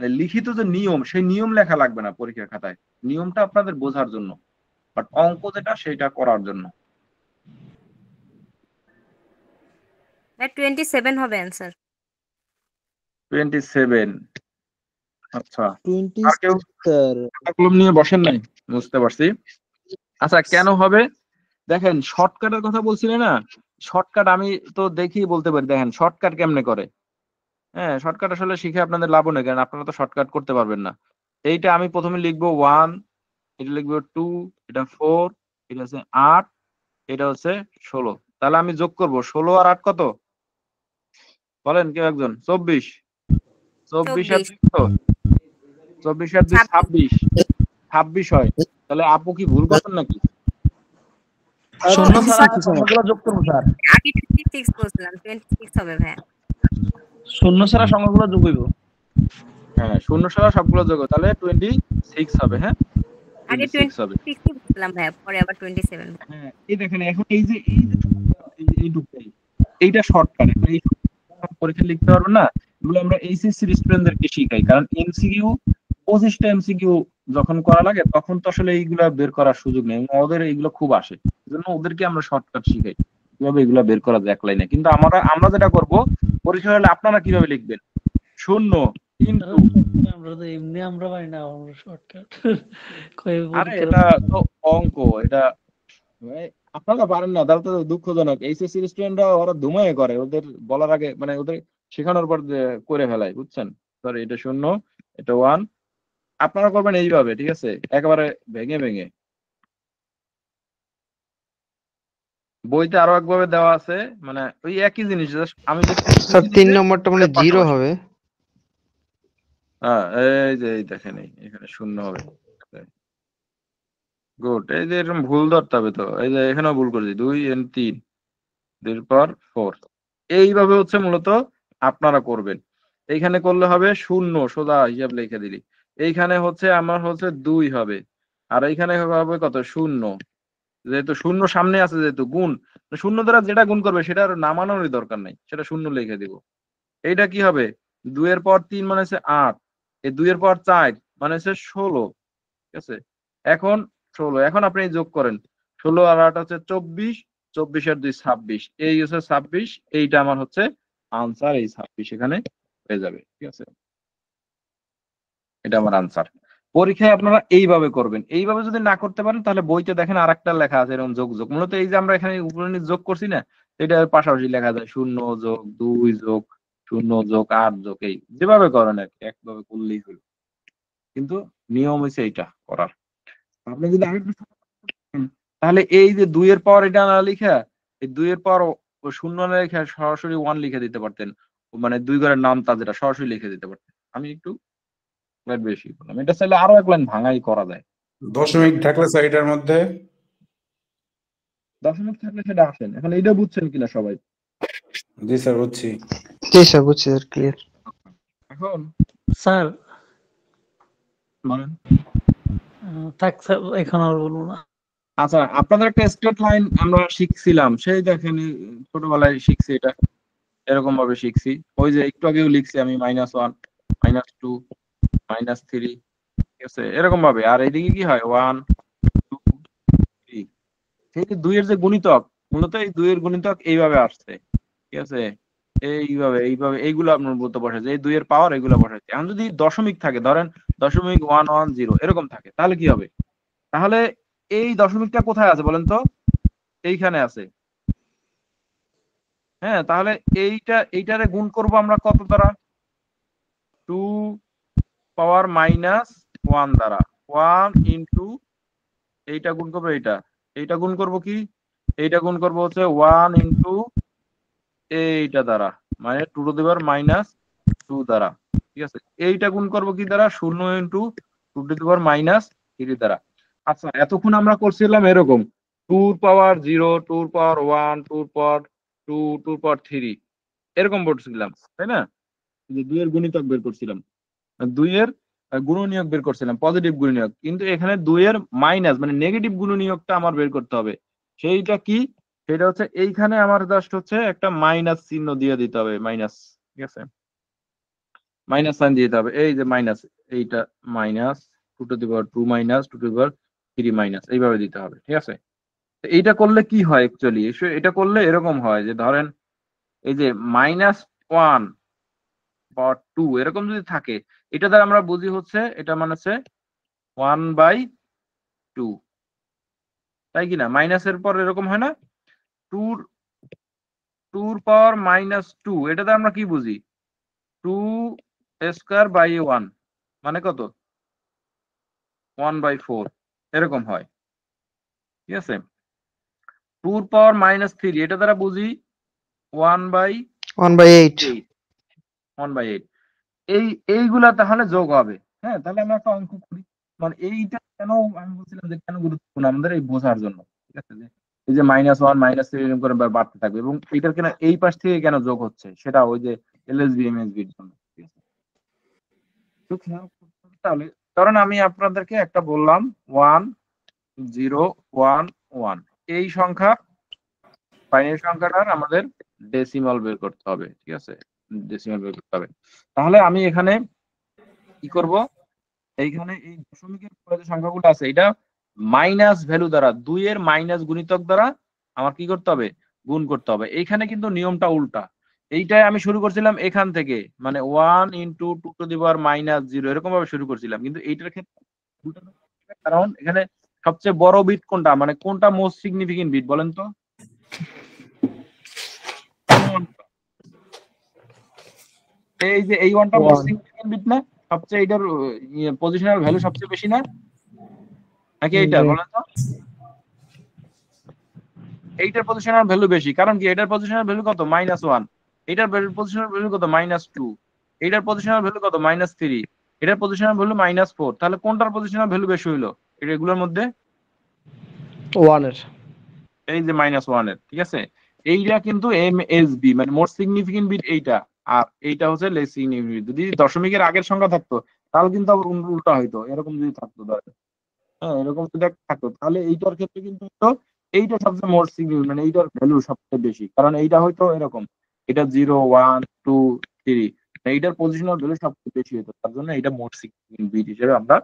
মানে লিখিত যে নিয়ম, সেই নিয়ম লেখা লাগবে না পরীক্ষার খাতায়, নিয়মটা আপনাদের বোঝার জন্য, বাট অঙ্ক যেটা সেটা করার জন্য। 27 হবে অ্যান্সার। 27। আচ্ছা, 20 আর কেউ স্যার। কলম নিয়ে বসেন নাই? বুঝতে পারছি। আচ্ছা, কেন হবে দেখেন, শর্টকাটের কথা বলছিলে না, শর্টকাট আমি তো দেখি বলতে পারি। দেখেন শর্টকাট কেমনে করে। হ্যাঁ, শর্টকাট আসলে শিখে আপনাদের লাভ নেই, কারণ আপনারা তো শর্টকাট করতে পারবেন না। এইটা আমি প্রথমে লিখবো 1, এটা লিখবো 2, এটা 4, এটা হচ্ছে 8, এটা হচ্ছে 16। তাহলে আমি যোগ করব 16 আর 8 কত বলেন কেউ একজন? 24। 24 আর 2 কত? 24 আর 2 26। 26 হয়। তাহলে আপু কি ভুল করছেন নাকি? শূন্য ছাড়া সংখ্যাগুলো যোগ করবো স্যার। আগে 26 বলছিলাম, 26 হবে ভাই। শূন্য ছাড়া সংখ্যাগুলো যোগ হইব। হ্যাঁ, শূন্য ছাড়া সবগুলো যোগ, তাহলে 26 হবে। হ্যাঁ, আগে 26 হবে। 26 বলছিলাম ভাই, পরে আবার 27। হ্যাঁ, এই দেখেন এখন এই যে এইটুকুই, এইটা শর্টকাট। এই পরীক্ষা লিখতে পারবেন না, এগুলো আমরা এইচএসসি স্টুডেন্টদেরকে শিখাই, কারণ এমসিকিউ 25টা এমসিকিউ যখন করা লাগে তখন তো আসলে এইগুলা বের করার সুযোগ নেই, ওদের এইগুলো খুব আসে, এজন্য ওদেরকে আমরা শর্টকাট শিখাই কিভাবে এগুলা বের করা যায় এক লাইনে। কিন্তু আমরা যেটা করব, পরীক্ষা হলে আপনারা কিভাবে লিখবেন, 0 ইনটু, আমরা তো এমনি আমরা পাই না, আমরা শর্টকাট আরে এটা তো অঙ্ক, এটা আপনারা পারেন না, তাহলে তো দুঃখজনক। এইচএসসি স্টুডেন্টরা ওরা ধুমায় করে, ওদের বলার আগে মানে ওদের শেখানোর পর করে ফেলায়, বুঝছেন? সরি, এটা 0, এটা 1। আপনারা করবেন এইভাবে, ঠিক আছে, একেবারে ভেঙে ভেঙে। বইতে আরো একভাবে দেওয়া আছে, মানে ওই একই জিনিস, আমি স্যার 3 নম্বরটা মানে 0 হবে। হ্যাঁ, এই যে এই দেখেন, এখানে 0 হবে। গুড, এই যে এরকম ভুল ধরতে হবে তো, এই যে এখানেও ভুল করেছি, 2 and 3, 2 এর পর 4। এইভাবে হচ্ছে মূলত আপনারা করবেন। এইখানে করলে হবে 0, সোজা হিসাব লিখে দিলি। এইখানে হচ্ছে আমার হচ্ছে 2 হবে, আর এইখানে হবে কত? 0। যেহেতু 0 সামনে আছে, যেহেতু গুণ, 0 দ্বারা যেটা গুণ করবে সেটা আর নামানোরই দরকার নাই, সেটা 0 লিখে দিব। এইটা কি হবে? 2 এর পর 3 মানে হচ্ছে 8, এই 2 এর পর 4 মানে হচ্ছে 16। ঠিক আছে, এখন 16, এখন আপনি যোগ করেন, 16 আর 8 হচ্ছে 24, 24 আর 2 26, এই হচ্ছে 26। এইটা আমার হচ্ছে আনসার, এই 26 এখানে হয়ে যাবে। ঠিক আছে, এটা আমার আনসার। পরীক্ষায় আপনারা এইভাবে করবেন। এইভাবে যদি না করতে পারেন তাহলে বইতে দেখেন আরেকটা লেখা আছে এরকম যোগ যোগ, মূলত এই যে আমরা এখানে উপরে যোগ করছি না, এটার পাশাপাশি লেখা যায় 0 যোগ 2 যোগ 0 যোগ 8 যোগ, এই যেভাবে করেন আর কি, একভাবে করলেই হলো। কিন্তু নিয়ম হচ্ছে এইটা করার। আপনি যদি আরেকটু তাহলে এই যে 2 এর পাওয়ার এটা না লিখা, এই 2 এর পাওয়ার 0 না লিখে সরাসরি 1 লিখে দিতে পারতেন, মানে 2 ঘরের নাম তা যেটা সরাসরি লিখে দিতে পারতেন। আমি একটু বেশি করলাম, এটা চাইলে আরো এক লাইন ভাঙাই করা যায়। দশমিক থাকলে স্যার এটার মধ্যে দশমিক থাকলে সেটা আসেন। এখন এইটা বুঝছেন কিনা সবাই? জি স্যার বুঝছি। জি স্যার বুঝছি স্যার, ক্লিয়ার। এখন স্যার বলেন। থাক স্যার, এখন আর বলবো না। আচ্ছা, আপনাদের একটা স্ট্রেট লাইন আমরা শিখছিলাম, সেই দেখেন ছোটবেলায় শিখছি, এটা এরকম ভাবে শিখছি। ওই যে একটু আগেও লিখছি আমি, -1, -2, -3, ঠিক আছে, এরকম ভাবে। আর এইদিকে কি হয়, 1, 2, 3, সেই যে 2 এর যে গুণিতক, মূলত এই 2 এর গুণিতক এইভাবে আসছে। ঠিক আছে, এইভাবে এইভাবে এইগুলো আপনার বলতে বসাইছে, এই 2 এর পাওয়ার এগুলো বসাইছে। এখন যদি দশমিক থাকে, ধরেন 0.110 এরকম থাকে, তাহলে কি হবে? তাহলে এই দশমিকটা কোথায় আছে বলেন তো? এইখানে আছে। হ্যাঁ, তাহলে এইটারে গুণ করব আমরা কত দ্বারা? 2 পাওয়ার -1 দ্বারা। 1 ইনটু এইটা গুণ করবো, এইটা গুণ করব কি? এইটা গুণ করব হচ্ছে 1 ইনটু এইটা দ্বারা, মানে 2 টু দি পাওয়ার -2 দ্বারা। ঠিক আছে, এইটা গুণ করব কি দ্বারা? 0 ইনটু 2 টু দি পাওয়ার -3 দ্বারা। আচ্ছা, এতক্ষণ আমরা করছিলাম এরকম 2 পাওয়ার 0, 2 পাওয়ার 1, 2 পাওয়ার 2, 2 পাওয়ার 3 এরকম করছিলাম, তাই না? যে 2 এর গুণিতক বের করছিলাম, 2 এর গুণনীয়ক বের করছিলাম, পজিটিভ গুণনীয়ক। কিন্তু এখানে 2 এর মাইনাস মানে নেগেটিভ গুণনীয়কটা আমার বের করতে হবে। সেইটা কি? সেটা হচ্ছে এইখানে আমার জাস্ট হচ্ছে একটা মাইনাস চিহ্ন দিয়ে দিতে হবে, মাইনাস। ঠিক আছে, মাইনাস সাইন দিয়ে দিতে হবে, এই যে মাইনাস, এইটা minus 2 to the power 2 minus 2 to the power 3 minus, এইভাবে দিতে হবে। ঠিক আছে, তো এইটা করলে কি হয় অ্যাকচুয়ালি, এটা করলে এরকম হয় যে ধরেন এই যে -1 বা 2 এরকম যদি থাকে, এটা দ্বারা আমরা বুঝি হচ্ছে এটা মানে হচ্ছে 1/2, তাই কিনা? মাইনাসের পর এরকম হয় না, 2 পাওয়ার -2, এটা দ্বারা আমরা কি বুঝি 2 স্কয়ার বাই 1 মানে কত 1/4 এরকম হয়। ঠিক আছে, 2 পাওয়ার -3 এটা দ্বারা বুঝি 1/8 1/8। এইগুলা তাহলে যোগ হবে। হ্যাঁ, তাহলে আমরা একটা অঙ্ক করি, মানে এইটা কেন আমি বলছিলাম যে কেন গুরুত্বপূর্ণ আমাদের এই বোঝার জন্য। ঠিক আছে, যে এই যে -1 -3 এরকম করে বাড়তে থাকবে এবং এইটার কেন এই পাশ থেকে কেন যোগ হচ্ছে সেটা ওই যে এলএসবি এমএসবি এর জন্য। ঠিক আছে, তো খেয়াল করতে হবে। তাহলে কারণ আমি আপনাদেরকে একটা বললাম 1 0 1 1 এই সংখ্যা, বাইনারি সংখ্যাটার আমাদের ডেসিমাল বের করতে হবে। ঠিক আছে, ডেসিমাল বের করতে হবে। তাহলে আমি এখানে কি করব, এইখানে এই দশমিকের পরে যে সংখ্যাগুলো আছে এটা মাইনাস ভ্যালু দ্বারা 2 এর মাইনাস গুণিতক দ্বারা আমার কি করতে হবে, গুণ করতে হবে। এইখানে কিন্তু নিয়মটা উল্টা, এইটাই আমি শুরু করছিলাম এখান থেকে, মানে 1 ইন্টু 2 টু দি পাওয়ার -0 এরকম ভাবে শুরু করছিলাম, কিন্তু এইটার ক্ষেত্রে উল্টা, কারণ এখানে সবচেয়ে বড় বিট কোনটা, মানে কোনটা মোস্ট সিগনিফিকেন্ট বিট বলেন তো? এই যে এই ওয়ানটা মোস্ট সিগনিফিকেন্ট বিট না, সবচেয়ে এটার পজিশনাল ভ্যালু সবচেয়ে বেশি না, নাকি এইটা বলেন তো? এইটার পজিশনাল ভ্যালু বেশি, কারণ কি এটার পজিশনাল ভ্যালু কত -1, এটার পজিশনাল ভ্যালু কত -2, এটার পজিশনাল ভ্যালু কত -3, এটার পজিশনাল ভ্যালু -4। তাহলে কোনটার পজিশনাল ভ্যালু বেশি হইলো এগুলোর মধ্যে? 1 এর, এই যে -1 এর। ঠিক আছে, এইটা কিন্তু এমএসবি মানে মোস্ট সিগনিফিকেন্ট বিট এইটা, আর এইটা হচ্ছে লেস সিগনিফিকেন্ট বিট। যদি দশমিকের আগের সংখ্যা থাকতো তাহলে কিন্তু আবার উল্টা হইতো, এরকম যদি থাকতো ধরেন, হ্যাঁ এরকম যদি থাকতো তাহলে এইটার ক্ষেত্রে কিন্তু এইটা সবচেয়ে মোস্ট সিগনিফিকেন্ট, মানে এইটার ভ্যালু সবচেয়ে বেশি, কারণ এইটা হয়তো এরকম, এটা 0 1 2 3, এইটার পজিশনাল ভ্যালু সবচেয়ে বেশি হতো, তার জন্য এটা মোস্ট সিগনিফিকেন্ট বিট হিসেবে আমরা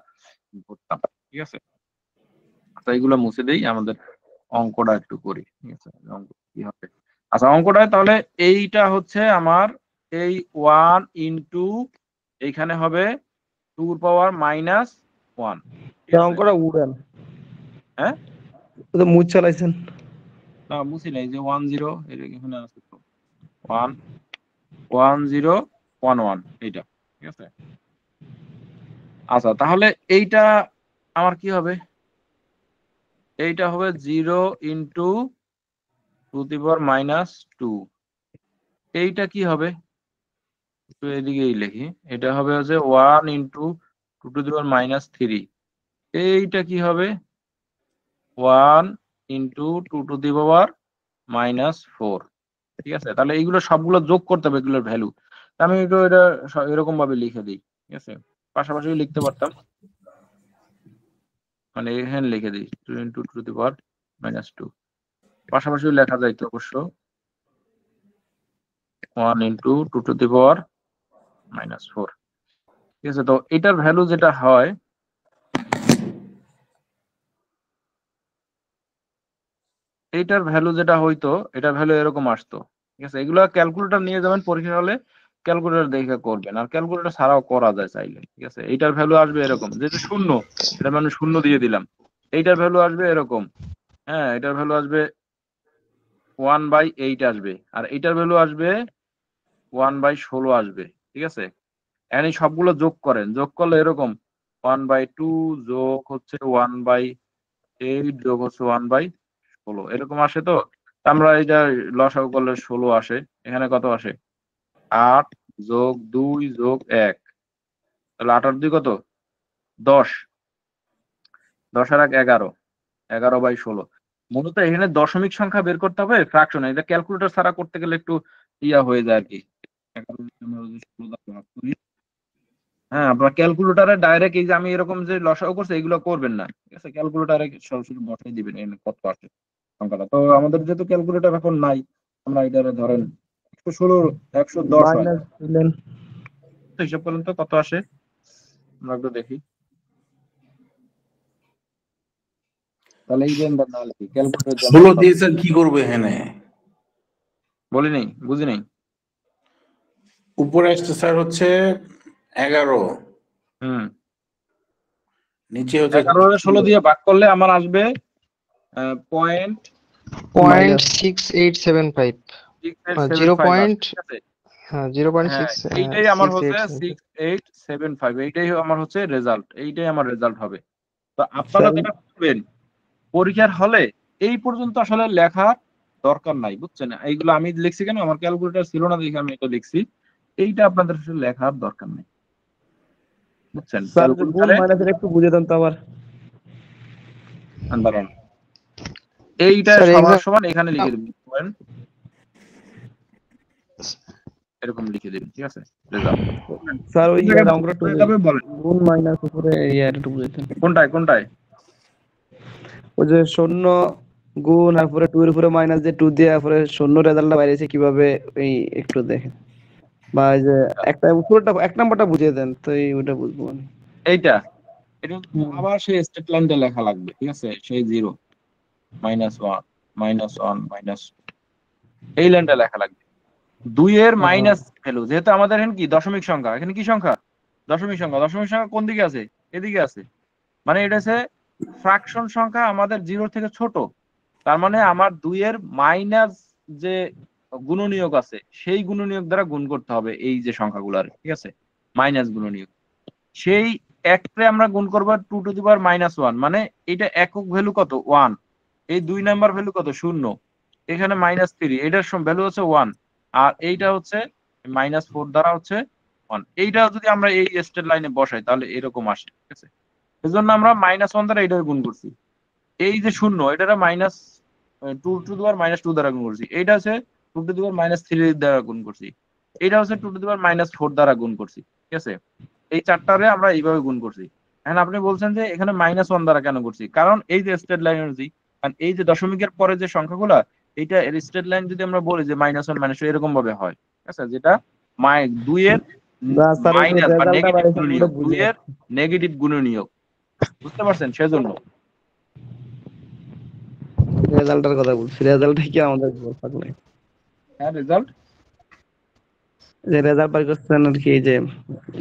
ধরতাম। ঠিক আছে, তো এইগুলো মুছে দেই, আমাদের অঙ্কটা একটু করি। ঠিক আছে, অঙ্ক কি হবে? আচ্ছা, অঙ্কটা তাহলে এইটা হচ্ছে আমার এই 1 ইন্টু এইখানে হবে 2 পাওয়ার -1। অঙ্কটা উড়ান, হ্যাঁ তো মুছ চালাইছেন না, বুঝি নাই যে 1 0 এটা এখানে আছে তো 1 1 0 1 1 এইটা। ঠিক আছে, আচ্ছা তাহলে এইটা আমার কি হবে, এইটা হবে 0 ইন্টু 2 টু দি পাওয়ার -2। এইটা কি হবে, একটু এদিকেই লিখি, এটা হবে হচ্ছে 1 ইন্টু 2 টু দি পাওয়ার -3। এইটা কি হবে 1 ইন্টু 2 টু দি পাওয়ার -4। ঠিক আছে, তাহলে এইগুলো সবগুলো যোগ করতে হবে এগুলোর ভ্যালু। আমি একটু এটা এরকম ভাবে লিখে দিই। ঠিক আছে, পাশাপাশি লিখতে পারতাম, মানে এখানে লিখে দিই 2 ইন্টু 2 টু দি পাওয়ার -2, পাশাপাশি লেখা যাইতো অবশ্য 1 ইন্টু 2 টু দি পাওয়ার -4। ঠিক আছে, তো এটার ভ্যালু যেটা হয়, এইটার ভ্যালু যেটা হইতো, এটার ভ্যালু এরকম আসতো। ঠিক আছে, এগুলো ক্যালকুলেটর নিয়ে যাবেন পরীক্ষা হলে, ক্যালকুলেটর দেখে করবেন, আর ক্যালকুলেটর ছাড়াও করা যায় চাইলে। ঠিক আছে, এইটার ভ্যালু আসবে এরকম, যেহেতু শূন্য এটা মানে শূন্য দিয়ে দিলাম, এইটার ভ্যালু আসবে এরকম, হ্যাঁ এটার ভ্যালু আসবে 1/8 আসবে, আর এইটার ভ্যালু আসবে 1/16 আসবে। ঠিক আছে, এখন এই সবগুলো যোগ করেন, যোগ করলে এরকম 1/2 যোগ হচ্ছে 1/8 যোগ হচ্ছে 1/16 এরকম আসে। তো আমরা এটা লসাগু করলে 16 আসে, এখানে কত আসে 8 যোগ 2 যোগ 1, তাহলে 8 আর 2 কত 10, 10 আর 1 11, 11/16। মূলত এখানে দশমিক সংখ্যা বের করতে হবে, ফ্র্যাকশন, এটা ক্যালকুলেটর ছাড়া করতে গেলে একটু ইয়া হয়ে যায় আর কি। 11 হ্যাঁ, আপনার ক্যালকুলেটরে ডাইরেক্ট এই যে আমি এরকম যে লসাগু করছে এগুলো করবেন না। ঠিক আছে, ক্যালকুলেটরে সরাসরি বসাই দিবেন এখানে কত আসে সংখ্যাটা। তো আমাদের যেহেতু ক্যালকুলেটর এখন নাই, আমরা এটারে ধরেন 116 110 হয়। মাইনাস দিলেন তো হিসাব করুন তো কত আসে, আমরা একটু দেখি। তাহলে এই যে ক্যালকুলেটর ষোলো দিয়ে স্যার কি করবে এখানে? বলি নেই, বুঝি নেই। উপরে আসছে স্যার হচ্ছে 11, নিচে হচ্ছে 11 দিয়ে ভাগ করলে আমার আসবে পয়েন্ট 0.6875 0. হ্যাঁ 0.6 এইটাই আমার হচ্ছে 6875, এইটাই আমার হচ্ছে রেজাল্ট, এইটাই আমার রেজাল্ট হবে। তো আপনারা যেটা করবেন পরীক্ষার হলে এই পর্যন্ত আসলে লেখা দরকার নাই, বুঝছেন? এইগুলো আমি লিখছি কেন, আমার ক্যালকুলেটর ছিল না দেখে আমি এটা লিখছি। এইটা আপনাদের আসলে লেখার দরকার নেই, বুঝছেন? স্যার গুণ মাইনাসের একটু বুঝে দেন তো আবার। আন্দোলন এইটা সমান সমান এখানে লিখে দিবেন, এরকম লিখে দিন, ঠিক আছে? রেজাল্ট স্যার ওই অঙ্কটা একটু বলেন, গুণ মাইনাস উপরে এটা বুঝে দেন। কোনটায়? ওই যে 0 গুণ আর পরে 2 এর উপরে মাইনাস দিয়ে 2 দিয়ে পরে 0 রেজাল্টটা বাইরেছে কিভাবে, এই একটু দেখেন। বা এই যে একটা উপরটা এক নাম্বারটা বুঝিয়ে দেন তো ওটা বুঝবো আমি। এটা আবার সেই স্টেট লাইনটা লেখা লাগবে, ঠিক আছে? সেই 0 -1 -1 মাইনাস এই লাইনটা লেখা লাগবে। 2 এর মাইনাস ভ্যালু, যেহেতু আমাদের এখানে কি দশমিক সংখ্যা, এখানে কি সংখ্যা? দশমিক সংখ্যা। দশমিক সংখ্যা কোন দিকে আছে? এদিকে আছে, মানে এটা হচ্ছে ফ্র্যাকশন সংখ্যা আমাদের 0 থেকে ছোট। তার মানে আমার 2 এর মাইনাস যে গুণনীয়ক আছে সেই গুণনীয়ক দ্বারা গুণ করতে হবে এই যে সংখ্যাগুলোর, ঠিক আছে? মাইনাস গুণনীয়ক, সেই এককে আমরা গুণ করব 2 টু দি পাওয়ার -1, মানে এটা একক ভ্যালু কত? 1। এই 2 নাম্বার ভ্যালু কত? 0। এখানে -3, এটার ভ্যালু হচ্ছে 1, আর এইটা হচ্ছে -4 দ্বারা হচ্ছে 1। এইটা যদি আমরা এই স্টেট লাইনে বসাই তাহলে এরকম আসে, ঠিক আছে? এজন্য আমরা -1 দ্বারা এটা গুণ করছি। এই যে 0 এটা -2 টু দি পাওয়ার -2 দ্বারা গুণ করছি। এইটা হচ্ছে 2 টু দি পাওয়ার -3 দ্বারা গুণ করছি। এটা হচ্ছে 2 টু দি পাওয়ার -4 দ্বারা গুণ করছি, ঠিক আছে? এই চারটারে আমরা এইভাবে গুণ করছি। এখন আপনি বলছেন যে এখানে -1 দ্বারা কেন করছি? কারণ এই যে স্টেট লাইন অনুযায়ী, কারণ এই যে দশমিকের পরে যে সংখ্যাগুলা, এইটা এর স্টেট লাইন যদি আমরা বলি যে -1 -2 এরকম ভাবে হয়, ঠিক আছে? যেটা 2 এর মাইনাস বা নেগেটিভ গুণনীয়ক, 2 এর নেগেটিভ গুণনীয়ক, বুঝতে পারছেন? সেজন্য রেজাল্টের কথা বলছি, রেজাল্ট কি আমাদের থাকলে? হ্যাঁ রেজাল্ট, যে রেজাল্ট পাই করছেন আর কি, যে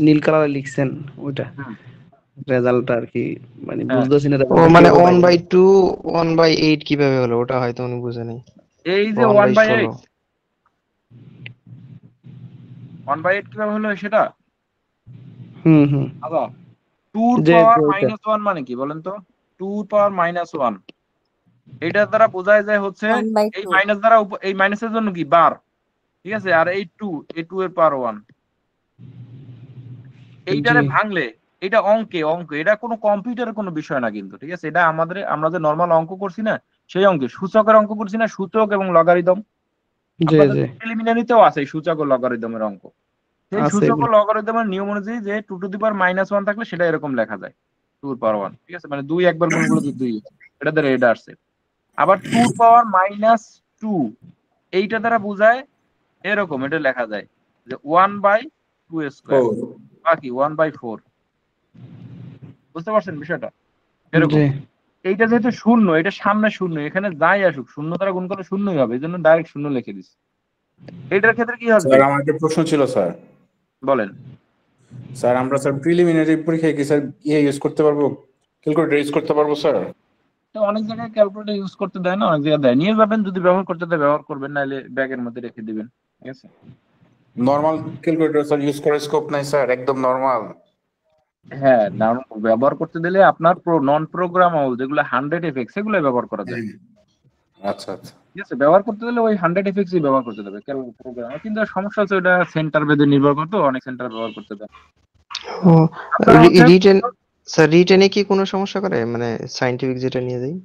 নীল কালারে লিখছেন ওইটা রেজাল্ট আর কি, মানে বুঝতেছি না। ও মানে 1/2 1/8 কিভাবে হলো ওটা হয়তো উনি বুঝে নাই। এই যে 1/8 1/8 কিভাবে হলো সেটা? আচ্ছা, 2 এর পাওয়ার -1 মানে কি বলেন তো? 2 এর পাওয়ার -1 এটা দ্বারা বোঝায় যায় হচ্ছে এই মাইনাস দ্বারা, এই মাইনাসের জন্য কি বার, ঠিক আছে? আর এই 2 এর পাওয়ার 1 এইটারে ভাঙলে এটা অঙ্কে এটা কোনো কম্পিউটারের কোনো বিষয় না কিন্তু, ঠিক আছে? এটা আমরা যে নরমাল অঙ্ক করছি না সেই অঙ্কে, সূচকের অঙ্ক করছি না, সূচক এবং লগারিদম। প্রিলিমিনারিতেও আছে সূচক ও লগারিদমের অঙ্ক। সেই সূচক ও লগারিদমের নিয়ম অনুযায়ী যে 2 টু দি পাওয়ার -1 থাকলে সেটা এরকম লেখা যায় 2 এর পাওয়ার 1, ঠিক আছে? মানে 2 একবার গুণ করলে 2, এটা দ্বারা এটা আসছে। আবার 2 এর পাওয়ার -2 এইটা দ্বারা বোঝায় এরকম, এটা লেখা যায় যে 1/2² বাকি 1/4, বুঝতে পারছেন বিষয়টা? এরকম এইটা যেহেতু 0, এটা সামনে 0, এখানে যাই আসুক 0 দ্বারা গুণ করলে 0ই হবে, এজন্য ডাইরেক্ট 0 লিখে দিছি। এটার ক্ষেত্রে কি হবে? স্যার আমার একটা প্রশ্ন ছিল স্যার। বলেন স্যার। আমরা স্যার প্রিলিমিনারি পরীক্ষায় কি স্যার ইউজ করতে পারবো, ক্যালকুলেটর ইউজ করতে পারবো স্যার? তো অনেক জায়গায় ক্যালকুলেটর ইউজ করতে দেয় না, অনেক জায়গায় দেয়। নিয়ে যাবেন, যদি ব্যবহার করতে দেয় ব্যবহার করবেন, নাহলে ব্যাগের মধ্যে রেখে দিবেন, ঠিক আছে? নরমাল ক্যালকুলেটর স্যার ইউজ করার স্কোপ নাই স্যার, একদম নরমাল? হ্যাঁ, ব্যবহার করতে দিলে আপনার নন প্রোগ্রামেবল যেগুলো 100fx সেগুলো ব্যবহার করা যায়। আচ্ছা আচ্ছা, ঠিক আছে, ব্যবহার করতে দিলে ওই 100fxই ব্যবহার করতে দেবে প্রোগ্রাম। কিন্তু সমস্যা হচ্ছে ওটা সেন্টার বেদে নির্ভর করতে, অনেক সেন্টার ব্যবহার করতে দেয়। রিটেনে কি কোনো সমস্যা করে, মানে সায়েন্টিফিক যেটা নিয়ে যাই?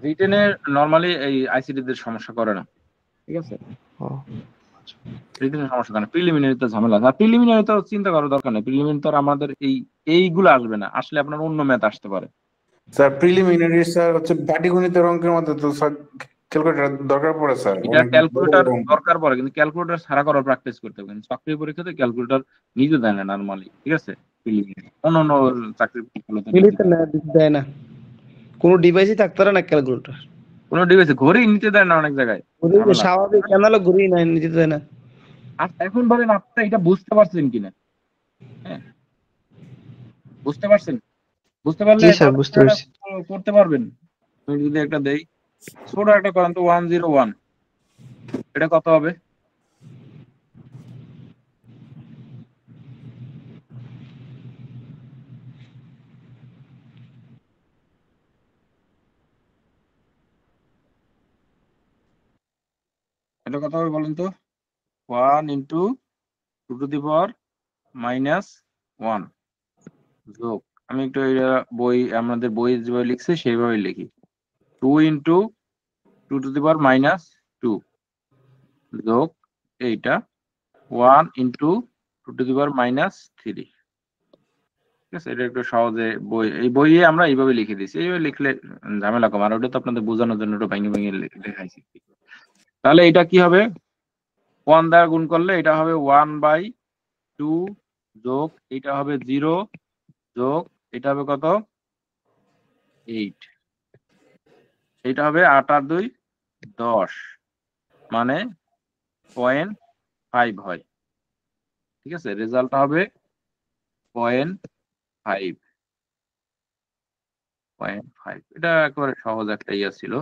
রিটেনে নরমালি এই আইসিটি দের সমস্যা করে না, ঠিক আছে? রিটেনের সমস্যা করে না, প্রিলিমিনারিতে ঝামেলা। আর প্রিলিমিনারিতে চিন্তা করার দরকার নেই, প্রিলিমিনারিতে আমাদের এইগুলো আসবে না, আসলে আপনার অন্য ম্যাথ আসতে পারে। স্যার প্রিলিমিনারি স্যার হচ্ছে পাটিগণিতের অঙ্কের মধ্যে তো স্যার ক্যালকুলেটর দরকার পড়ে স্যার, এটা অনেক বড় ক্যালকুলেটর অঙ্ক। দরকার পড়ে, কিন্তু ক্যালকুলেটর ছাড়া করার প্র্যাকটিস করতে হবে। কিন্তু চাকরির পরীক্ষাতে ক্যালকুলেটর নিজে দেয় না নরমালি, ঠিক আছে? অন্য চাকরির পরীক্ষাগুলোতে দিতে দেয় না, কোনো ডিভাইসই থাকতে পারে না ক্যালকুলেটর। কোনো ডিভাইসে ঘড়ি নিতে দেয় না অনেক জায়গায়, ঝামেলা। স্বাভাবিক অ্যানালগ ঘড়ি না নিতে দেয় না। আর এখন বলেন আপনারা এটা বুঝতে পারছেন কিনা? হ্যাঁ, বুঝতে পারছেন? বুঝতে পারলে জি স্যার, বুঝতে পারছি। করতে পারবেন। আমি যদি একটা দেই, ছোট একটা করেন তো 101, এটা কত হবে? এটা কত হবে বলেন তো? 1 ইন্টু 2 টু দি পাওয়ার -1 যোগ, আমি একটু এটা বই, আমাদের বই যেভাবে লিখছে সেইভাবে লিখি, 2 ইন্টু 2 টু দি পাওয়ার -2 যোগ এইটা 1 ইন্টু 2 টু দি পাওয়ার -3। ঠিক আছে, এটা একটু সহজে বই, এই বইয়ে আমরা এইভাবে লিখে দিচ্ছি। এইভাবে লিখলে ঝামেলা কম। আর ওটা তো আপনাদের বোঝানোর জন্য একটু ভেঙে ভেঙে লেখাইছি। তাহলে এটা কি হবে? 1 দ্বারা গুণ করলে এটা হবে 1/2 যোগ এটা হবে 0 যোগ এটা হবে কত? 8। এটা হবে 8 আর 2 10, মানে 0.5 হয়। ঠিক আছে, রেজাল্টটা হবে 0.5। এটা একেবারে সহজ একটা ইয়ে ছিল,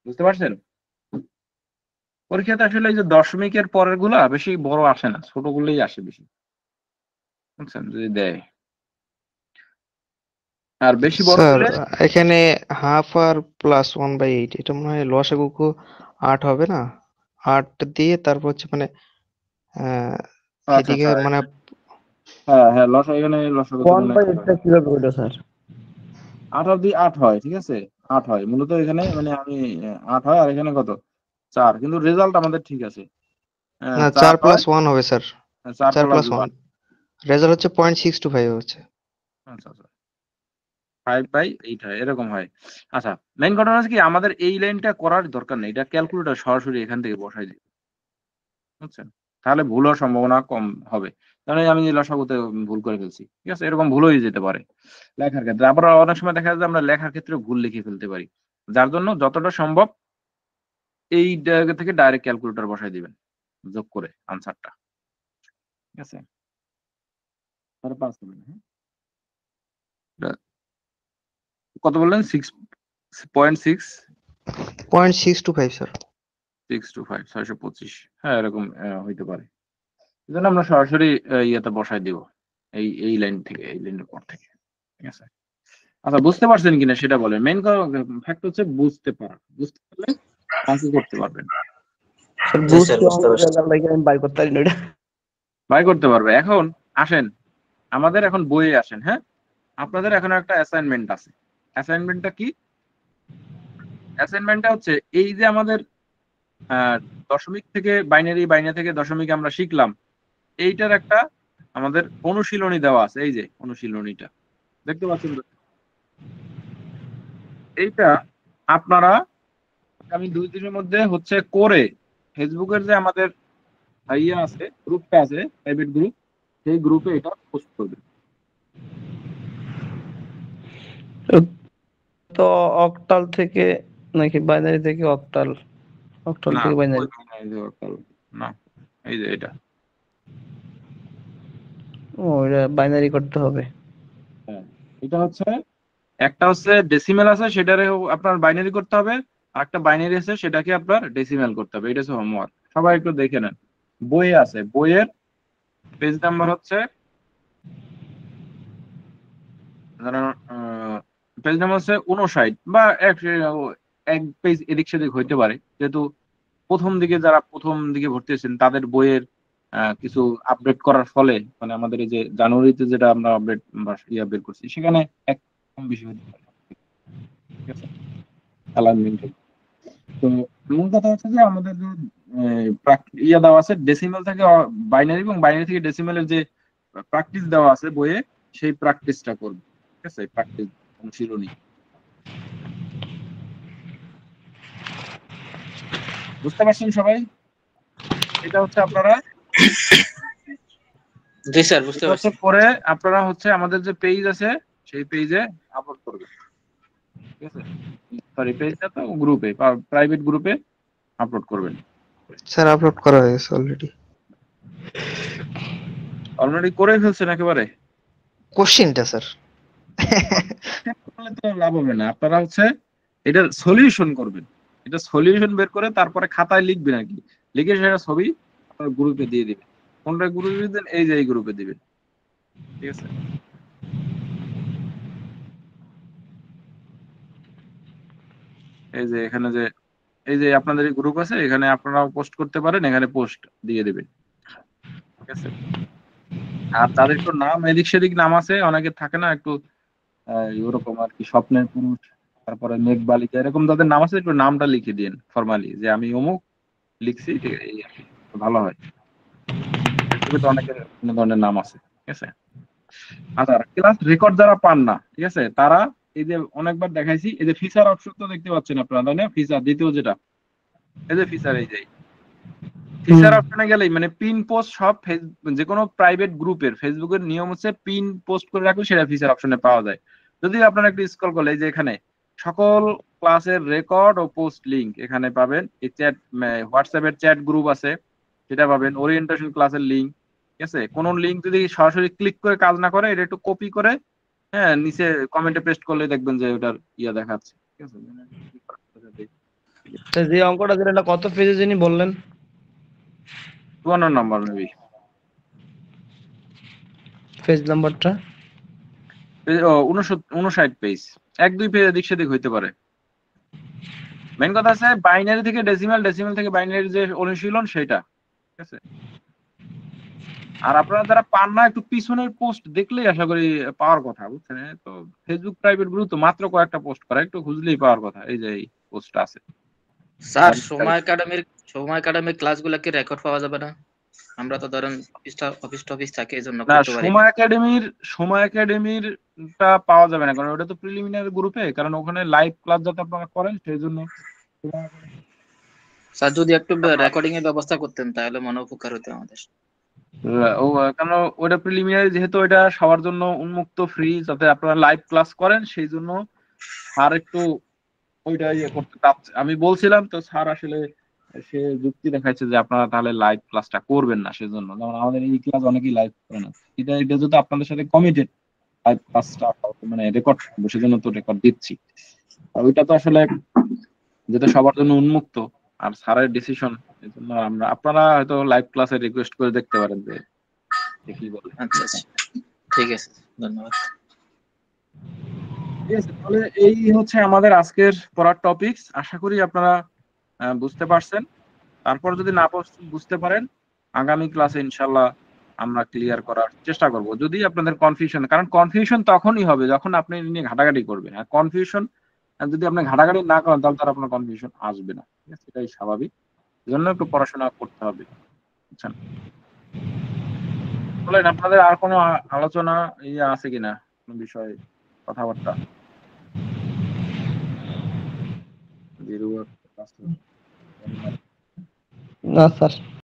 বুঝতে পারছেন? পরীক্ষাতে আসলে এই যে দশমিকের পরের গুলা বেশি বড় আসে না, ছোট গুলোই আসে বেশি, বুঝছেন? যদি দেয় আর বেশি বড় স্যার হলে এখানে হাফ আর +1/8, এটা মনে হয় লসাগু 8 হবে না? 8 দিয়ে তারপর হচ্ছে মানে আচ্ছা এদিকে আচ্ছা, মানে হ্যাঁ লসা, এখানে লসাগু তো মনে হয় 1/8 কিভাবে হলো স্যার? 8 আর 2 8 হয়, ঠিক আছে? 8 হয় মূলত এখানে, মানে আমি 8 হয় আর এখানে কত 4, কিন্তু রেজাল্ট আমাদের ঠিক আছে। না 4 হয়, 4+1 হবে স্যার, 4 প্লাস 4+1 1। রেজাল্ট হচ্ছে 0.625 হচ্ছে। আচ্ছা আচ্ছা, 5/8 হয়, এরকম হয়। আচ্ছা, মেইন কথা হচ্ছে কি, আমাদের এই লাইনটা করার দরকার নেই, এটা ক্যালকুলেটর সরাসরি এখান থেকে বসাই দিই, বুঝছেন? তাহলে ভুল হওয়ার সম্ভাবনা কম হবে। কারণ এই আমি যে লসাগুতে ভুল করে ফেলছি, ঠিক আছে? এরকম ভুল হয়ে যেতে পারে লেখার ক্ষেত্রে। আবার অনেক সময় দেখা যায় যে আমরা লেখার ক্ষেত্রে ভুল লিখে ফেলতে পারি, যার জন্য যতটা সম্ভব এই জায়গা থেকে ডাইরেক্ট ক্যালকুলেটর বসাই দিবেন যোগ করে আনসারটা, ঠিক আছে? তাহলে পাস করবেন। হ্যাঁ, এটা কত বললেন? 6.6 0.625 স্যার। 625 625, হ্যাঁ এরকম হইতে পারে। এই জন্য আমরা সরাসরি ইয়েতে বসাই দিব, এই লাইন থেকে, এই লাইনের পর থেকে, ঠিক আছে? আচ্ছা, বুঝতে পারছেন কিনা সেটা বলেন। মেইন ফ্যাক্ট হচ্ছে বুঝতে পারা, বুঝতে পারলে আনসার করতে পারবেন। স্যার বুঝতে রেজাল্ট লাগে আমি বাই করতে পারি না এটা। বাই করতে পারবে। এখন আসেন, আমাদের এখন বইয়ে আসেন। হ্যাঁ, আপনাদের এখন একটা অ্যাসাইনমেন্ট আছে। অ্যাসাইনমেন্টটা কি? অ্যাসাইনমেন্টটা হচ্ছে এই যে আমাদের দশমিক থেকে বাইনারি, বাইনারি থেকে দশমিক আমরা শিখলাম, এইটার একটা আমাদের অনুশীলনী দেওয়া আছে। এই যে অনুশীলনীটা দেখতে পাচ্ছেন তো? এইটা আপনারা আগামী 2 দিনের মধ্যে হচ্ছে করে ফেসবুকের যে আমাদের ইয়ে আছে, গ্রুপটা আছে, প্রাইভেট গ্রুপ, সেই গ্রুপে এটা পোস্ট করবেন। তো অক্টাল থেকে নাকি বাইনারি থেকে অক্টাল? অক্টাল না, থেকে বাইনারি? না, এই যে এটা। ও, এটা বাইনারি করতে হবে। হ্যাঁ, এটা হচ্ছে একটা হচ্ছে ডেসিমেল আছে, সেটারে আপনার বাইনারি করতে হবে, আর একটা বাইনারি আছে সেটাকে আপনার ডেসিমেল করতে হবে। এটা হচ্ছে হোমওয়ার্ক, সবাই একটু দেখে নেন। বইয়ে আছে, বইয়ের পেজ নাম্বার হচ্ছে পেজ নাম্বার হচ্ছে 59 বা এক পেজ এদিক সেদিক হইতে পারে, যেহেতু প্রথম দিকে ভর্তি হয়েছেন তাদের বইয়ের কিছু আপডেট করার ফলে, মানে আমাদের এই যে জানুয়ারিতে যেটা আমরা আপডেট বা ইয়া বের করছি, সেখানে এক কম বেশি হতে পারে, ঠিক আছে? অ্যালাইনমেন্টে। তো মূল কথা হচ্ছে যে আমাদের যে ইয়া দেওয়া আছে ডেসিমেল থেকে বাইনারি, এবং বাইনারি থেকে ডেসিমেলের যে প্র্যাকটিস দেওয়া আছে বইয়ে, সেই প্র্যাকটিসটা করবে, ঠিক আছে? প্র্যাকটিস অনুশীলনী। বুঝতে পারছেন সবাই? এটা হচ্ছে আপনারা জি স্যার বুঝতে পারছি। পরে আপনারা হচ্ছে আমাদের যে পেজ আছে সেই পেজে আপলোড করবেন, ঠিক আছে? সরি পেজ না তো, গ্রুপে, প্রাইভেট গ্রুপে আপলোড করবেন। স্যার আপলোড করা হয়ে গেছে অলরেডি। অলরেডি করে ফেলছেন একেবারে? কোশ্চেনটা স্যার করলে তো লাভ হবে না, আপনারা হচ্ছে এটা সলিউশন করবেন, এটা সলিউশন বের করে তারপরে খাতায় লিখবেন আর কি, লিখে সেটা ছবি আপনার গ্রুপে দিয়ে দিবেন। কোনটা গ্রুপে দিবেন? এই যে এই গ্রুপে দিবেন, ঠিক আছে? এই যে এখানে যে এই যে আপনাদের এই গ্রুপ আছে, এখানে আপনারাও পোস্ট করতে পারেন, এখানে পোস্ট দিয়ে দিবেন, ঠিক আছে? আর তাদের একটু নাম এদিক সেদিক নাম আছে, অনেকে থাকে না একটু ওরকম আর কি, স্বপ্নের পুরুষ, তারপরে মেঘ বালিকা, এরকম যাদের নাম আছে একটু নামটা লিখে দিন ফরমালি, যে আমি অমুক লিখছি, ঠিক আছে? এই আর কি, ভালো হয়। ফেসবুকে তো অনেকের বিভিন্ন ধরনের নাম আছে, ঠিক আছে? আচ্ছা, ক্লাস রেকর্ড যারা পান না, ঠিক আছে, তারা এই যে অনেকবার দেখাইছি, এই যে ফিচার অপশন তো দেখতে পাচ্ছেন আপনারা, তাই না? ফিচার দ্বিতীয় যেটা, এই যে ফিচার, এই যে ফিচার অপশনে গেলেই মানে পিন পোস্ট সব যে কোনো প্রাইভেট গ্রুপের ফেসবুকের নিয়ম হচ্ছে পিন পোস্ট করে রাখলে সেটা ফিচার অপশনে পাওয়া যায়। যদি আপনারা একটু স্ক্রল করলে এই যে এখানে সকল ক্লাসের রেকর্ড ও পোস্ট লিংক এখানে পাবেন। এই চ্যাট হোয়াটসঅ্যাপের চ্যাট গ্রুপ আছে সেটা পাবেন, ওরিয়েন্টেশন ক্লাসের লিংক, ঠিক আছে? কোন লিংক যদি সরাসরি ক্লিক করে কাজ না করে, এটা একটু কপি করে হ্যাঁ নিচে কমেন্টে পেস্ট করলে দেখবেন যে ওটার ইয়া দেখাচ্ছে, ঠিক আছে? যে অঙ্কটা দিলেন এটা কত পেজে যিনি বললেন? 52 নম্বর মেবি পেজ নাম্বারটা। 59 পেজ, 1-2 পেজ এদিক সেদিক হইতে পারে। মেন কথা আছে বাইনারি থেকে ডেসিমাল, ডেসিমাল থেকে বাইনারি যে অনুশীলন সেটা, ঠিক আছে? আর আপনারা যারা পান না, একটু পিছনের পোস্ট দেখলেই আশা করি পাওয়ার কথা, বুঝছেন? তো ফেসবুক প্রাইভেট গ্রুপ তো মাত্র কয়েকটা পোস্ট করা, একটু খুঁজলেই পাওয়ার কথা। এই যে এই পোস্টটা আছে স্যার সময় একাডেমির ক্লাসগুলো কি রেকর্ড পাওয়া যাবে না? আমরা তো ধরেন অফিস থাকে, এজন্য না, করতে পারি। সময় একাডেমিরটা পাওয়া যাবে না, কারণ ওটা তো প্রিলিমিনারি গ্রুপে, কারণ ওখানে লাইভ ক্লাস যাতে আপনারা করেন সেই জন্য। স্যার যদি একটু রেকর্ডিং এর ব্যবস্থা করতেন তাহলে মনে উপকার হতো আমাদের। কারণ ওটা প্রিলিমিনারি, যেহেতু এটা সবার জন্য উন্মুক্ত ফ্রি, যাতে আপনারা লাইভ ক্লাস করেন সেই জন্য স্যার একটু ওইটা ইয়ে করতে চাচ্ছে। আমি বলছিলাম তো, স্যার আসলে সে যুক্তি দেখাইছে যে আপনারা তাহলে লাইভ ক্লাসটা করবেন না, সেজন্য। যেমন আমাদের এই ক্লাস অনেকেই লাইভ করে না, এটা যদি আপনাদের সাথে কমিটেড লাইভ ক্লাসটা মানে রেকর্ড করবো, সেজন্য তো রেকর্ড দিচ্ছি। আর ওইটা তো আসলে যেটা সবার জন্য উন্মুক্ত আর স্যারের ডিসিশন, এই জন্য আপনারা হয়তো লাইভ ক্লাসে রিকোয়েস্ট করে দেখতে পারেন যে কি বলে। আচ্ছা ঠিক আছে, ধন্যবাদ। ঠিক আছে, তাহলে এই হচ্ছে আমাদের আজকের পড়ার টপিকস। আশা করি আপনারা বুঝতে পারছেন। তারপর যদি না বুঝতে পারেন, আগামী ক্লাসে ইনশাল্লাহ আমরা ক্লিয়ার করার চেষ্টা করব। যদি আপনাদের কনফিউশন, কারণ কনফিউশন তখনই হবে যখন আপনি নিয়ে ঘাটাঘাটি করবেন। আর কনফিউশন যদি আপনি ঘাটাঘাটি না করেন, তাহলে তার আপনার কনফিউশন আসবে না, ঠিক আছে? এটাই স্বাভাবিক, এজন্য একটু পড়াশোনা করতে হবে, বুঝছেন? বলেন আপনাদের আর কোনো আলোচনা আছে কিনা, কোন বিষয়ে কথাবার্তা? না স্যার।